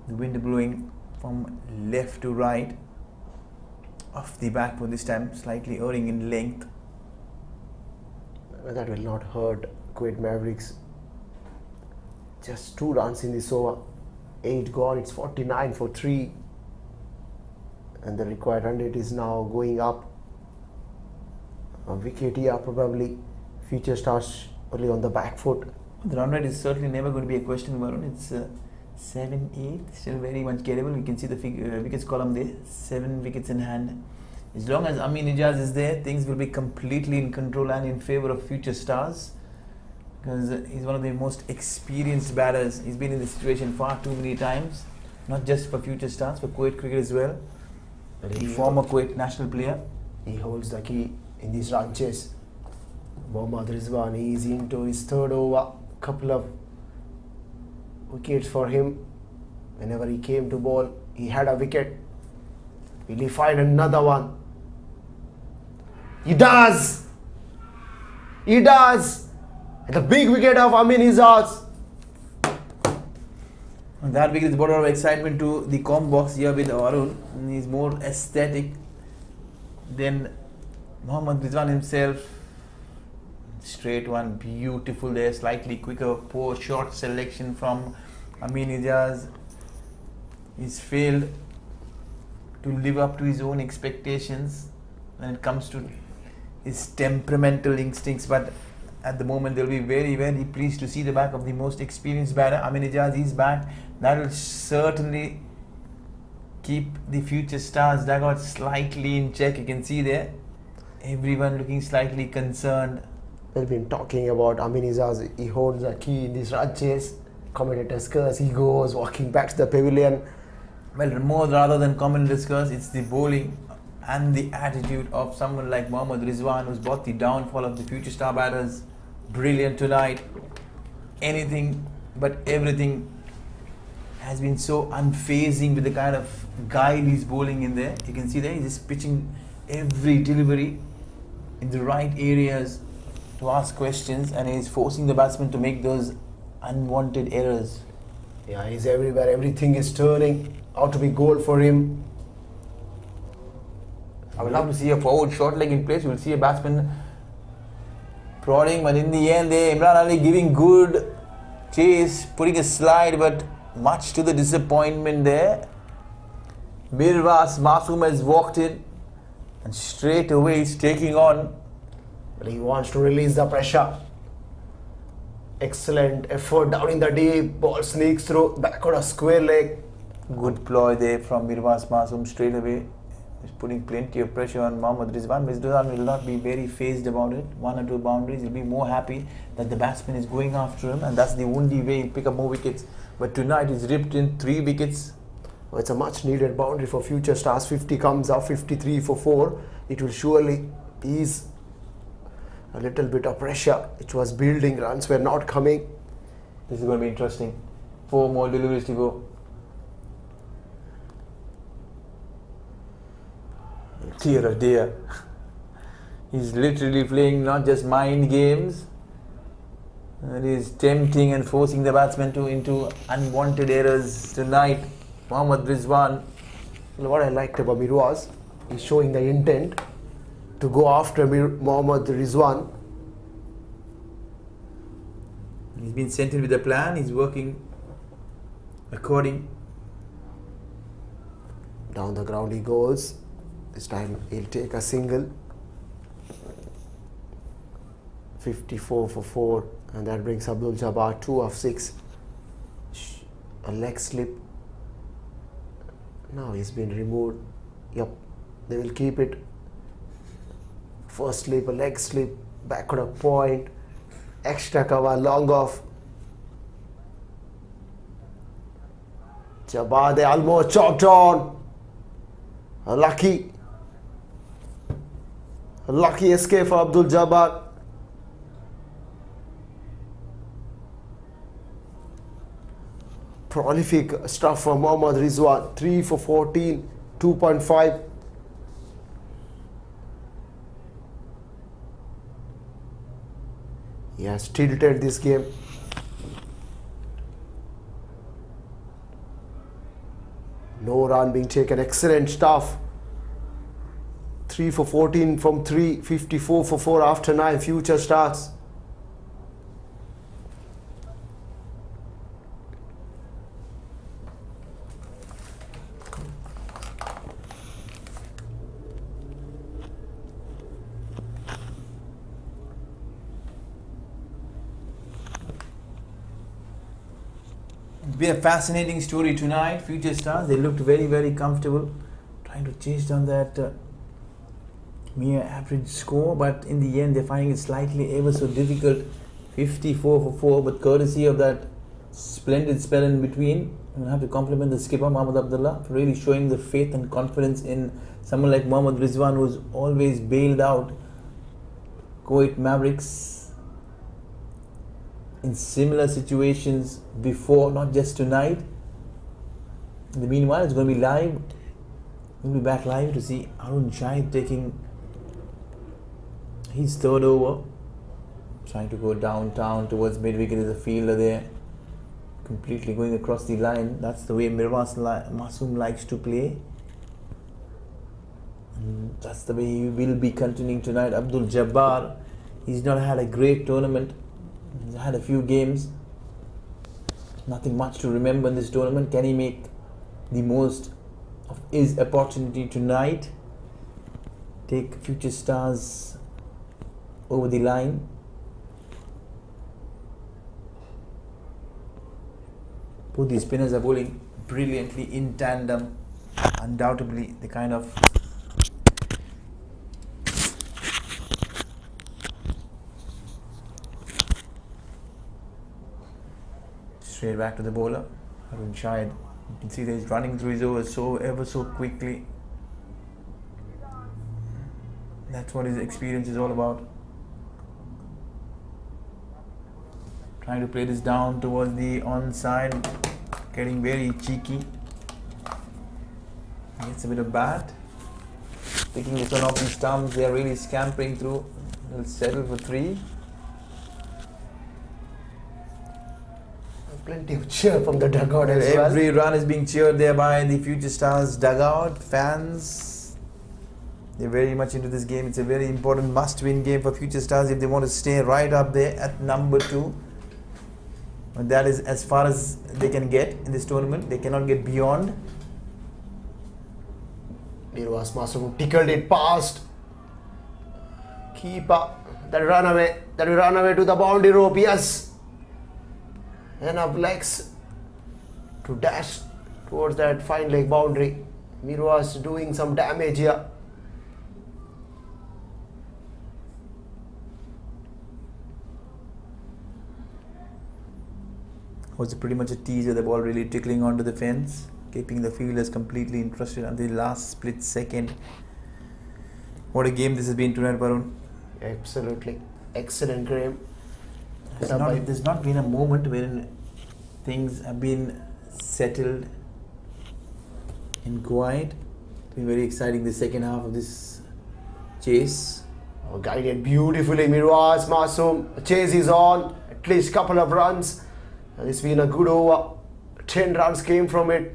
The wind blowing from left to right. Off the back for this time, slightly erring in length. That will not hurt Kuwait Mavericks. Just 2 runs in this over. 8 gone, it's 49 for 3. And the required run rate is now going up. A wicket here probably. Future Stars only on the back foot. The run rate is certainly never going to be a question, Varun. It's 7-8, still very much gettable. We can see the wickets column there, 7 wickets in hand. As long as Amin Ijaz is there, things will be completely in control and in favour of Future Stars, because he's one of the most experienced batters. He's been in this situation far too many times, not just for Future Stars, for Kuwait cricket as well. A former Kuwait national player. He holds the key in these run chase. Mohammad Rizwan is into his 3rd over. Couple of wickets for him. Whenever he came to bowl, he had a wicket. Will he find another one? He does! He does! The big wicket of Amin Ijaz. And that wicket is brought a lot of excitement to the com box here with Arun. And he's more aesthetic than Mohammad Rizwan himself. Straight one, beautiful there, slightly quicker, poor short selection from Amin Ijaz. He's failed to live up to his own expectations when it comes to his temperamental instincts, but at the moment they'll be very, very pleased to see the back of the most experienced batter. Amin Ijaz is back. That will certainly keep the Future Stars dugout slightly in check. You can see there, everyone looking slightly concerned. We've been talking about Amin Ijaz. He holds the key in this run chase. Commentators curse. He goes walking back to the pavilion. Well, more rather than commentators curse, it's the bowling and the attitude of someone like Mohammad Rizwan, who's brought the downfall of the Future Star batters. Brilliant tonight. Anything but everything has been so unfazing with the kind of guile he's bowling in there. You can see there, he's just pitching every delivery in the right areas to ask questions, and he's forcing the batsman to make those unwanted errors. Yeah, he's everywhere. Everything is turning out to be goal for him. I would love to see a forward short leg in place. You will see a batsman prodding, but in the end, Imran Ali giving good chase, putting a slide, but much to the disappointment there. Mirwas Masoom has walked in and straight away he's taking on. But he wants to release the pressure. Excellent effort down in the deep. Ball sneaks through, back on a square leg. Good ploy there from Mirwas Masoom straight away. He's putting plenty of pressure on Mohammad Rizwan. Rizwan will not be very phased about it. 1 or 2 boundaries, he'll be more happy that the batsman is going after him, and that's the only way he'll pick up more wickets. But tonight he's ripped in 3 wickets. It's a much needed boundary for Future Stars. 50 comes up, 53 for 4. it will surely ease a little bit of pressure which was building. Runs were not coming. This is going to be interesting. 4 more deliveries to go. Dear oh dear. He's literally playing not just mind games, and he's tempting and forcing the batsman into unwanted errors tonight. Mohammad Rizwan. What I liked about Mirwaz is showing the intent to go after Mohammad Rizwan. He's been sent in with a plan. He's working according. Down the ground he goes. This time he'll take a single. 54 for 4, and that brings Abdul Jabbar 2 of 6. A leg slip. Now he's been removed. Yep, they will keep it. First slip, a leg slip, backward of point, extra cover, long off. Jabbar, they almost chopped on. A lucky escape for Abdul Jabbar. Prolific stuff from Mohammad Rizwan. 3 for 14, 2.5. He has tilted this game. No run being taken. Excellent stuff. 3 for 14 from 3, 54 for 4 after 9. Future starts. It's been a fascinating story tonight. Future stars, they looked very, very comfortable trying to chase down that mere average score, but in the end they're finding it slightly ever so difficult. 54 for 4, but courtesy of that splendid spell in between, I have to compliment the skipper Mohammad Abdullah for really showing the faith and confidence in someone like Mohammad Rizwan, who's always bailed out Kuwait Mavericks in similar situations before, not just tonight. In the meanwhile, it's going to be live. We'll be back live to see Arun Shahid taking his third over, trying to go downtown towards mid-wicket. There's a fielder there, completely going across the line. That's the way Mirwaz Masoom likes to play. And that's the way he will be continuing tonight. Abdul Jabbar, he's not had a great tournament. He's had a few games. Nothing much to remember in this tournament. Can he make the most of his opportunity tonight? Take future stars over the line. Both these spinners are bowling brilliantly in tandem. Undoubtedly the kind of straight back to the bowler, Arun Shahid. You can see that he's running through his overs ever so quickly. That's what his experience is all about. Trying to play this down towards the onside, getting very cheeky. Gets a bit of bat. Picking this one off the stumps, they are really scampering through. They'll settle for 3. Plenty of cheer from the dugout as well. Every run is being cheered there by the Future Stars dugout. Fans, they're very much into this game. It's a very important must-win game for Future Stars if they want to stay right up there at number 2. And that is as far as they can get in this tournament. They cannot get beyond. Mirwaz Masoom tickled it past. Keeper. That will run away to the boundary rope. Yes. Enough legs to dash towards that fine leg boundary. Mirwaz doing some damage here. Was pretty much a teaser. The ball really tickling onto the fence, keeping the fielders completely interested until the last split second. What a game this has been tonight, Varun. Absolutely. Excellent game. There's not been a moment when things have been settled in Kuwait. It's been very exciting the second half of this chase. Guided beautifully, Mirwaz Masoom. Chase is on. At least couple of runs. And it's been a good over. 10 runs came from it.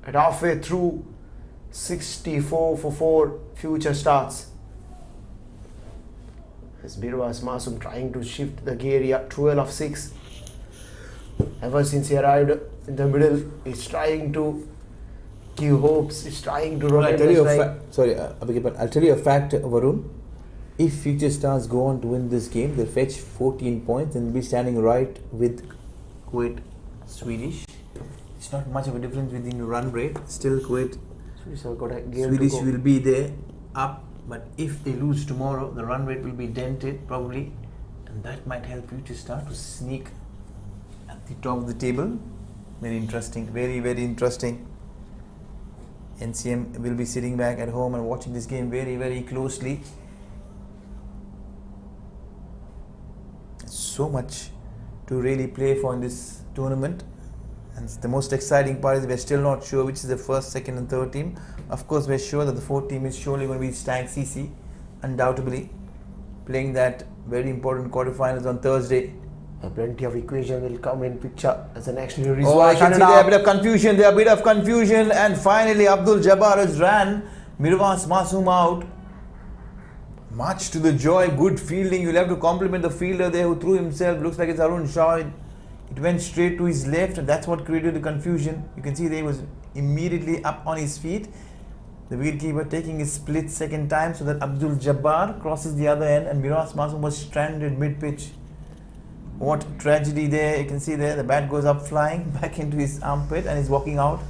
At halfway through, 64 for 4. Future starts. As Mirwaz Masoom trying to shift the gear here. 12 of 6. Ever since he arrived in the middle, he's trying to give hopes. He's trying to rotate the strike. I'll tell you a fact, Varun. If Future Stars go on to win this game, they'll fetch 14 points and be standing right with Kuwait Swedish. It's not much of a difference within the run rate. Still, Kuwait Swedish will be there up. But if they lose tomorrow, the run rate will be dented probably, and that might help Future Stars to sneak at the top of the table. Very interesting. Very, very interesting. NCM will be sitting back at home and watching this game very, very closely. So much to really play for in this tournament, and the most exciting part is we're still not sure which is the first, second and third team. Of course, we're sure that the fourth team is surely going to be Kcc, undoubtedly playing that very important quarterfinals on Thursday. Plenty of equation will come in picture as the next result. Oh, I can see there a bit of confusion, and finally Abdul Jabbar has ran Mirwaz Masoom out. Much to the joy, good fielding. You'll have to compliment the fielder there who threw himself. Looks like it's Arun Shah. It went straight to his left, and that's what created the confusion. You can see there he was immediately up on his feet. The wicketkeeper taking his split second time so that Abdul Jabbar crosses the other end, and Mirwaz Masoom was stranded mid-pitch. What tragedy there. You can see there the bat goes up flying back into his armpit and he's walking out.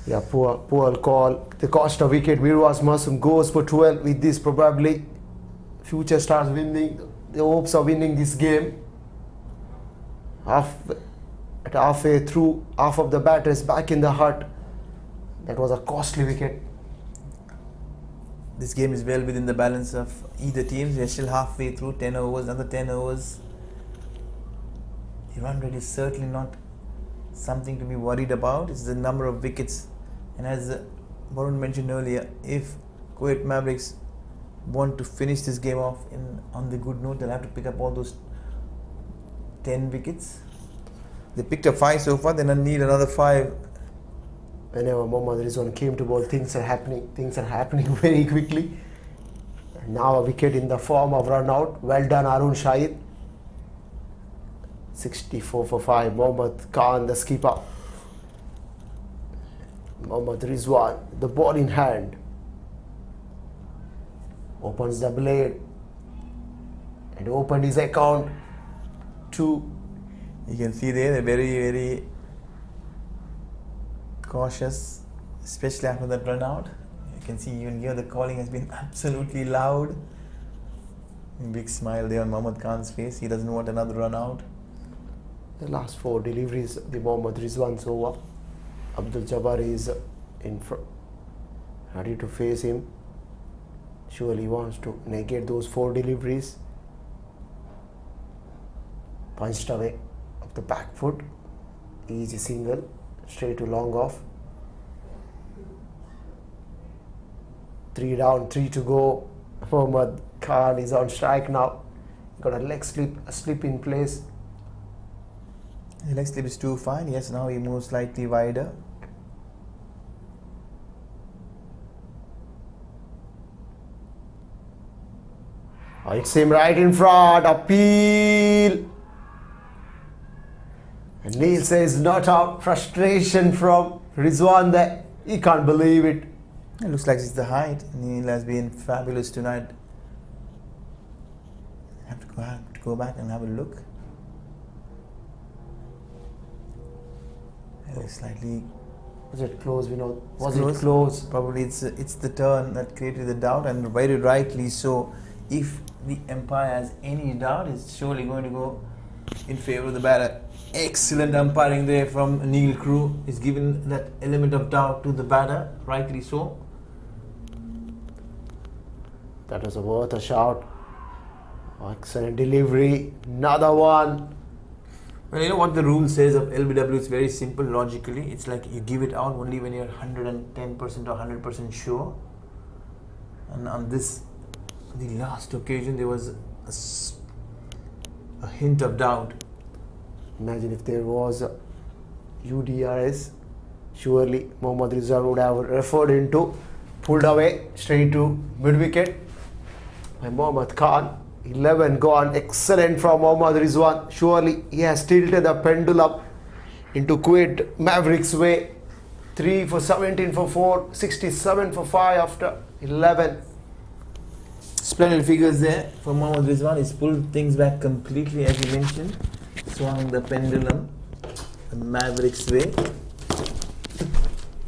Yeah, poor call. The cost of wicket. Mirwaz Masoom goes for 12. With this, probably Future Stars winning. The hopes of winning this game. Halfway through, half of the batters back in the hut. That was a costly wicket. This game is well within the balance of either teams. We are still halfway through, 10 overs, another 10 overs. The run rate is certainly not something to be worried about. It's the number of wickets. And as Varun mentioned earlier, if Kuwait Mavericks want to finish this game off on the good note, they'll have to pick up all those 10 wickets. They picked up 5 so far, they'll need another 5. Whenever Mohammad Rizwan came to ball, things are happening very quickly. And now a wicket in the form of run out. Well done, Arun Shahid. 64 for 5. Mohammad Khan, the skipper. Mohammad Rizwan, the ball in hand. Opens the blade. And opened his account to. You can see there, they're very, very cautious, especially after that run out. You can see even here the calling has been absolutely loud. Big smile there on Mohammad Khan's face. He doesn't want another run out. The last 4 deliveries, the Mohammad Rizwan's over. Abdul Jabbar is in front, ready to face him. Surely he wants to negate those 4 deliveries. Punched away of the back foot. Easy single, straight to long off. 3 down, 3 to go. Mohammad Khan is on strike now. Got a leg slip in place. The leg slip is too fine. Yes, now he moves slightly wider. It's him right in front. Appeal. And Neil says not out. Frustration from Rizwan there. He can't believe it. It looks like it's the height. Neil has been fabulous tonight. I have to go back and have a look. Slightly. Was it close, Vinod? Was it close? Probably it's the turn that created the doubt, and very rightly so. If the umpire has any doubt, it's surely going to go in favour of the batter. Excellent umpiring there from Neil Crew. He's given that element of doubt to the batter, rightly so. That was worth a shout. Excellent delivery. Another one. Well, you know what the rule says of LBW? It's very simple logically. It's like you give it out only when you're 110% or 100% sure. And on this, the last occasion, there was a hint of doubt. Imagine if there was a UDRS. Surely Mohammad Rizwan would have referred into, pulled away straight to mid wicket by Mohammad Khan. 11 gone. Excellent from Mohammad Rizwan. Surely he has tilted the pendulum into Kuwait Mavericks way. 3 for 17 for 4, 67 for 5 after 11. Splendid figures there for Mohammad Rizwan. He's pulled things back completely, as you mentioned. Swung the pendulum the Mavericks way.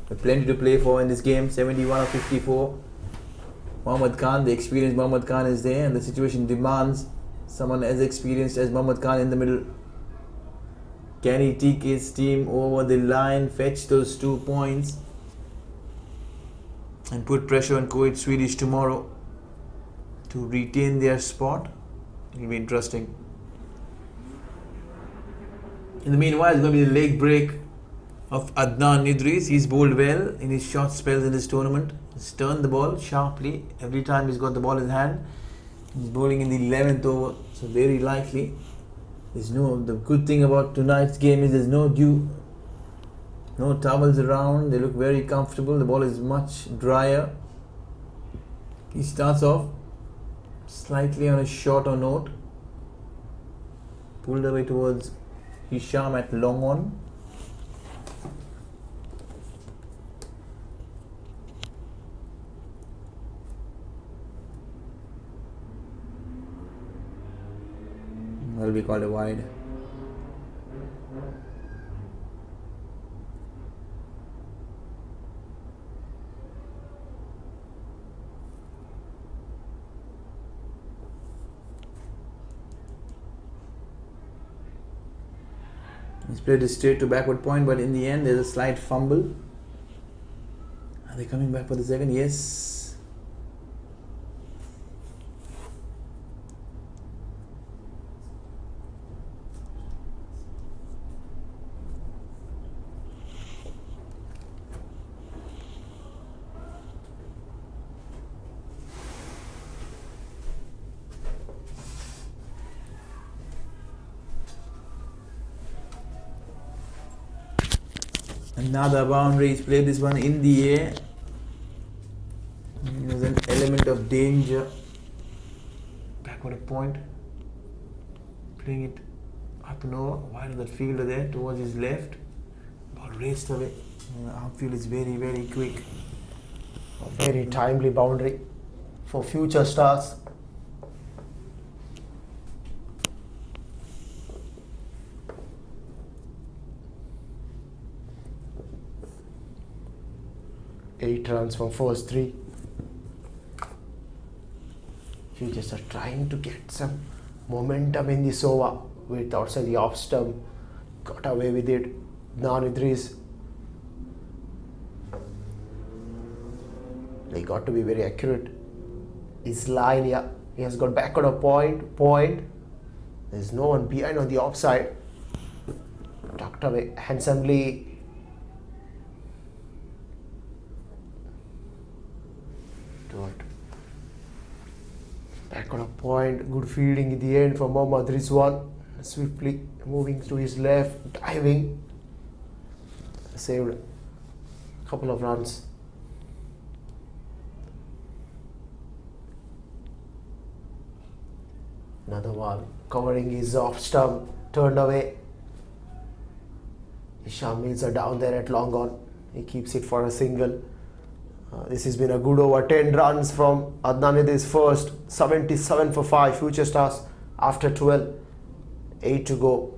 But plenty to play for in this game. 71 of 54. Mohammad Khan, the experienced Mohammad Khan is there, and the situation demands someone as experienced as Mohammad Khan in the middle. Can he take his team over the line, fetch those 2 points, and put pressure on Kuwait Swedish tomorrow to retain their spot? It will be interesting. In the meanwhile, it's going to be the leg break of Adnan Idris. He's bowled well in his short spells in this tournament. He's turned the ball sharply every time he's got the ball in hand. He's bowling in the 11th over, so very likely. The good thing about tonight's game is there's no dew, no towels around. They look very comfortable. The ball is much drier. He starts off slightly on a shorter note, pulled away towards Hisham at long on. Will be called a wide. He's played it straight to backward point, but in the end there's a slight fumble. Are they coming back for the second? Yes. Another boundary. He's played this one in the air. There's an element of danger. Backward a point. Playing it up and over. Wide of that fielder there towards his left. Ball raced away. Outfield is very, very quick. A very timely boundary for future stars. Eight runs from first 3. Futures are trying to get some momentum in this over with outside the off stump. Got away with it. Adnan Idris. They got to be very accurate. His line, yeah, he has got back on a point. There's no one behind on the offside. Tucked away handsomely. Back on a point. Good fielding in the end for Mohammad Rizwan. Swiftly moving to his left, diving. Saved a couple of runs. Another one covering his off stump, turned away. Hisham Mirza down there at long on. He keeps it for a single. This has been a good over. 10 runs from Adnan Idris first. 77 for 5. Future stars after 12. 8 to go.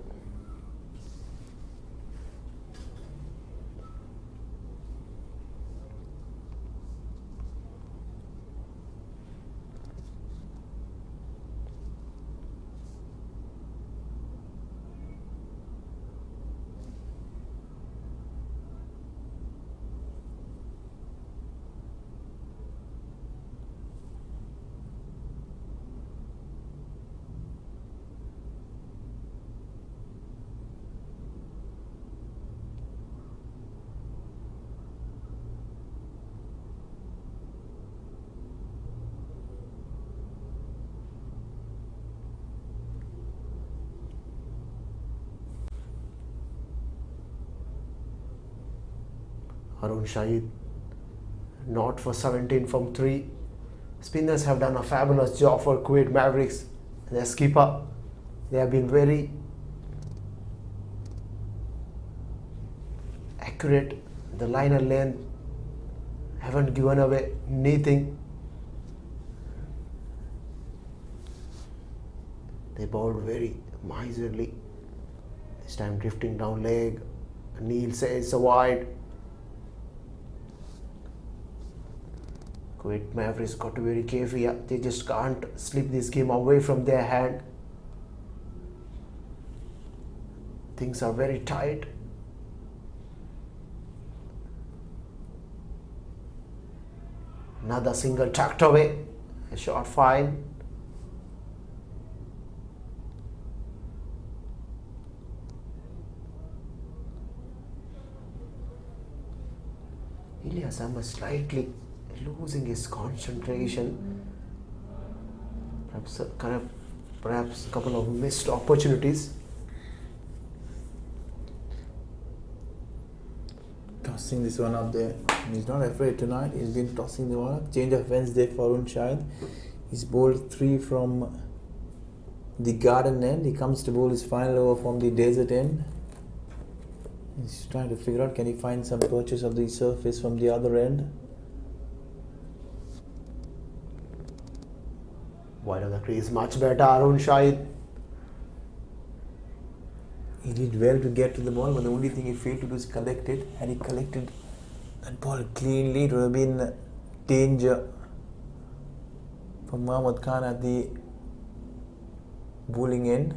Harun Shahid not for 17 from 3. Spinners have done a fabulous job for Kuwait Mavericks. Their skipper, they have been very accurate. The liner length haven't given away anything. They bowled very miserly. This time drifting down leg. Neil says a wide. Kuwait Mavericks got to be very careful. Yeah, they just can't slip this game away from their hand. Things are very tight. Another single tucked away. A shot fine. Ilyas Ahmed slightly losing his concentration. Perhaps a couple of missed opportunities. Tossing this one up there. He's not afraid tonight. He's been tossing the one up. Change of Wednesday for Harun Shahid. He's bowled 3 from the garden end. He comes to bowl his final over from the desert end. He's trying to figure out, can he find some purchase of the surface from the other end? Wide of the crease, much better. Harun Shahid. He did well to get to the ball, but the only thing he failed to do is collect it. Had he collected that ball cleanly, it would have been danger for Mohammad Khan at the bowling end.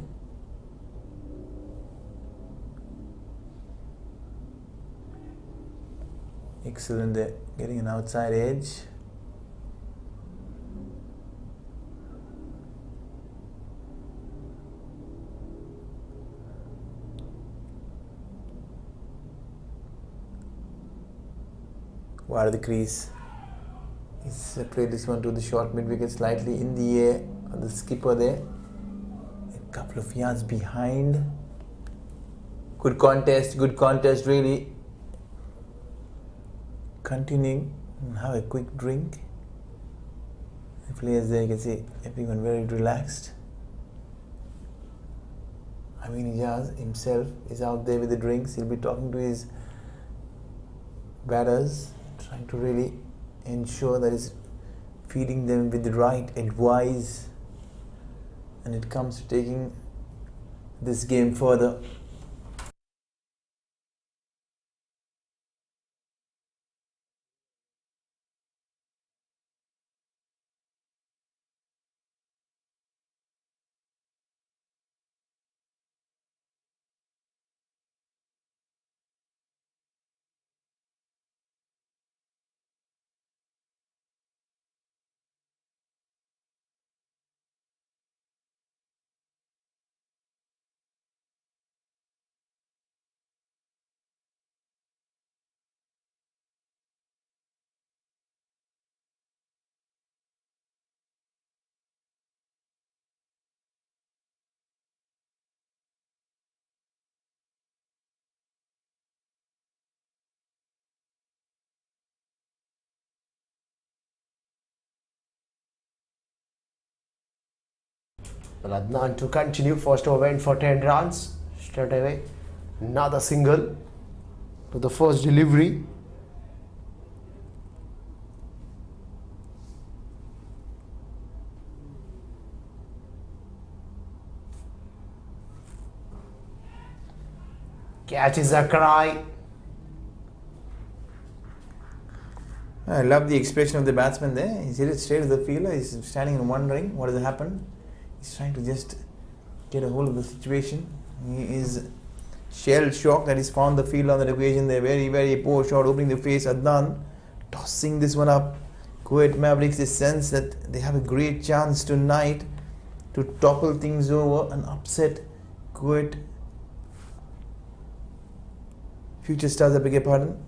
Excellent there, getting an outside edge. Wide of the crease. He's played this one to the short mid wicket, slightly in the air. The skipper there, a couple of yards behind. Good contest really. Continuing, have a quick drink. The players there, you can see everyone very relaxed. Ijaz himself is out there with the drinks. He'll be talking to his batters, trying to really ensure that he's feeding them with the right advice, and it comes to taking this game further. Well, Adnan to continue. First over went for 10 runs. Straight away. Another single to the first delivery. Catches a cry. I love the expression of the batsman there. He's hit it straight to the fielder. He's standing and wondering what has happened. He's trying to just get a hold of the situation. He is shell shocked that he's found the field on that occasion. They're very, very poor shot, opening the face. Adnan tossing this one up. Kuwait Mavericks, they sense that they have a great chance tonight to topple things over and upset Kuwait Future Stars, I beg your pardon.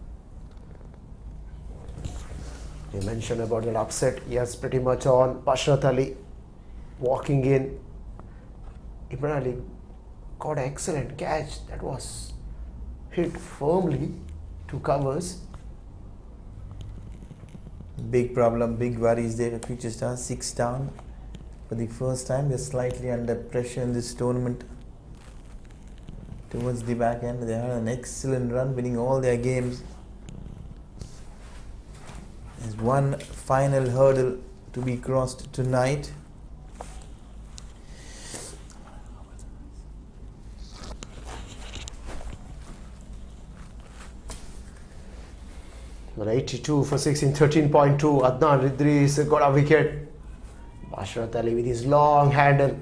You mentioned about that upset. Yes, pretty much on. Bashrat Ali walking in. Imran Ali got an excellent catch. That was hit firmly to covers. Big problem, big worries there for Future Stars. 6 down for the first time. They're slightly under pressure in this tournament. Towards the back end, they had an excellent run, winning all their games. There's one final hurdle to be crossed tonight. Well, 82 for 6 in 13.2. Adnan Ridris got a wicket. Bashrat Ali with his long handle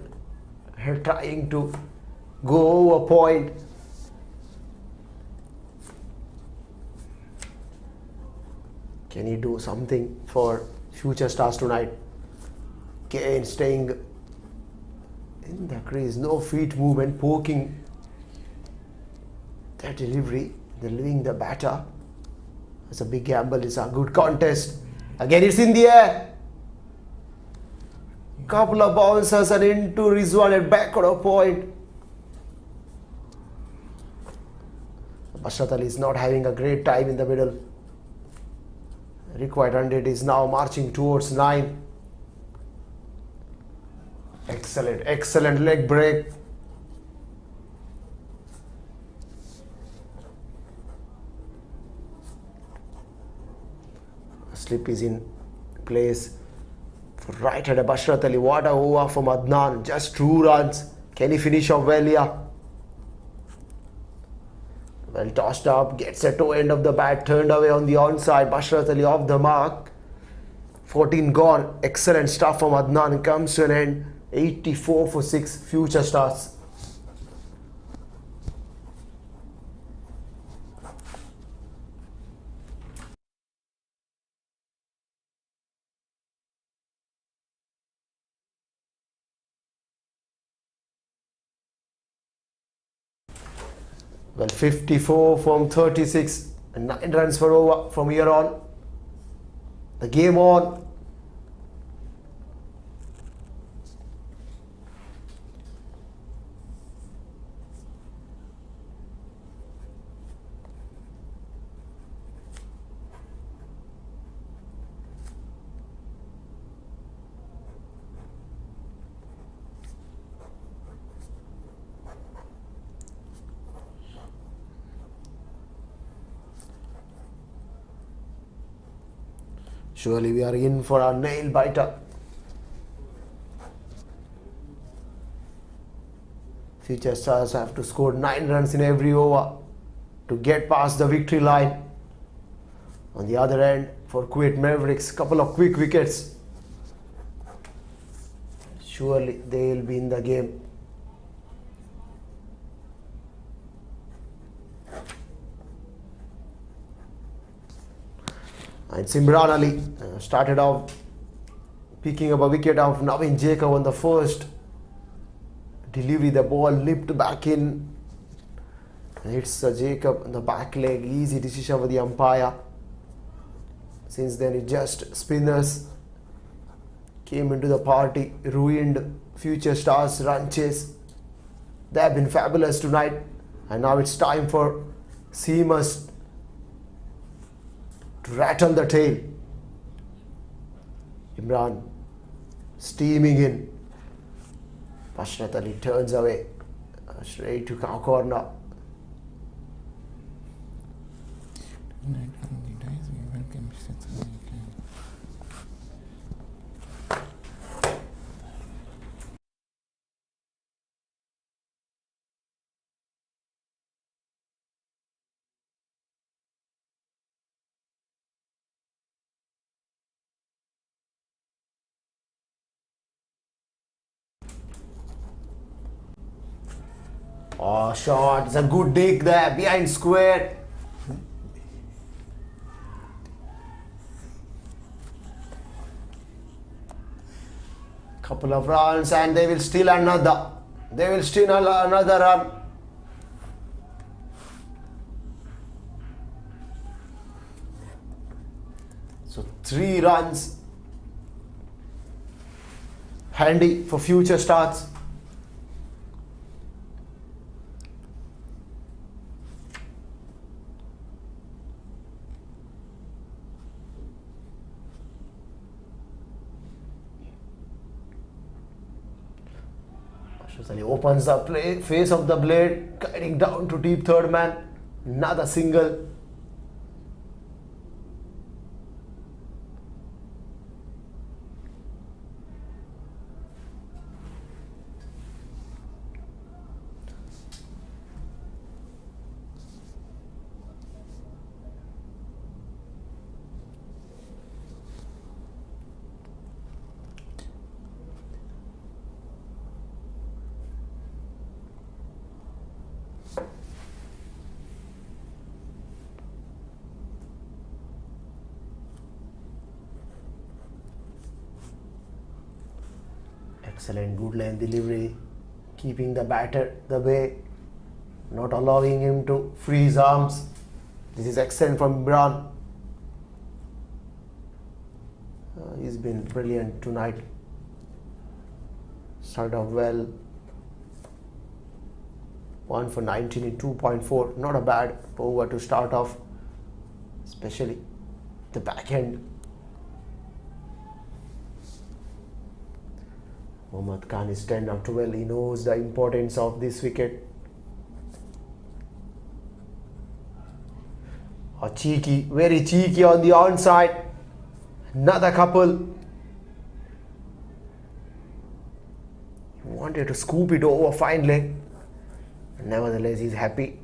trying to go over point. Can he do something for Future Stars tonight? Kane staying in the crease, no feet movement, poking that delivery, delivering the batter. It's a big gamble, it's a good contest. Again it's in the air. Couple of bounces and into Rizwan and back on a point. Bashrat Ali is not having a great time in the middle. Required 100 is now marching towards 9. Excellent leg break. Slip is in place for right-hander Bashrat Ali. What a over from Adnan. Just 2 runs. Can he finish off well here? Well tossed up. Gets a toe end of the bat. Turned away on the onside. Bashrat Ali off the mark. 14 gone. Excellent stuff from Adnan. Comes to an end. 84 for 6. Future Stars. Well, 54 from 36 and 9 runs for over from here on. The game on. Surely we are in for a nail biter. Future Stars have to score 9 runs in every over to get past the victory line. On the other end, for Kuwait Mavericks, couple of quick wickets. Surely they will be in the game. And Simran Ali started off picking up a wicket of Naveen Jacob on the first delivery. The ball lipped back in and hits Jacob on the back leg. Easy decision for the umpire. Since then, it just spinners came into the party, ruined Future Stars' run chase. They have been fabulous tonight, and now it's time for seamers to rattle the tail. Imran steaming in. Bashrat Ali turns away, straight to corner. Oh, shot. It's a good dig there behind square. Couple of runs and they will steal another. They will steal another run. So 3 runs. Handy for Future Stars. Basharati opens the face of the blade, guiding down to deep third man. Another single. Excellent, good line delivery, keeping the batter the way, not allowing him to free his arms. This is excellent from Imran. He's been brilliant tonight. Started off well. 1 for 19 in 2.4. Not a bad over to start off, especially the backhand. Mohammad Khan is 10 up 12. He knows the importance of this wicket. A cheeky, very cheeky on the onside. Another couple. He wanted to scoop it over fine leg. Nevertheless, he's happy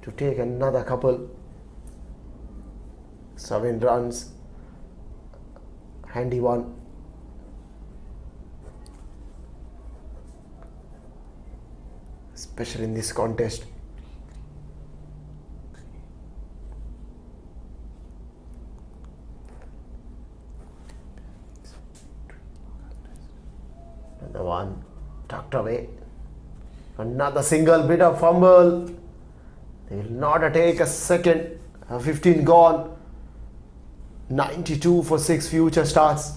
to take another couple. 7 runs. Handy one. Especially in this contest. Another one tucked away. Another single, bit of fumble. They will not take a second. 15 gone. 92 for 6 future starts.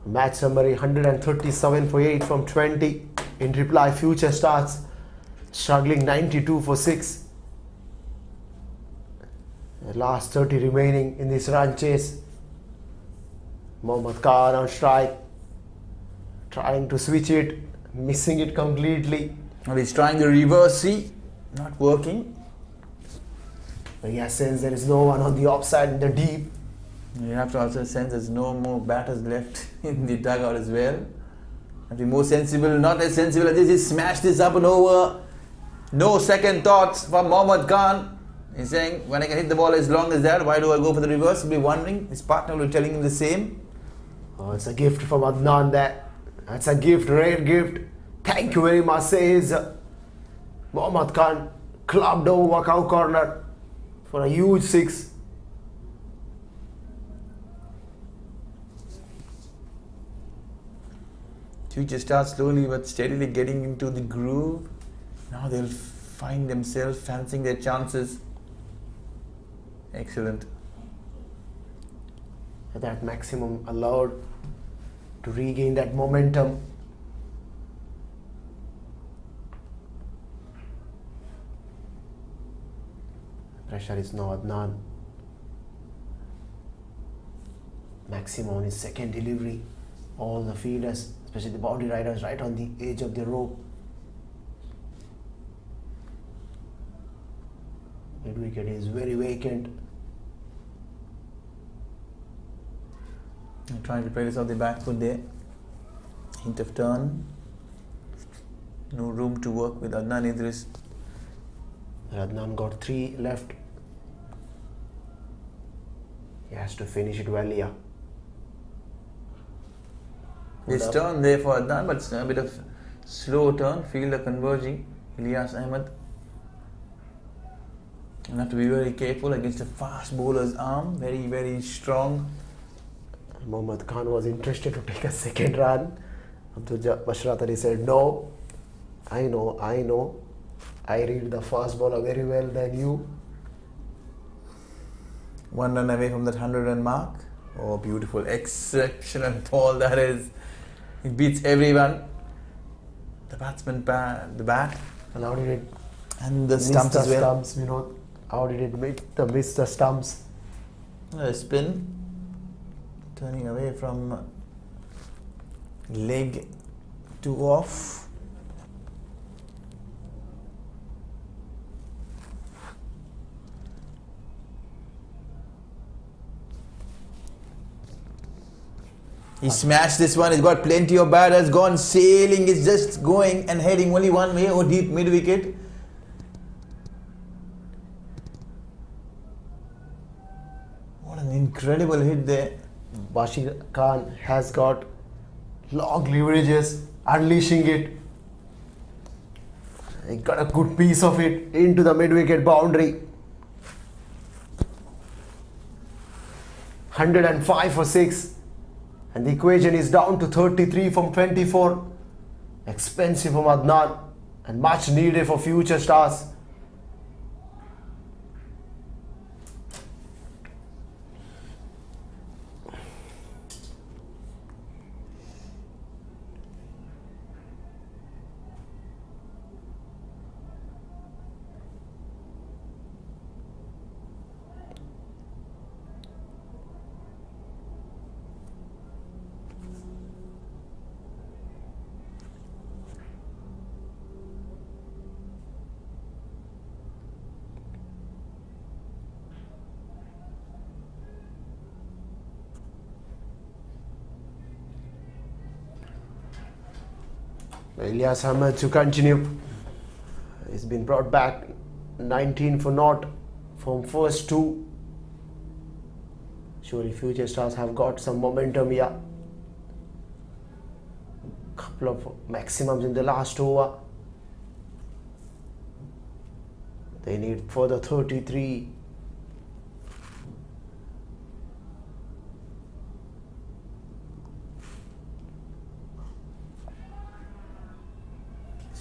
Match summary: 137 for 8 from 20. In reply, future starts struggling 92 for 6. The last 30 remaining in this run chase. Mohammad Khan on strike, trying to switch it, missing it completely. Well, he's trying the reverse C, not working. But he has sensed there is no one on the offside in the deep. You have to also sense there's no more batters left in the dugout as well. Have to be more sensible, not as sensible as this. He smashed this up and over. No second thoughts from Mohammad Khan. He's saying, when I can hit the ball as long as that, why do I go for the reverse? He'll be wondering. His partner will be telling him the same. Oh, it's a gift from Adnan there. That's a gift, rare gift. Thank you very much, says Mohammad Khan. Clubbed over cow corner for a huge 6. Future starts slowly but steadily getting into the groove. Now they'll find themselves fancying their chances. Excellent. That maximum allowed to regain that momentum. Pressure is now Adnan. Maximum on his second delivery. All the fielders, especially the boundary riders, right on the edge of the rope. Mid wicket is very vacant. Trying to play this off the back foot there. Hint of turn. No room to work with Adnan Idris. Adnan got 3 left. He has to finish it well here. This turn there for Adnan, but it's a bit of slow turn. Fielder converging. Ilyas Ahmed. You have to be very careful against a fast bowler's arm. Very, very strong. Mohammad Khan was interested to take a second run. Bashrat Ali said, no, I know. I read the fast bowler very well than you. 1 run away from that 100-run mark. Oh, beautiful. Excellent ball that is. It beats everyone. The batsman, the bat. And how did it And the miss stumps the as well. stumps, How did it miss the stumps? A spin. Turning away from leg to off. He smashed this one. He's got plenty of batters. Gone sailing. It's just going and heading only one way. Oh, deep mid wicket. What an incredible hit there. Bashir Khan has got long leverages, unleashing it. He got a good piece of it into the mid-wicket boundary. 105 for 6. And the equation is down to 33 from 24. Expensive for Adnan and much needed for future stars. Ilyas Ahmed to continue. He's been brought back 19 for naught from first two. Surely future stars have got some momentum here. Couple of maximums in the last over. They need further 33.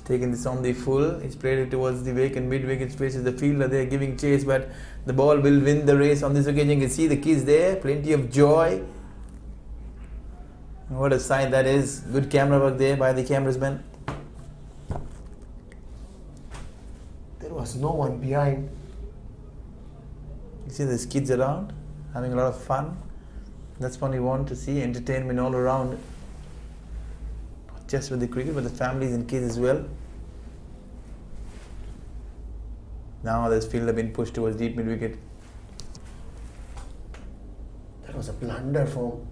Taking this on the full. He's played it towards the vacant mid-wicket spaces. The fielder there giving chase, but the ball will win the race on this occasion. You can see the kids there. Plenty of joy. What a sight that is. Good camera work there by the cameraman. There was no one behind. You see these kids around having a lot of fun. That's what we want to see. Entertainment all around. Not just with the cricket, but the families and kids as well. Now this fielder been pushed towards deep mid wicket. That was a blunder from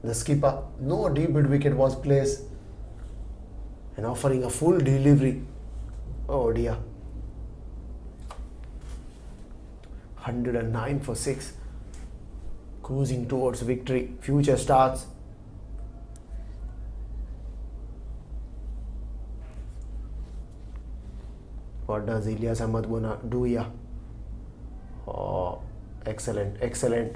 the skipper. No deep mid wicket was placed. And offering a full delivery. Oh dear. 109 for 6. Cruising towards victory. Future starts. What does Ilyas Ahmed gonna do here? Oh, excellent, excellent.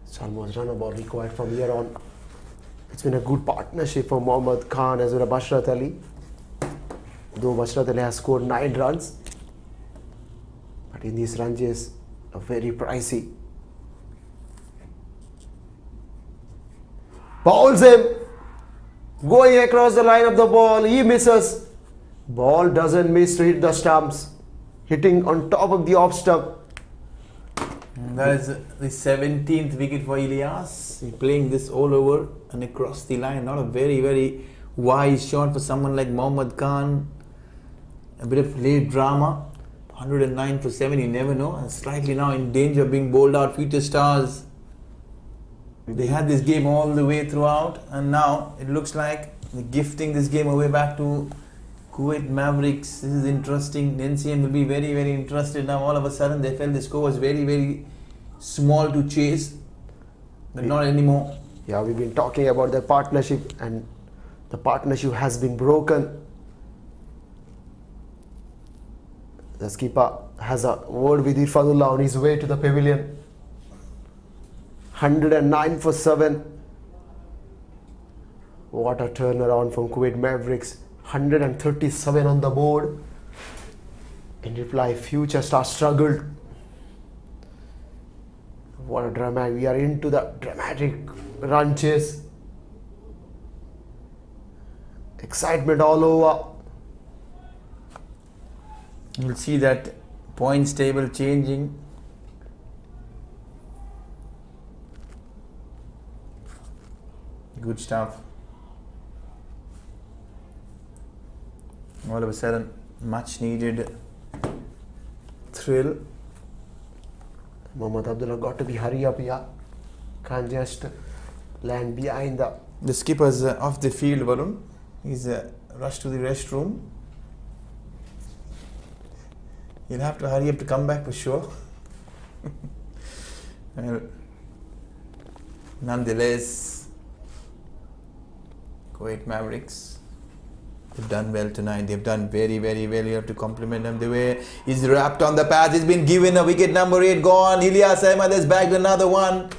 It's almost run a ball required from here on. It's been a good partnership for Mohammad Khan as well as Bashrat Ali. Though Bashrat Ali has scored 9 runs. But in these run chase, are very pricey. Bowls him. Going across the line of the ball. He misses. Ball doesn't miss to hit the stumps. Hitting on top of the off stump. That is the 17th wicket for Ilyas. He's playing this all over and across the line. Not a very, very wise shot for someone like Mohammad Khan. A bit of late drama. 109 for 7, you never know. And slightly now in danger of being bowled out. Future stars. They had this game all the way throughout, and now it looks like they're gifting this game away back to Kuwait Mavericks. This is interesting. The NCM will be very, very interested now. All of a sudden, they felt the score was very, very small to chase, but not anymore. Yeah, we've been talking about the partnership, and the partnership has been broken. The skipper has a word with Irfanullah on his way to the pavilion. 109 for 7. What a turnaround from Kuwait Mavericks. 137 on the board. In reply, Future Star struggled. What a drama. We are into the dramatic run chase. Excitement all over. You'll see that points table changing. Good stuff. All of a sudden, much needed thrill. Mohammad Abdullah got to be hurry up here. Can't just land behind the... The skipper's off the field, Varun. He's rushed to the restroom. You'll have to hurry up to come back for sure. Well, nonetheless, Kuwait Mavericks have done well tonight. They've done very, very well. You have to compliment them. The way he's wrapped on the pads. He's been given a wicket number 8 gone. Ilyas Ahmed has bagged another one.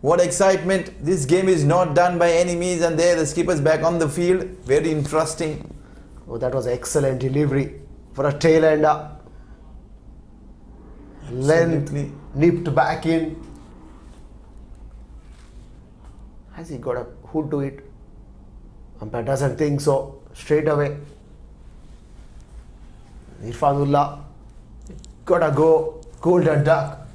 What excitement. This game is not done by any means, and there the skipper's back on the field. Very interesting. Oh, that was excellent delivery for a tail ender. Length nipped back in. Has he got a hood to it? Umpire doesn't think so. Straight away. Irfanullah got a go. Golden duck.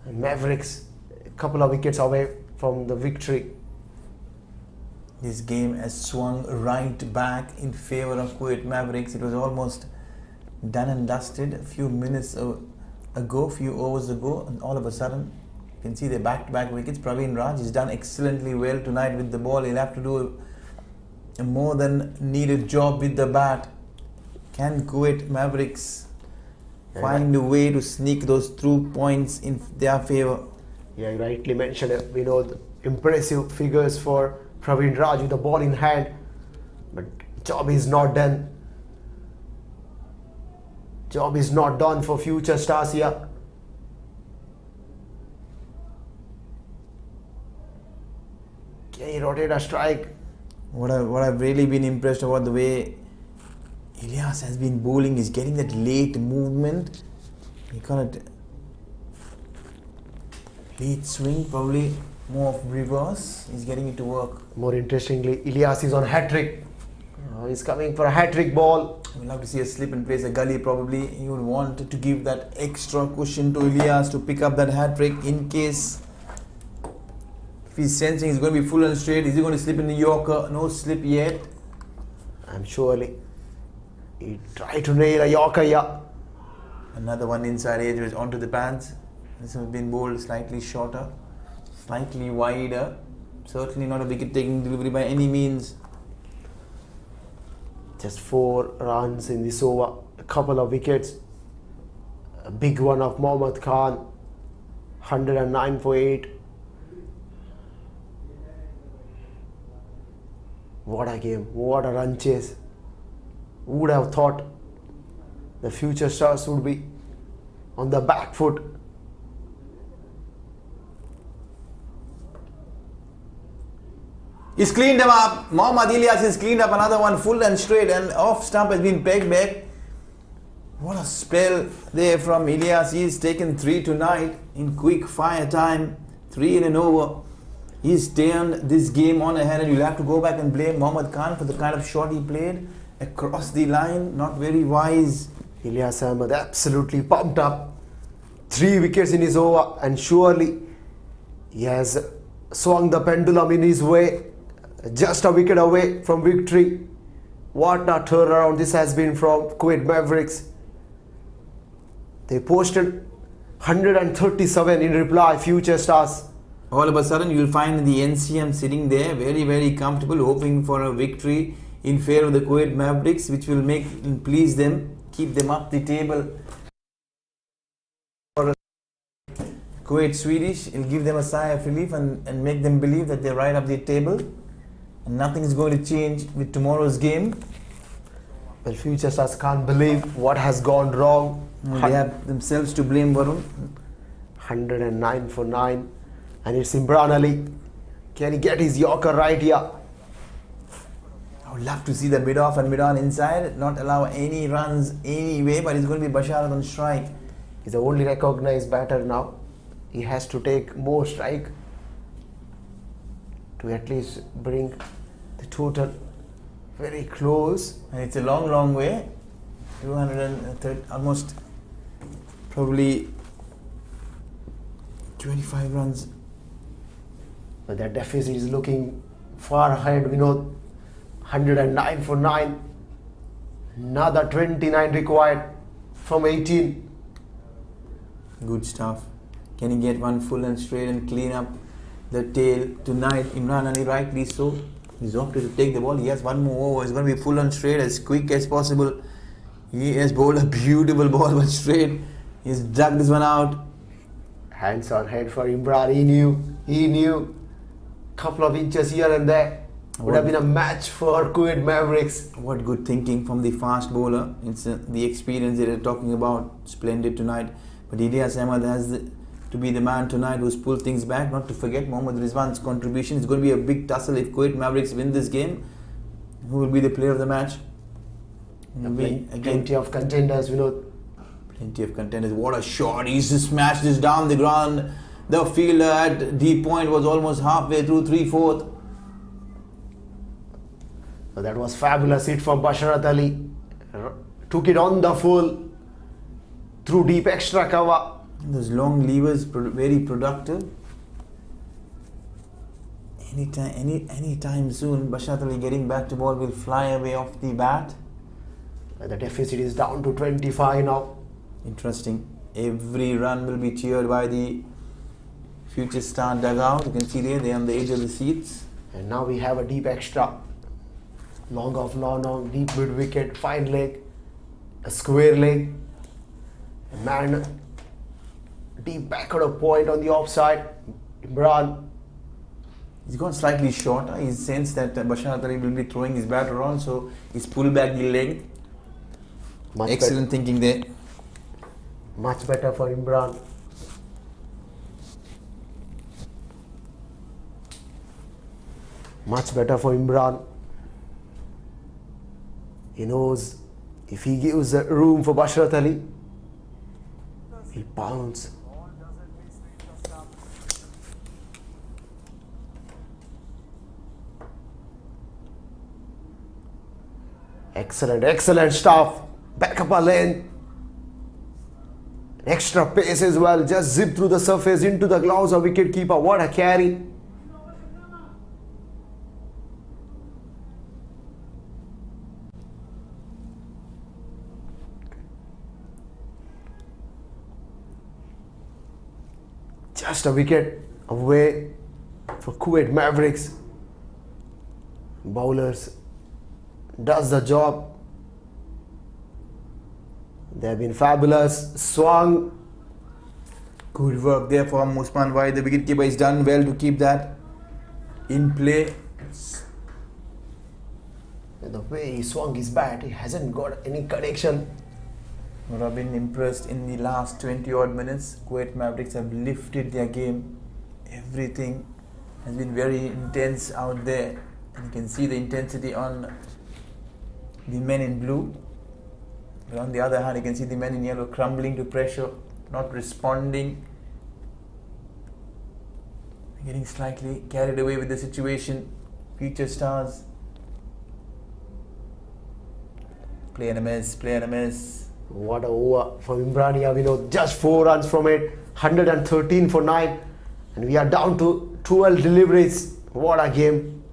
And Mavericks a couple of wickets away from the victory. This game has swung right back in favor of Kuwait Mavericks. It was almost done and dusted a few minutes ago, few overs ago, and all of a sudden you can see the back-to-back wickets. Praveen Raj has done excellently well tonight with the ball. He'll have to do a more than needed job with the bat. Can Kuwait Mavericks find a way to sneak those through points in their favor? Yeah, you rightly mentioned it. We know the impressive figures for Praveen Raj with the ball in hand, but job is not done. Job is not done for Future Stars here. Can he rotate a strike? What I've really been impressed about the way Ilyas has been bowling is getting that late movement. He call it late swing, probably more of reverse. He's getting it to work. More interestingly, Ilyas is on hat-trick. He's coming for a hat-trick ball. We'll have to see a slip and place, a gully probably. He would want to give that extra cushion to Ilyas to pick up that hat-trick in case if he's sensing he's going to be full and straight. Is he going to slip in the Yorker? No slip yet. I'm surely he tried to nail a Yorker here. Another one inside edge was onto the pads. This has been bowled slightly shorter, slightly wider. Certainly not a wicket-taking delivery by any means. Just 4 runs in this over, a couple of wickets. A big one of Mohammad Khan, 109 for 8. What a game, what a run chase. Who would have thought the Future Stars would be on the back foot? He's cleaned them up. Mohammad Ilyas has cleaned up another one full and straight, and off stump has been pegged back. What a spell there from Ilyas. He's taken 3 tonight in quick fire time. 3 in an over. He's turned this game on ahead, and you'll have to go back and blame Mohammad Khan for the kind of shot he played across the line. Not very wise. Ilyas Ahmed absolutely pumped up. 3 wickets in his over, and surely he has swung the pendulum in his way. Just a wicket away from victory. What a turnaround this has been from Kuwait Mavericks. They posted 137 in reply, Future Stars. All of a sudden you'll find the NCM sitting there very, very comfortable, hoping for a victory in favor of the Kuwait Mavericks, which will make and please them, keep them up the table. Kuwait Swedish, it'll give them a sigh of relief and make them believe that they're right up the table. And nothing is going to change with tomorrow's game. Well, Future Stars can't believe what has gone wrong. They have themselves to blame, Varun. 109 for 9. And it's Imran Ali. Can he get his Yorker right here? I would love to see the mid-off and mid-on inside, not allow any runs anyway, but it's going to be Basharat on strike. He's the only recognized batter now. He has to take more strike to at least bring the total very close. And it's a long, long way. 230, almost probably 25 runs. But that deficit is looking far ahead. We know 109 for 9. Another 29 required from 18. Good stuff. Can he get one full and straight and clean up the tail tonight? Imran Ali, rightly so. He's opted to take the ball. He has one more over. It's going to be full and straight as quick as possible. He has bowled a beautiful ball but straight. He's dug this one out. Hands on head for Imran. He knew. Couple of inches here and there would have been a match for Kuwait Mavericks. What good thinking from the fast bowler. It's the experience that they're talking about. Splendid tonight. But Ilyas Ahmed has to be the man tonight who's pulled things back. Not to forget Mohammad Rizwan's contribution. It's going to be a big tussle if Kuwait Mavericks win this game. Who will be the player of the match? Plenty of contenders, we know. Plenty of contenders. What a shot. He's just smashed this down the ground. The fielder at deep point was almost halfway through 3/4. So that was fabulous hit from Basharat Ali. Took it on the full. Through deep extra cover. Those long levers, very productive. Anytime soon, Basharat Ali getting back to ball will fly away off the bat. The deficit is down to 25 now. Interesting. Every run will be cheered by the Future Star dugout. You can see there, they're on the edge of the seats. And now we have a deep extra. Long off, long, deep mid wicket, fine leg, a square leg. A man deep backward of point on the offside. Imran. He's gone slightly short. He's sensed that Basharat Ali will be throwing his bat around, so he's pulled back the leg. Excellent thinking there. Much better for Imran. Much better for Imran. He knows if he gives room for Basharat Ali, he'll pounce. Excellent stuff. Back up a lane. Extra pace as well. Just zip through the surface into the gloves of wicketkeeper. What a carry. Just a wicket away for Kuwait Mavericks. Bowlers does the job. They've been fabulous. Swung. Good work there from Usman Wai. The wicketkeeper has done well to keep that in play. The way he swung his bat, he hasn't got any connection. I've been impressed in the last 20 odd minutes. Kuwait Mavericks have lifted their game. Everything has been very intense out there. And you can see the intensity on the men in blue. But on the other hand, you can see the men in yellow crumbling to pressure, not responding, getting slightly carried away with the situation. Future Stars play and a miss. What a over for Imran here. We know just 4 runs from it. 113 for 9. And we are down to 12 deliveries. What a game.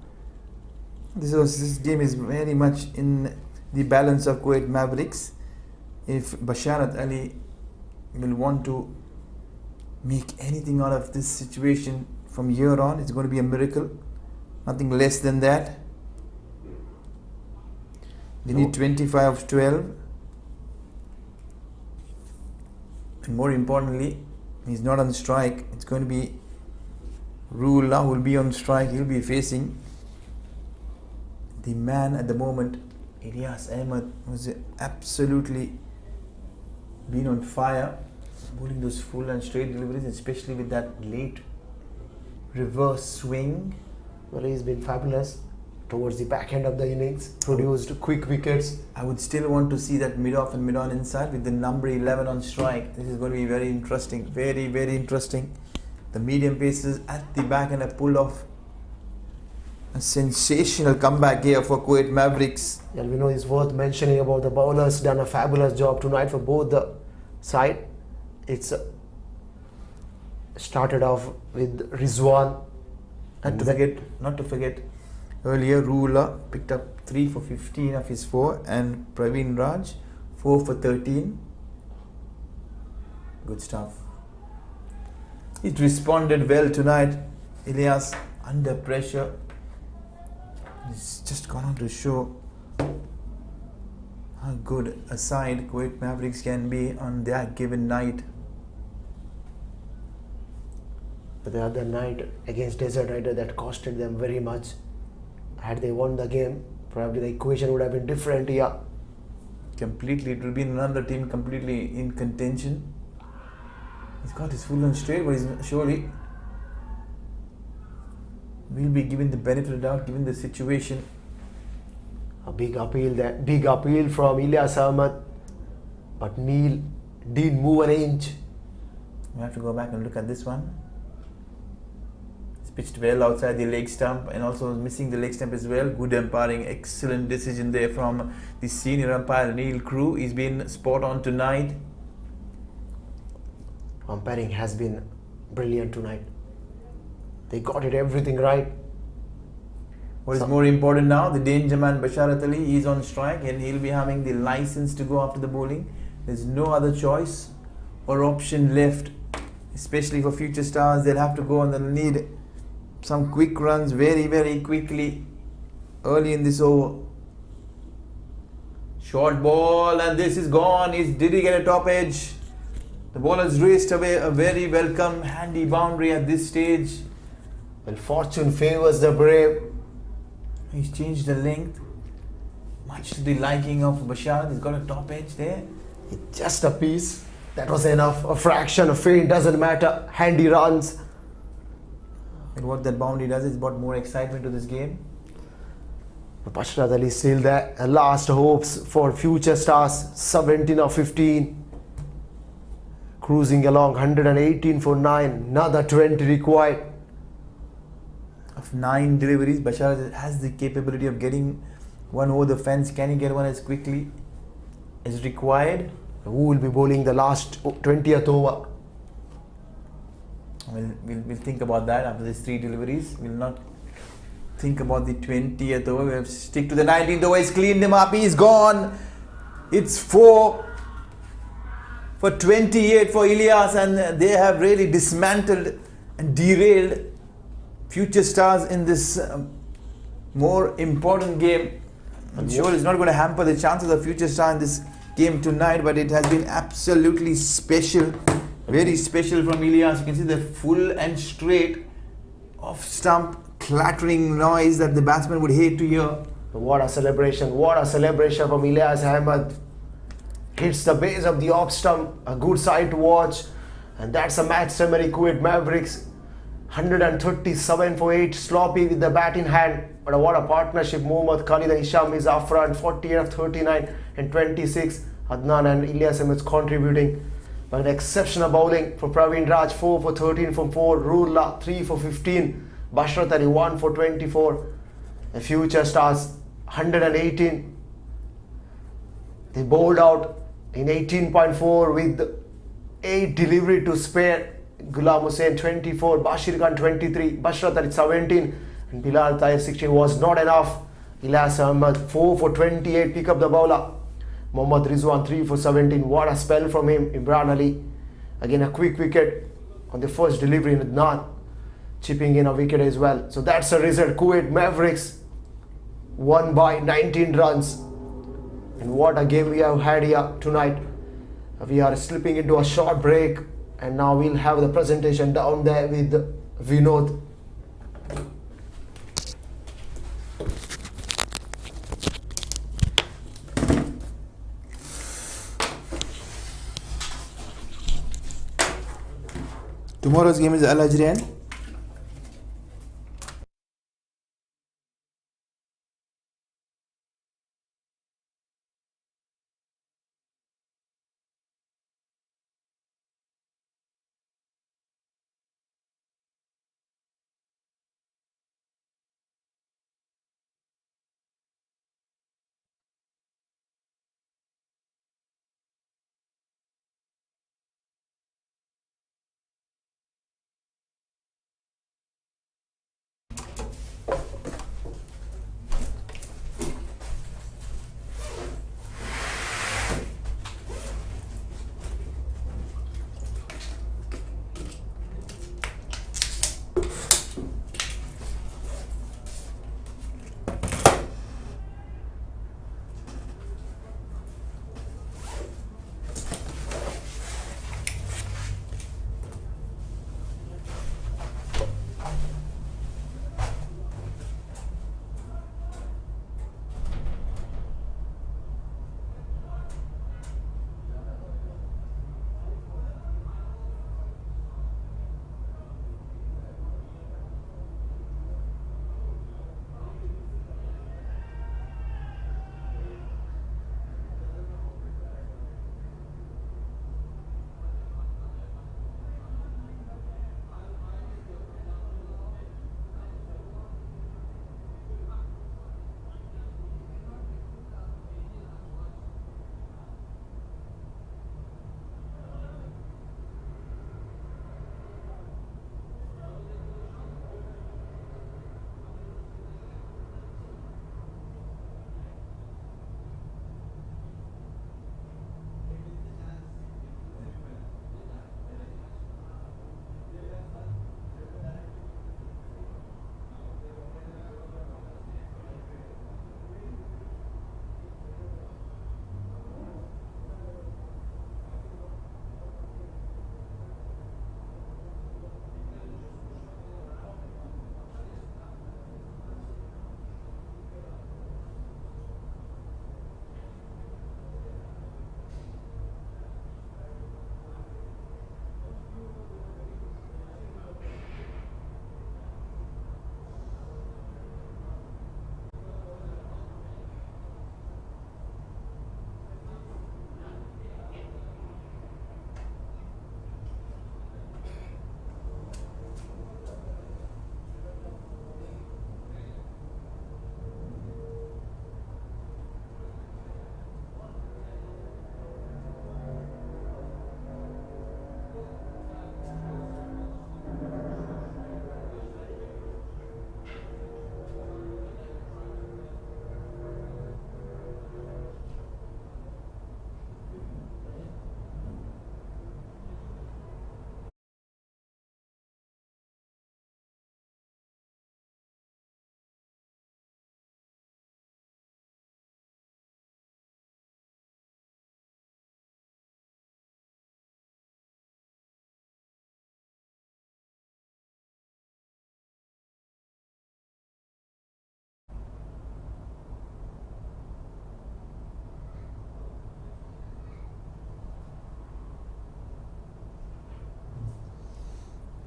This game is very much in the balance of Kuwait Mavericks. If Basharat Ali will want to make anything out of this situation from here on, it's going to be a miracle. Nothing less than that. They need 25 of 12. And more importantly, He's not on strike. It's going to be Ruullah who will be on strike. He'll be facing the man at the moment, Ilyas Ahmed, who's absolutely been on fire, bowling those full and straight deliveries, especially with that late reverse swing. Well, he's been fabulous towards the back end of the innings, produced quick wickets. I would still want to see that mid-off and mid-on inside with the number 11 on strike. This is going to be very interesting, very, very interesting. The medium paces at the back and a pull off. A sensational comeback here for Kuwait Mavericks. And we know it's worth mentioning about the bowlers done a fabulous job tonight for both the side. It's started off with Rizwan. Not to forget, earlier Ruullah picked up 3 for 15 of his 4 and Praveen Raj 4 for 13. Good stuff. He's responded well tonight. Ilyas under pressure. He's just gone on to show how good a side Kuwait Mavericks can be on that given night. But the other night against Desert Rider, that costed them very much. Had they won the game, probably the equation would have been different here. Completely, it will be another team completely in contention. He's got his full on straight, but he's surely will be given the benefit of the doubt given the situation. A big appeal from Ilyas Ahmed, but Neil didn't move an inch. We have to go back and look at this one. It's pitched well outside the leg stump and also missing the leg stump as well. Good umpiring, excellent decision there from the senior umpire Neil Crew. He's been spot on tonight. Umpiring has been brilliant tonight. They got it everything right. What is more important now, the danger man Basharat Ali is on strike and he'll be having the license to go after the bowling. There's no other choice or option left, especially for future stars. They'll have to go and they'll need some quick runs very, very quickly early in this over. Short ball and this is gone. Did he get a top edge? The ball has raced away a very welcome handy boundary at this stage. Well, fortune favors the brave. He's changed the length, much to the liking of Bashar. He's got a top edge there. Just a piece. That was enough. A fraction, a feint, doesn't matter. Handy runs. And what that boundary does is brought more excitement to this game. But Basharat Ali still there. Last hopes for future stars. 17 or 15. Cruising along. 118 for 9. Another 20 required. Of 9 deliveries, Bashar has the capability of getting one over the fence. Can he get one as quickly as required? Who will be bowling the last 20th over? We'll think about that after these 3 deliveries. We'll not think about the 20th over. We'll stick to the 19th over. He's cleaned him up. He's gone. It's 4 for 28 for Ilyas, and they have really dismantled and derailed future stars in this more important game. I'm sure it's not going to hamper the chances of future star in this game tonight, but it has been absolutely special, very special from Ilyas. You can see the full and straight off stump clattering noise that the batsman would hate to hear. What a celebration from Ilyas Ahmed. Hits the base of the off stump, a good sight to watch, and that's a match summary. Kuwait Mavericks 137 for 8, sloppy with the bat in hand, but what a partnership. Mohammad Khalid and Hisham is up front, 48 of 39 and 26. Adnan and Ilyas Ahmed contributing. But an exceptional bowling for Praveen Raj, 4 for 13 from 4. Ruullah 3 for 15. Basharat Ali 1 for 24. The future stars 118. They bowled out in 18.4 with 8 delivery to spare. Ghulam Hussain 24, Bashir Khan 23, Basharat Ali 17 and Bilal Tahir 16 was not enough. Ilyas Ahmed 4 for 28, pick up the bowler. Mohammad Rizwan 3 for 17, what a spell from him. Imran Ali, again a quick wicket on the first delivery, and Adnan chipping in a wicket as well. So that's the result. Kuwait Mavericks won by 19 runs. And what a game we have had here tonight. We are slipping into a short break, And now we'll have the presentation down there with Vinod. Tomorrow's game is Al Ajran.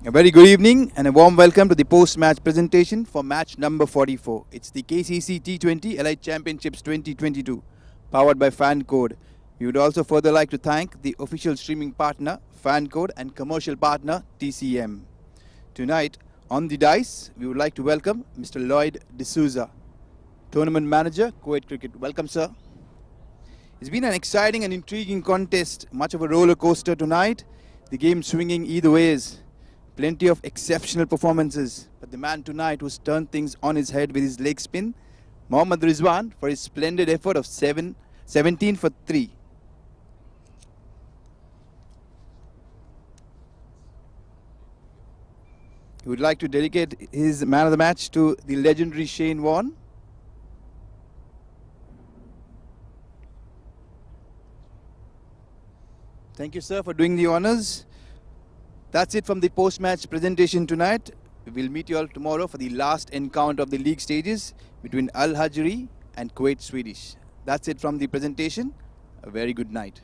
A very good evening and a warm welcome to the post-match presentation for match number 44. It's the Kcc T20 Elite Championships 2022, powered by FanCode. We would also further like to thank the official streaming partner, FanCode, and commercial partner, TCM. Tonight, on the dice, we would like to welcome Mr. Lloyd D'Souza, Tournament Manager, Kuwait Cricket. Welcome, sir. It's been an exciting and intriguing contest, much of a roller coaster tonight. The game swinging either ways. Plenty of exceptional performances, but the man tonight who's turned things on his head with his leg spin, Mohammad Rizwan, for his splendid effort of 17 for 3. He would like to dedicate his man of the match to the legendary Shane Warne. Thank you, sir, for doing the honors. That's it from the post-match presentation tonight. We'll meet you all tomorrow for the last encounter of the league stages between Al Hajri and Kuwait Swedish. That's it from the presentation. A very good night.